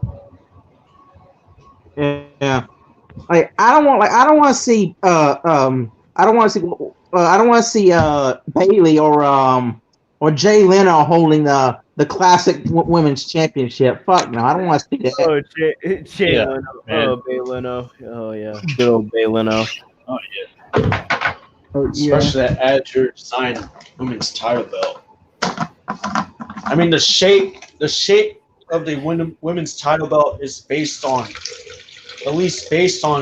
Yeah, like I don't want to see Bailey or Jay Leno holding the classic women's championship. Fuck no, I don't want to see that. Oh, Jay Leno. Oh, Bay Leno. Oh yeah, good old Bay Leno. Oh yeah. Especially that Attitude design women's title belt. I mean, the shape of the women's title belt is based on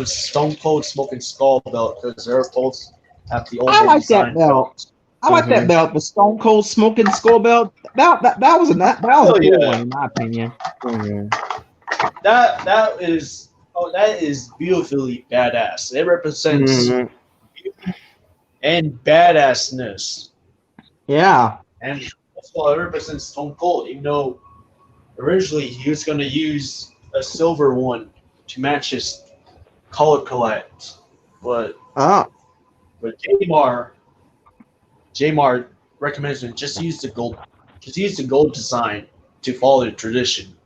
Stone Cold Smoking Skull belt because they're both at the old. I like that belt. I like that belt, the Stone Cold Smoking Skull belt. That was a cool one in my opinion. That is beautifully badass. It represents beauty and badassness. Yeah. And also it represents Stone Cold, even though originally he was going to use a silver one to match his color palette, but Jamar recommends him just use the gold design to follow the tradition.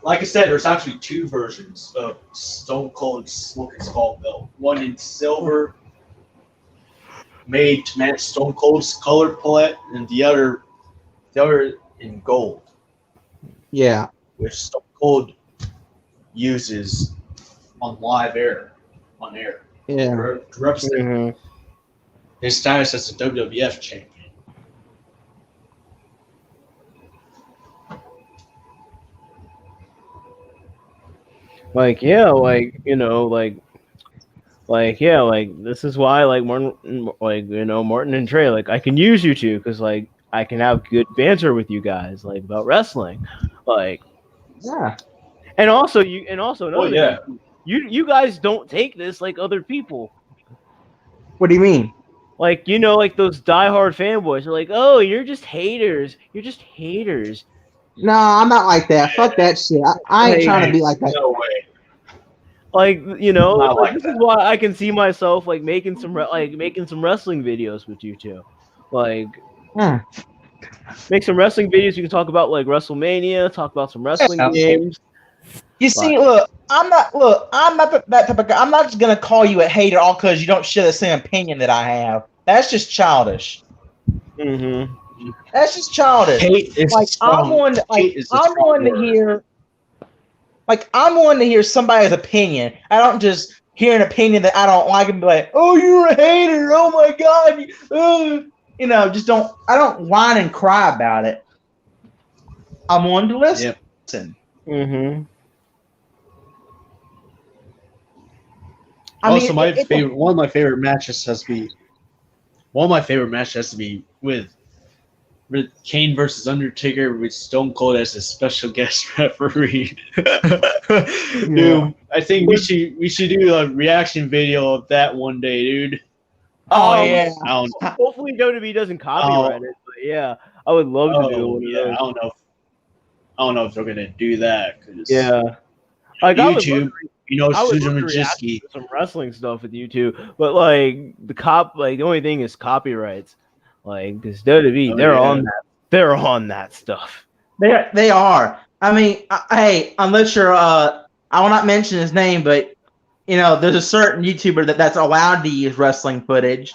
Like I said, there's actually 2 versions of Stone Cold Smoking Skull belt. One in silver, made to match Stone Cold's color palette, and the other in gold. Yeah. which Stone Cold uses on live air, on air, Yeah. to represent Mhm. his status as a WWF champion. Like yeah, like you know, like yeah, like this is why like Martin, like you know, Martin and Trey, like I can use you two because like I can have good banter with you guys like about wrestling, like Yeah. and also Oh another yeah, thing, you guys don't take this like other people. What do you mean? Like you know, like those diehard fanboys are like, oh, you're just haters. You're just haters. No, I'm not like that. Fuck that shit. I ain't Like, trying to be like that. no way. like you know, Not like like this that. is why I can see myself like making some making some wrestling videos with you two. Like Yeah. make some wrestling videos. You can talk about like WrestleMania, talk about some wrestling Yeah. games. You see, Like, I'm not that type of guy. I'm not just gonna call you a hater all because you don't share the same opinion that I have. That's just childish. mm-hmm. That's just childish. Hate is Like strong. I'm one. Hate is a I'm strong one to word. hear. Like I'm one to hear somebody's opinion. I don't just hear an opinion that I don't like and be like, "Oh, you're a hater. Oh my god." You know, just don't. I don't whine and cry about it. I'm one to listen. Yep. Mm-hmm. I mean, Also, one of my favorite matches has to be with Kane versus Undertaker with Stone Cold as a special guest referee. Dude, I think we should do a reaction video of that one day, dude. Oh yeah. Hopefully WWE doesn't copyright it, but yeah, I would love to do one of those. I don't know if they're gonna do that. 'Cause Yeah, like I would love YouTube, I would Susan love to react Majiski. to some wrestling stuff with you two, but like the only thing is copyrights. Like because WWE, Oh, they're on that stuff. They are. I mean, hey, unless you're I will not mention his name, but you know, there's a certain YouTuber that's allowed to use wrestling footage.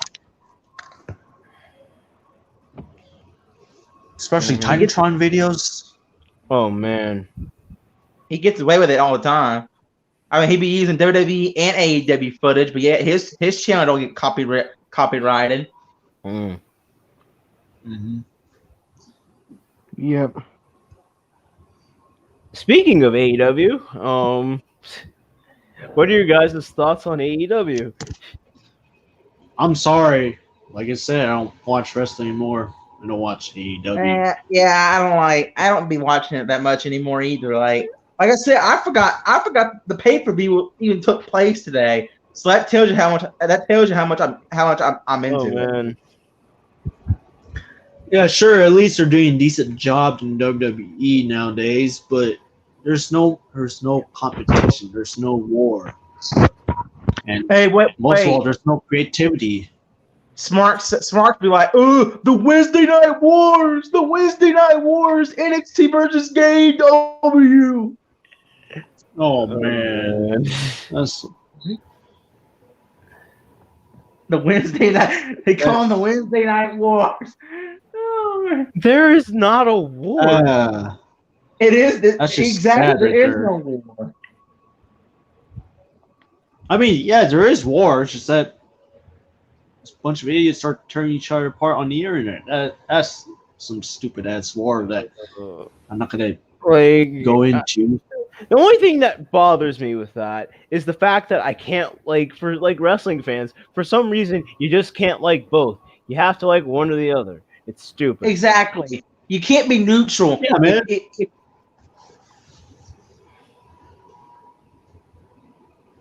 Especially Titantron videos. Oh man, He gets away with it all the time. I mean, he be using WWE and AEW footage, but yet his channel don't get copyrighted. Mm. Mm-hmm. Yep. Speaking of AEW, what are your guys' thoughts on AEW? I'm sorry. Like I said, I don't watch wrestling anymore. I don't watch AEW. Yeah, I don't be watching it that much anymore either. Like I said, I forgot the pay-per-view even took place today. So that tells you how much I'm into Oh it. man, Yeah, sure. At least they're doing a decent job in WWE nowadays, but there's no competition. There's no war, and Hey, most of all, there's no creativity. Smart be like, oh, the Wednesday Night Wars, NXT versus AEW. Oh man, that's The Wednesday night. They call them the Wednesday Night Wars. Oh, man. there is not a war. It is That's just exactly. sad There right is there. no war. I mean, yeah, there is war. It's just that a bunch of idiots start tearing each other apart on the internet. That's some stupid ass war that I'm not gonna Like go into. the only thing that bothers me with that is the fact that I can't for wrestling fans, for some reason you just can't like both. You have to like one or the other. It's stupid. Exactly. You can't be neutral. Yeah, man.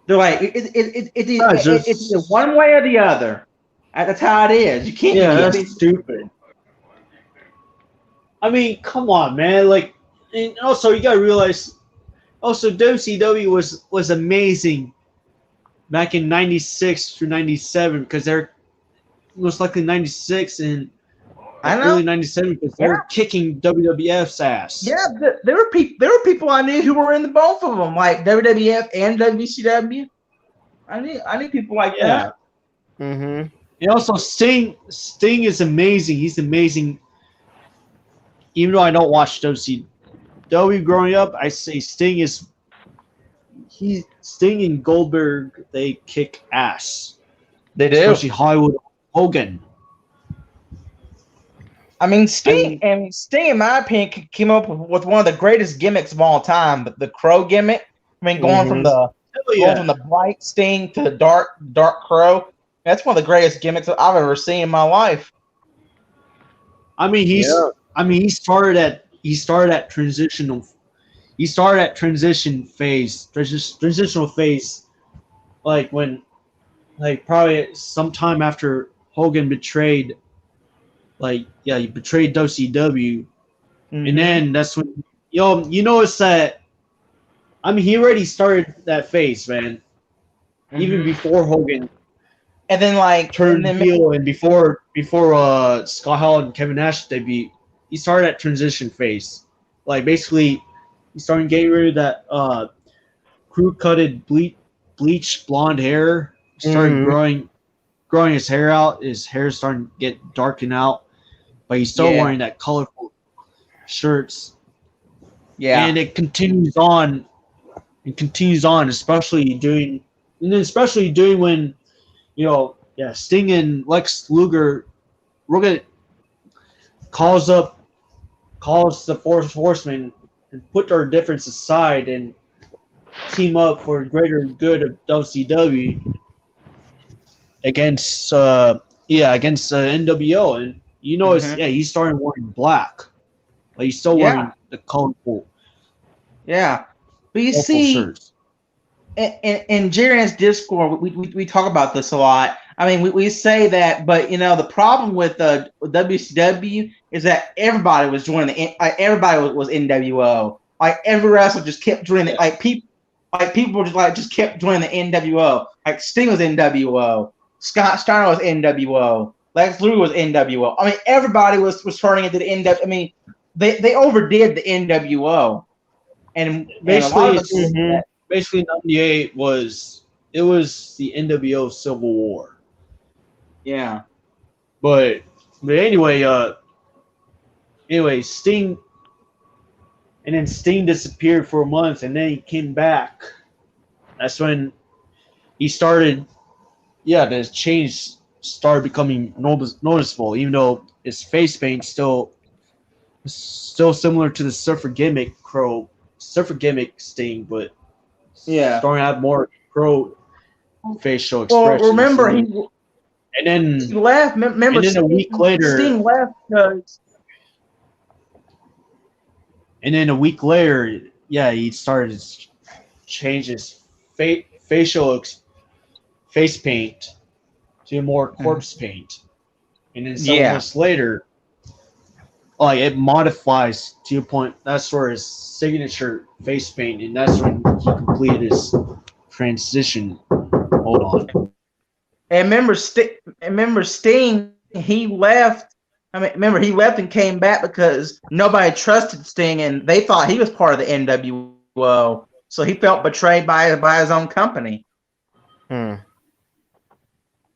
They're like it's either one way or the other. That's how it is. You can't. Yeah, you can't that's stupid. I mean, come on, man. Like, and also you gotta realize, also WCW was amazing back in '96 through '97 because they're most likely '96 and early '97 because they're kicking WWF's ass. Yeah, there were people I knew who were in the both of them, like WWF and WCW. I knew people like that. Mm-hmm. And also Sting is amazing. He's amazing. Even though I don't watch WCW growing up, I say Sting and Goldberg, they kick ass. They do. Especially Hollywood Hogan. I mean, Sting, in my opinion, came up with one of the greatest gimmicks of all time, the Crow gimmick. I mean, going from the bright Sting to the dark Crow. That's one of the greatest gimmicks I've ever seen in my life. I mean, he started at transitional phase, like when, like probably sometime after Hogan betrayed, he betrayed WCW, and then that's when you notice that. I mean, he already started that phase, man. Even before Hogan, and then turned heel, and before Scott Hall and Kevin Nash debut, he started that transition phase. Like basically, he started getting rid of that crew-cutted bleached blonde hair. Started growing his hair out. His hair starting to get darkened out, but he's still wearing that colorful shirts. Yeah, and it continues on. Especially during when Sting and Lex Luger calls the Four Horsemen and put their differences aside and team up for the greater good of WCW against NWO, and he's starting wearing black, but he's still wearing the colorful. Yeah, but you see, shirts. In Jerry's Discord, we talk about this a lot. I mean, we say that, but the problem with WCW is that everybody was joining everybody was NWO. Like every wrestler just kept joining people just kept joining the NWO. Like Sting was NWO, Scott Steiner was NWO, Lex Luger was NWO. I mean, everybody was turning into the NWO. I mean, they overdid the NWO, and basically '98 was the NWO Civil War. Yeah, but anyway, Sting. And then Sting disappeared for a month, and then he came back. That's when he started. Yeah, the change started becoming noticeable, even though his face paint still similar to the surfer gimmick Sting, but starting to have more Crow facial expressions. Well, remember he left. Remember, and then a week later, Sting left because. And then a week later, he started to change his face paint to more corpse paint. And then 7 months later, it modifies to a point. That's where his signature face paint, and that's when he completed his transition. Hold on. And remember, Sting, he left. I mean, remember, he left and came back because nobody trusted Sting, and they thought he was part of the NWO. So he felt betrayed by his own company.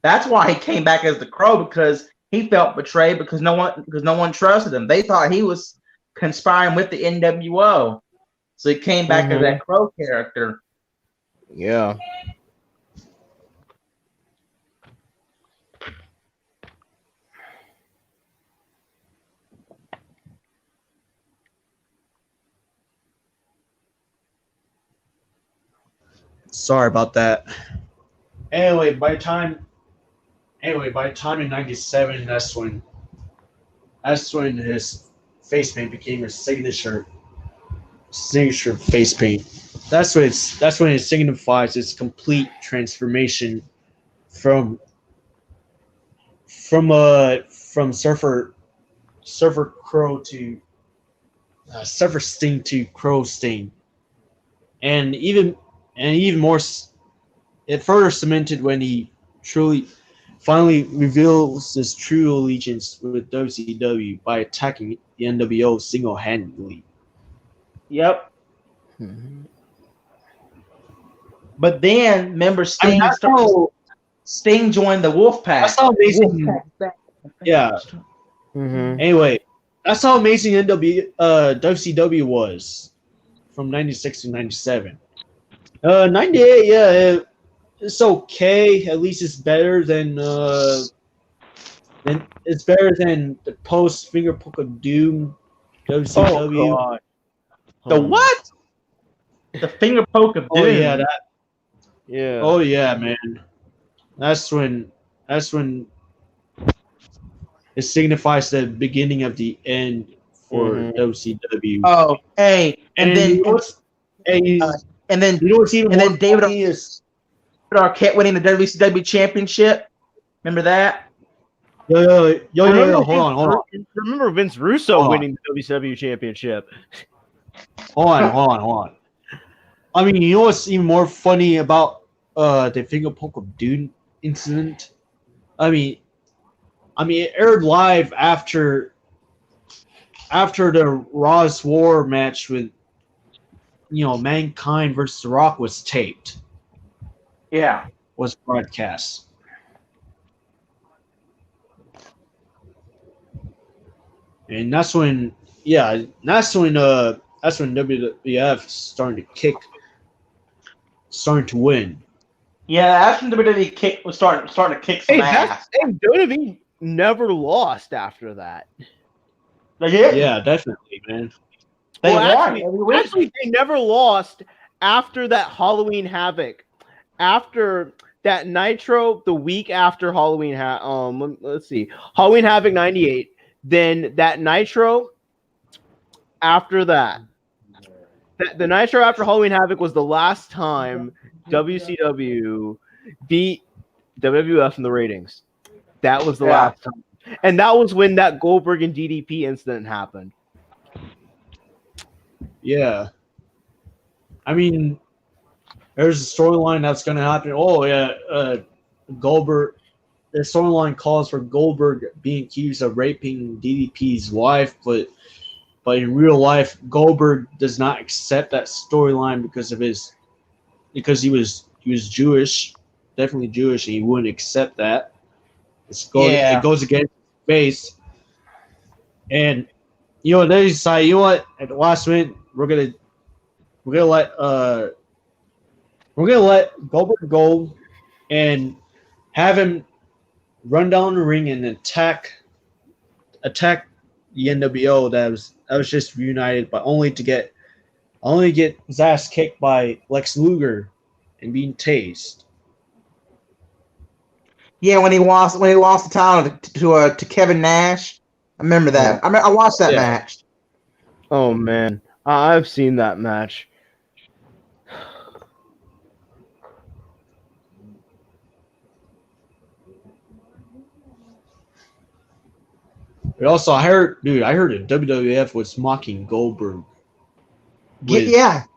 That's why he came back as the Crow, because he felt betrayed because no one trusted him. They thought he was conspiring with the NWO. So he came back as that Crow character. Yeah. Sorry about that. Anyway, by the time in '97, that's when his face paint became his signature face paint. That's when it signifies its complete transformation from Surfer Crow to Surfer Sting to Crow Sting, and even more, it further cemented when he finally reveals his true allegiance with WCW by attacking the NWO single-handedly. Yep. But then, remember, Sting joined the Wolfpack. That's how amazing. Yeah. Anyway, that's how amazing WCW was from 96 to 97. 98, yeah, it's okay. At least it's better than the post Finger Poke of Doom WCW. Oh god. The what? The finger poke of doom. Oh yeah, that. Yeah. Oh yeah, man. That's when it signifies the beginning of the end for WCW. Oh, hey, and then you know what's even David funny is Arquette winning the WCW championship. Remember that? yo, hold on. Remember Vince Russo winning the WCW championship? Hold on. I mean, you know what's even more funny about the Finger Poke of Doom incident? I mean, it aired live after the Raw's War match with Mankind versus The Rock was taped. Yeah. Was broadcast. And that's when WWF starting to win. Yeah, that's when WWE was starting to kick some ass. And WWE never lost after that. They did? Yeah, definitely, man. Actually, they never lost after that Halloween Havoc. After that Nitro, the week after Halloween let's see. Halloween Havoc 98. Then that Nitro after that. The Nitro after Halloween Havoc was the last time WCW beat WWF in the ratings. That was the last time. And that was when that Goldberg and DDP incident happened. Yeah. I mean, there's a storyline that's going to happen. Oh, yeah. Goldberg. The storyline calls for Goldberg being accused of raping DDP's wife, but in real life, Goldberg does not accept that storyline because he was Jewish, definitely Jewish, and he wouldn't accept that. It goes against his face, and they decide, at the last minute, we're gonna let Goldberg go and have him run down the ring and attack the NWO that was just reunited, but only to get his ass kicked by Lex Luger and being tased. Yeah, when he lost the title to Kevin Nash. I remember that. I watched that match. Oh man, I've seen that match. But also, I heard that WWF was mocking Goldberg. Gilbert.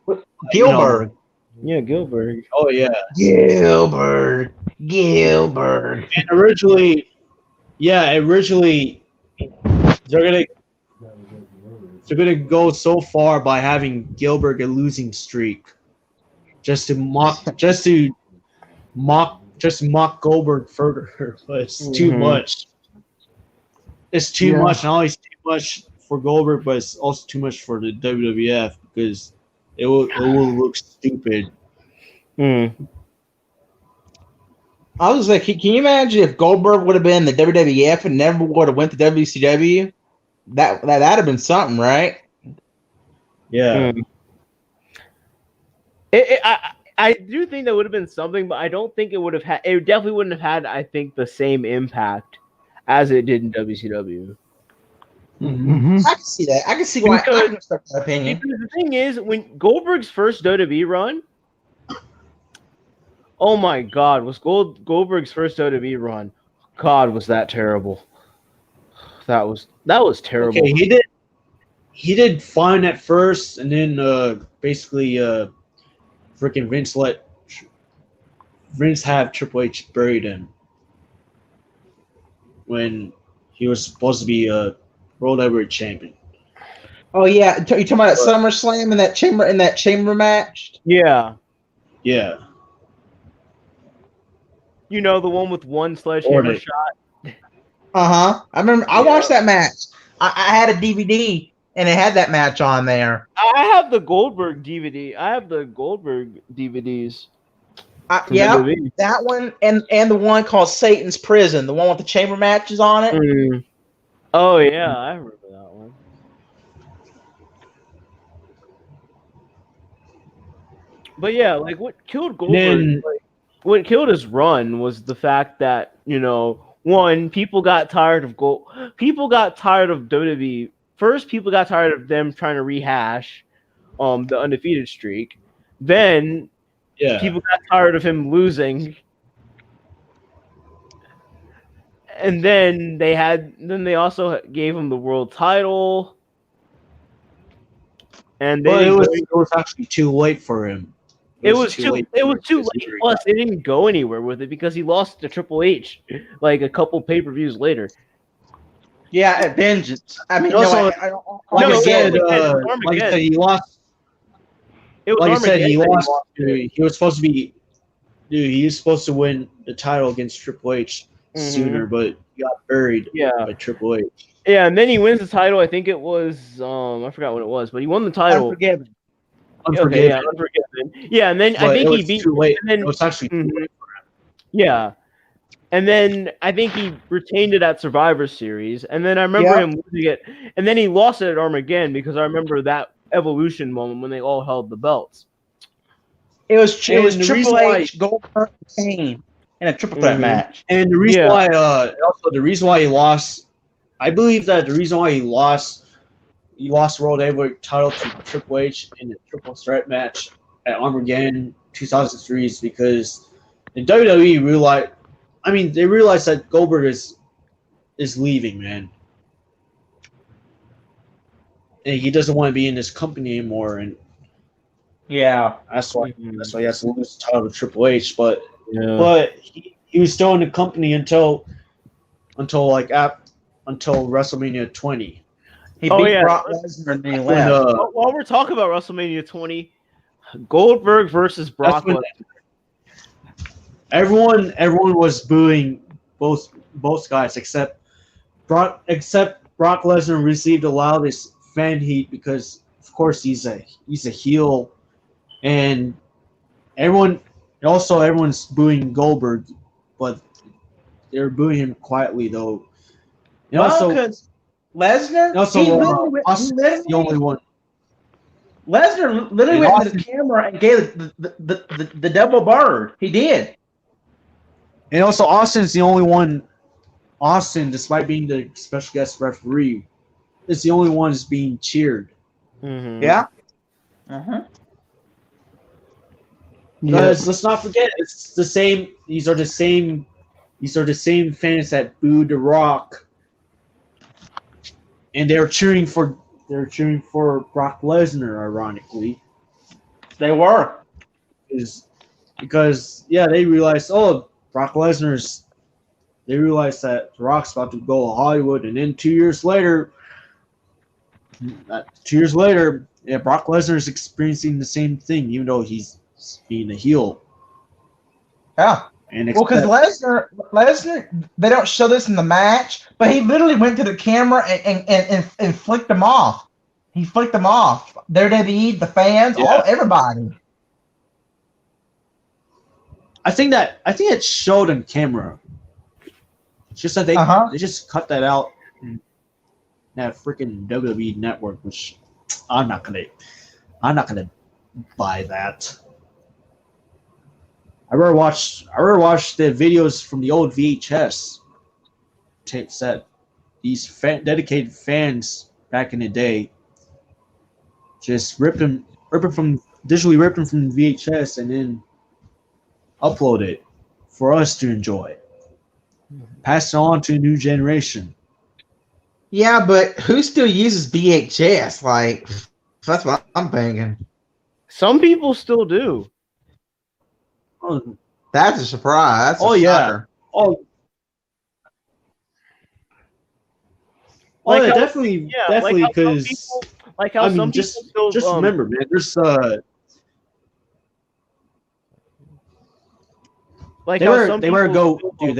Yeah, Gilbert. Oh yeah, Gilbert. And originally, they're gonna go so far by having Gilbert a losing streak, just to mock Goldberg further. But it's too much. It's too much. Not only too much for Goldberg, but it's also too much for the WWF because it will look stupid. I was like, can you imagine if Goldberg would have been in the WWF and never would have went to WCW? That'd have been something, right? Yeah. I do think that would have been something, but I don't think it would have had. It definitely wouldn't have had, I think, the same impact as it did in WCW. Mm-hmm. I can see that. I can see why I can respect that opinion. Because the thing is, when Goldberg's first WWE run, oh my God, was Goldberg's first WWE run? God, was that terrible? That was terrible. Okay, he did fine at first, and then basically freaking Vince have Triple H buried him when he was supposed to be a World Heavyweight Champion. Oh yeah, you talking about SummerSlam in that chamber match? Yeah. Yeah. You know, the one with one sledgehammer shot. I remember. I watched that match. I had a DVD and it had that match on there. I have the Goldberg DVD. I have the Goldberg DVDs. Yeah, WWE. that one and the one called Satan's Prison, the one with the chamber matches on it. Mm. Oh yeah, I remember that one. But yeah, like what killed Goldberg, what killed his run was the fact that, you know, one, people got tired of WWE. First, people got tired of them trying to rehash the undefeated streak. Then people got tired of him losing. And then they also gave him the world title. And it was actually too late for him. It was too late. Plus, they didn't go anywhere with it because he lost to Triple H like a couple pay-per-views later. Yeah, at Vengeance. I mean, he lost. Like I said, he lost. He was supposed to be. Dude, he was supposed to win the title against Triple H sooner, but he got buried by Triple H. Yeah, and then he wins the title. I think it was I forgot what it was, but he won the title. Unforgiven. Okay, yeah, Unforgiven. Yeah, and then I think he beat. Too late. And then, it was actually too late for him. Yeah, and then I think he retained it at Survivor Series, and then I remember him losing it, and then he lost it at Armageddon because I remember that Evolution moment when they all held the belts. It was Triple H, Goldberg, Kane in a triple threat match, and the reason why the reason why he lost, I believe that the reason why he lost World Heavyweight title to Triple H in a triple threat match at Armageddon 2003 is because the WWE realized that Goldberg is leaving, man. And he doesn't want to be in this company anymore, and that's why he has to lose the title to Triple H. But he was still in the company until WrestleMania 20. He beat Brock Lesnar and then he left. While we're talking about WrestleMania 20, Goldberg versus Brock Lesnar. Everyone was booing both guys except Brock Lesnar received the loudest fan heat because of course he's a heel, and everyone's booing Goldberg, but they're booing him quietly though. And because Lesnar, Austin's the only one. Lesnar literally went to the camera and gave the double bird. He did. And also, Austin's the only one. Austin, despite being the special guest referee, is the only one that's being cheered. Mm-hmm. Yeah. Because let's not forget, it's the same. These are the same fans that booed The Rock, and they're cheering for Brock Lesnar. Ironically, they were because they realized Brock Lesnar's. They realized that The Rock's about to go to Hollywood, and then 2 years later, Brock Lesnar's experiencing the same thing, even though he's being a heel. Yeah. Because Lesnar, they don't show this in the match, but he literally went to the camera and flicked them off. He flicked them off. WWE, the fans, everybody. I think it showed on camera. It's just that they just cut that out in that freaking WWE network, which I'm not gonna buy that. I rather watch the videos from the old VHS tapes that these dedicated fans back in the day just digitally ripped them from VHS and then upload it for us to enjoy. Pass it on to a new generation. Yeah, but who still uses VHS? Like, that's what I'm thinking. Some people still do. Oh, that's a surprise. That's shocker. Definitely because remember, man, there's they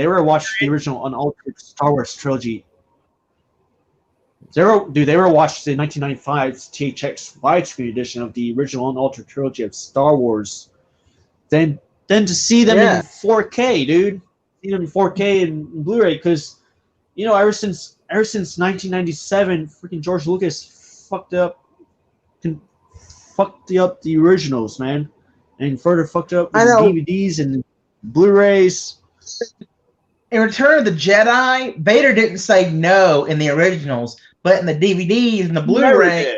were watching the original unaltered Star Wars trilogy. They ever watched the 1995 THX widescreen edition of the original unaltered trilogy of Star Wars, then to see them in 4K, dude, see them in 4K and Blu-ray, because ever since 1997, freaking George Lucas fucked up the originals, man, and further fucked up the DVDs and Blu-rays. In Return of the Jedi, Vader didn't say no in the originals, but in the DVDs and the Blu-ray,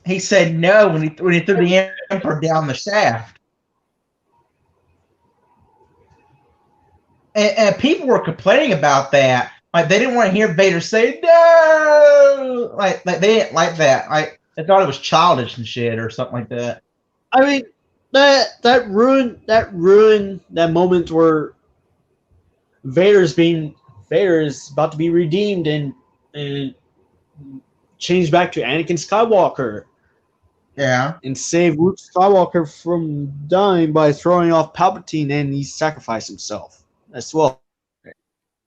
he said no when he threw the Emperor down the shaft. And people were complaining about that. Like, they didn't want to hear Vader say no. Like they didn't like that. Like, they thought it was childish and shit or something like that. I mean, that ruined that moment where Vader is about to be redeemed and changed back to Anakin Skywalker. Yeah. And save Luke Skywalker from dying by throwing off Palpatine, and he sacrificed himself as well.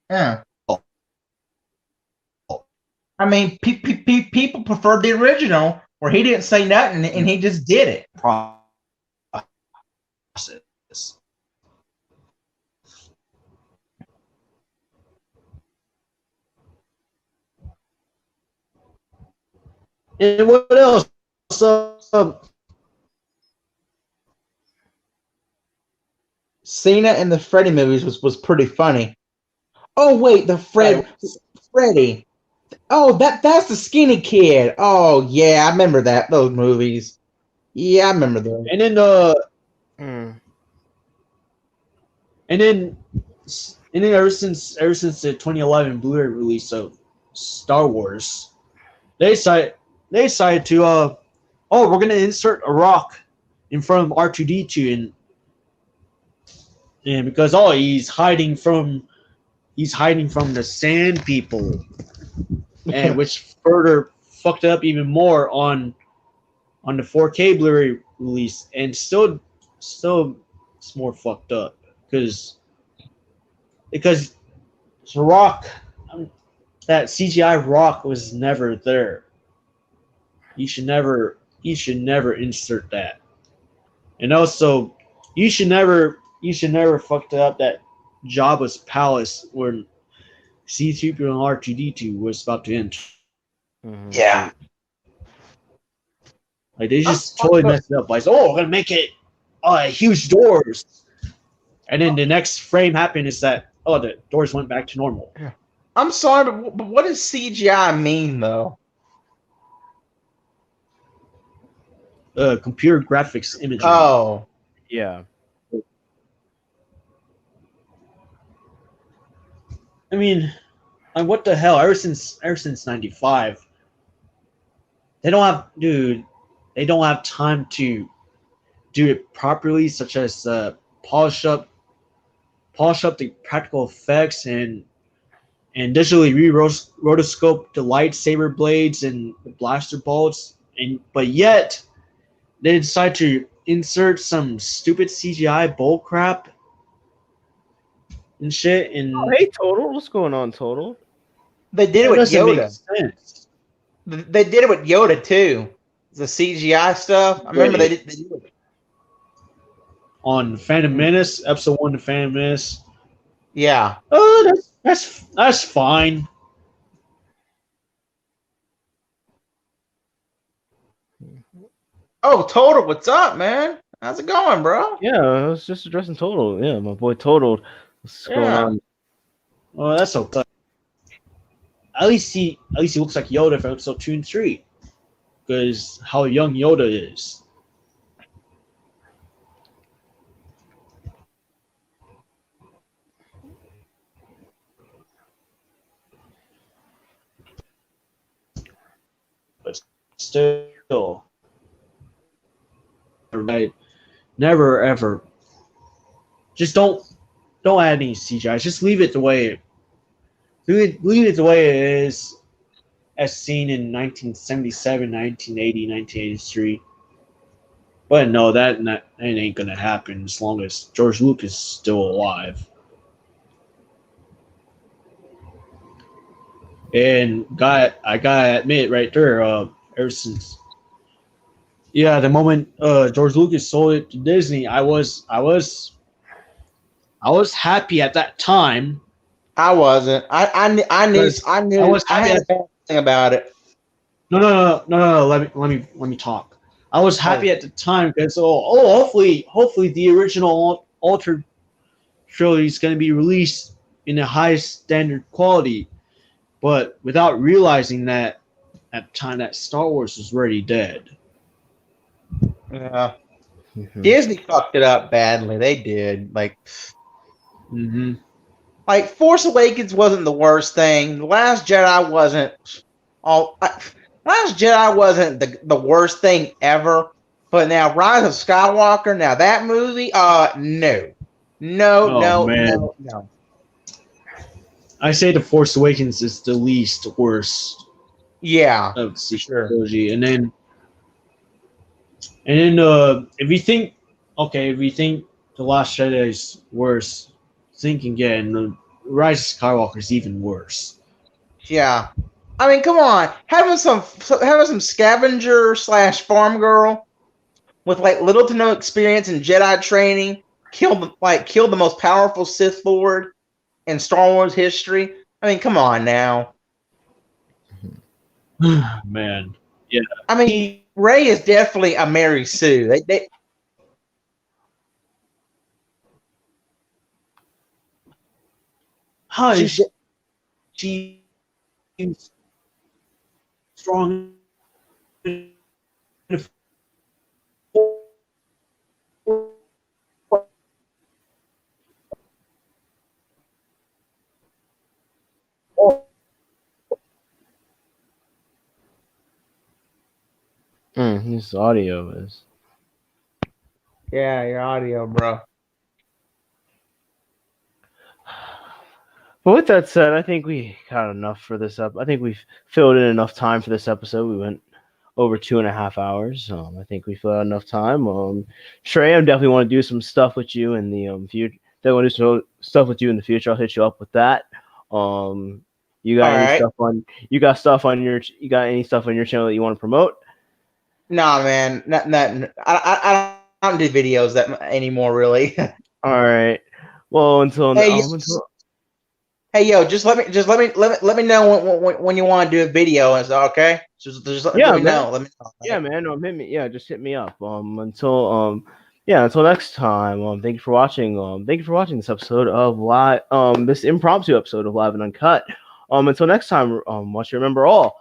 Yeah. I mean, people preferred the original where he didn't say nothing and he just did it. Process. And what else? Cena in the Freddy movies was pretty funny. Oh wait, Freddy. Oh, that's the skinny kid. Oh yeah, I remember those movies. Yeah, I remember those. And then ever since the 2011 Blu-ray release of Star Wars, they decided to we're gonna insert a rock in front of R2-D2 and because he's hiding from the Sand People, and which further fucked up even more on the 4K Blu-ray release, and still it's more fucked up because the rock, that CGI rock was never there. You should never insert that. And also, you should never fucked up that Jabba's palace where C-3PO and R2-D2 was about to enter. Mm-hmm. Yeah. Like, they just totally messed it up. Like, we're gonna make it huge doors, and then the next frame happened is that the doors went back to normal. Yeah. I'm sorry, but what does CGI mean though? Computer graphics imaging. Oh. Yeah. I mean, what the hell? Ever since '95, they don't have time to do it properly, such as polish up the practical effects and digitally rotoscope the lightsaber blades and the blaster bolts, but yet they decide to insert some stupid CGI bull crap and shit. And hey, Total, what's going on, Total? They did it with Yoda. Make sense. They did it with Yoda too. The CGI stuff. I remember they did it. On Phantom Menace, Episode 1 of Phantom Menace. Yeah. Oh, that's fine. Oh, Total, what's up, man? How's it going, bro? Yeah, I was just addressing Total. Yeah, my boy Total. What's going on? Oh, that's okay. At least he looks like Yoda from Episode 2 and 3, because how young Yoda is. But still, right? Never ever. Just don't add any CGI. Just leave it the way it is, as seen in 1977, 1980, 1983. But no, that ain't gonna happen as long as George Lucas is still alive. And I gotta admit right there, ever since the moment George Lucas sold it to Disney, I was happy at that time. I wasn't. I knew I was I happy had at a bad thing about it. no. Let me talk. I was happy at the time because hopefully the original altered trilogy is going to be released in the highest standard quality, but without realizing that at the time that Star Wars was already dead. Yeah. Mhm. Disney fucked it up badly. They did. Mm-hmm. Like Force Awakens wasn't the worst thing. The Last Jedi wasn't all. Last Jedi wasn't the worst thing ever. But now Rise of Skywalker. Now that movie. No, no, Oh no, man, no, no. I say the Force Awakens is the least worst Yeah, of for the sure. trilogy, and then if you think the Last Jedi is worse, think again. The Rise of Skywalker is even worse. Yeah. I mean, come on. Having some scavenger slash farm girl with little to no experience in Jedi training killed the most powerful Sith Lord in Star Wars history. I mean, come on now. Man, yeah. I mean, Rey is definitely a Mary Sue. How She's is she strong? This audio is. yeah, your audio, bro. But with that said, I think we got enough for this up. I think we've filled in enough time for this episode. We went over 2.5 hours. I think we filled out enough time. Trey, I definitely want to do some stuff with you in the future. Definitely want to do some stuff with you in the future. I'll hit you up with that. You got All any right. stuff on? You got stuff on your? You got any stuff on your channel that you want to promote? Nah, man. I don't do videos that anymore, really. All right. Well, Hey, hey, yo, just let me know when you want to do a video and stuff. Okay, just let yeah, me man. know. Let me know. Yeah, man. Hit me. Yeah, just hit me up. Until next time. Thank you for watching. Thank you for watching this episode of live. This impromptu episode of Live and Uncut. Until next time. Watch. Remember all.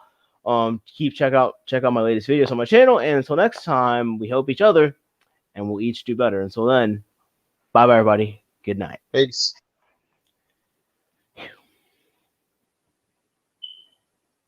Check out my latest videos on my channel. And until next time, we help each other, and we'll each do better. Until then, bye, everybody. Good night. Peace.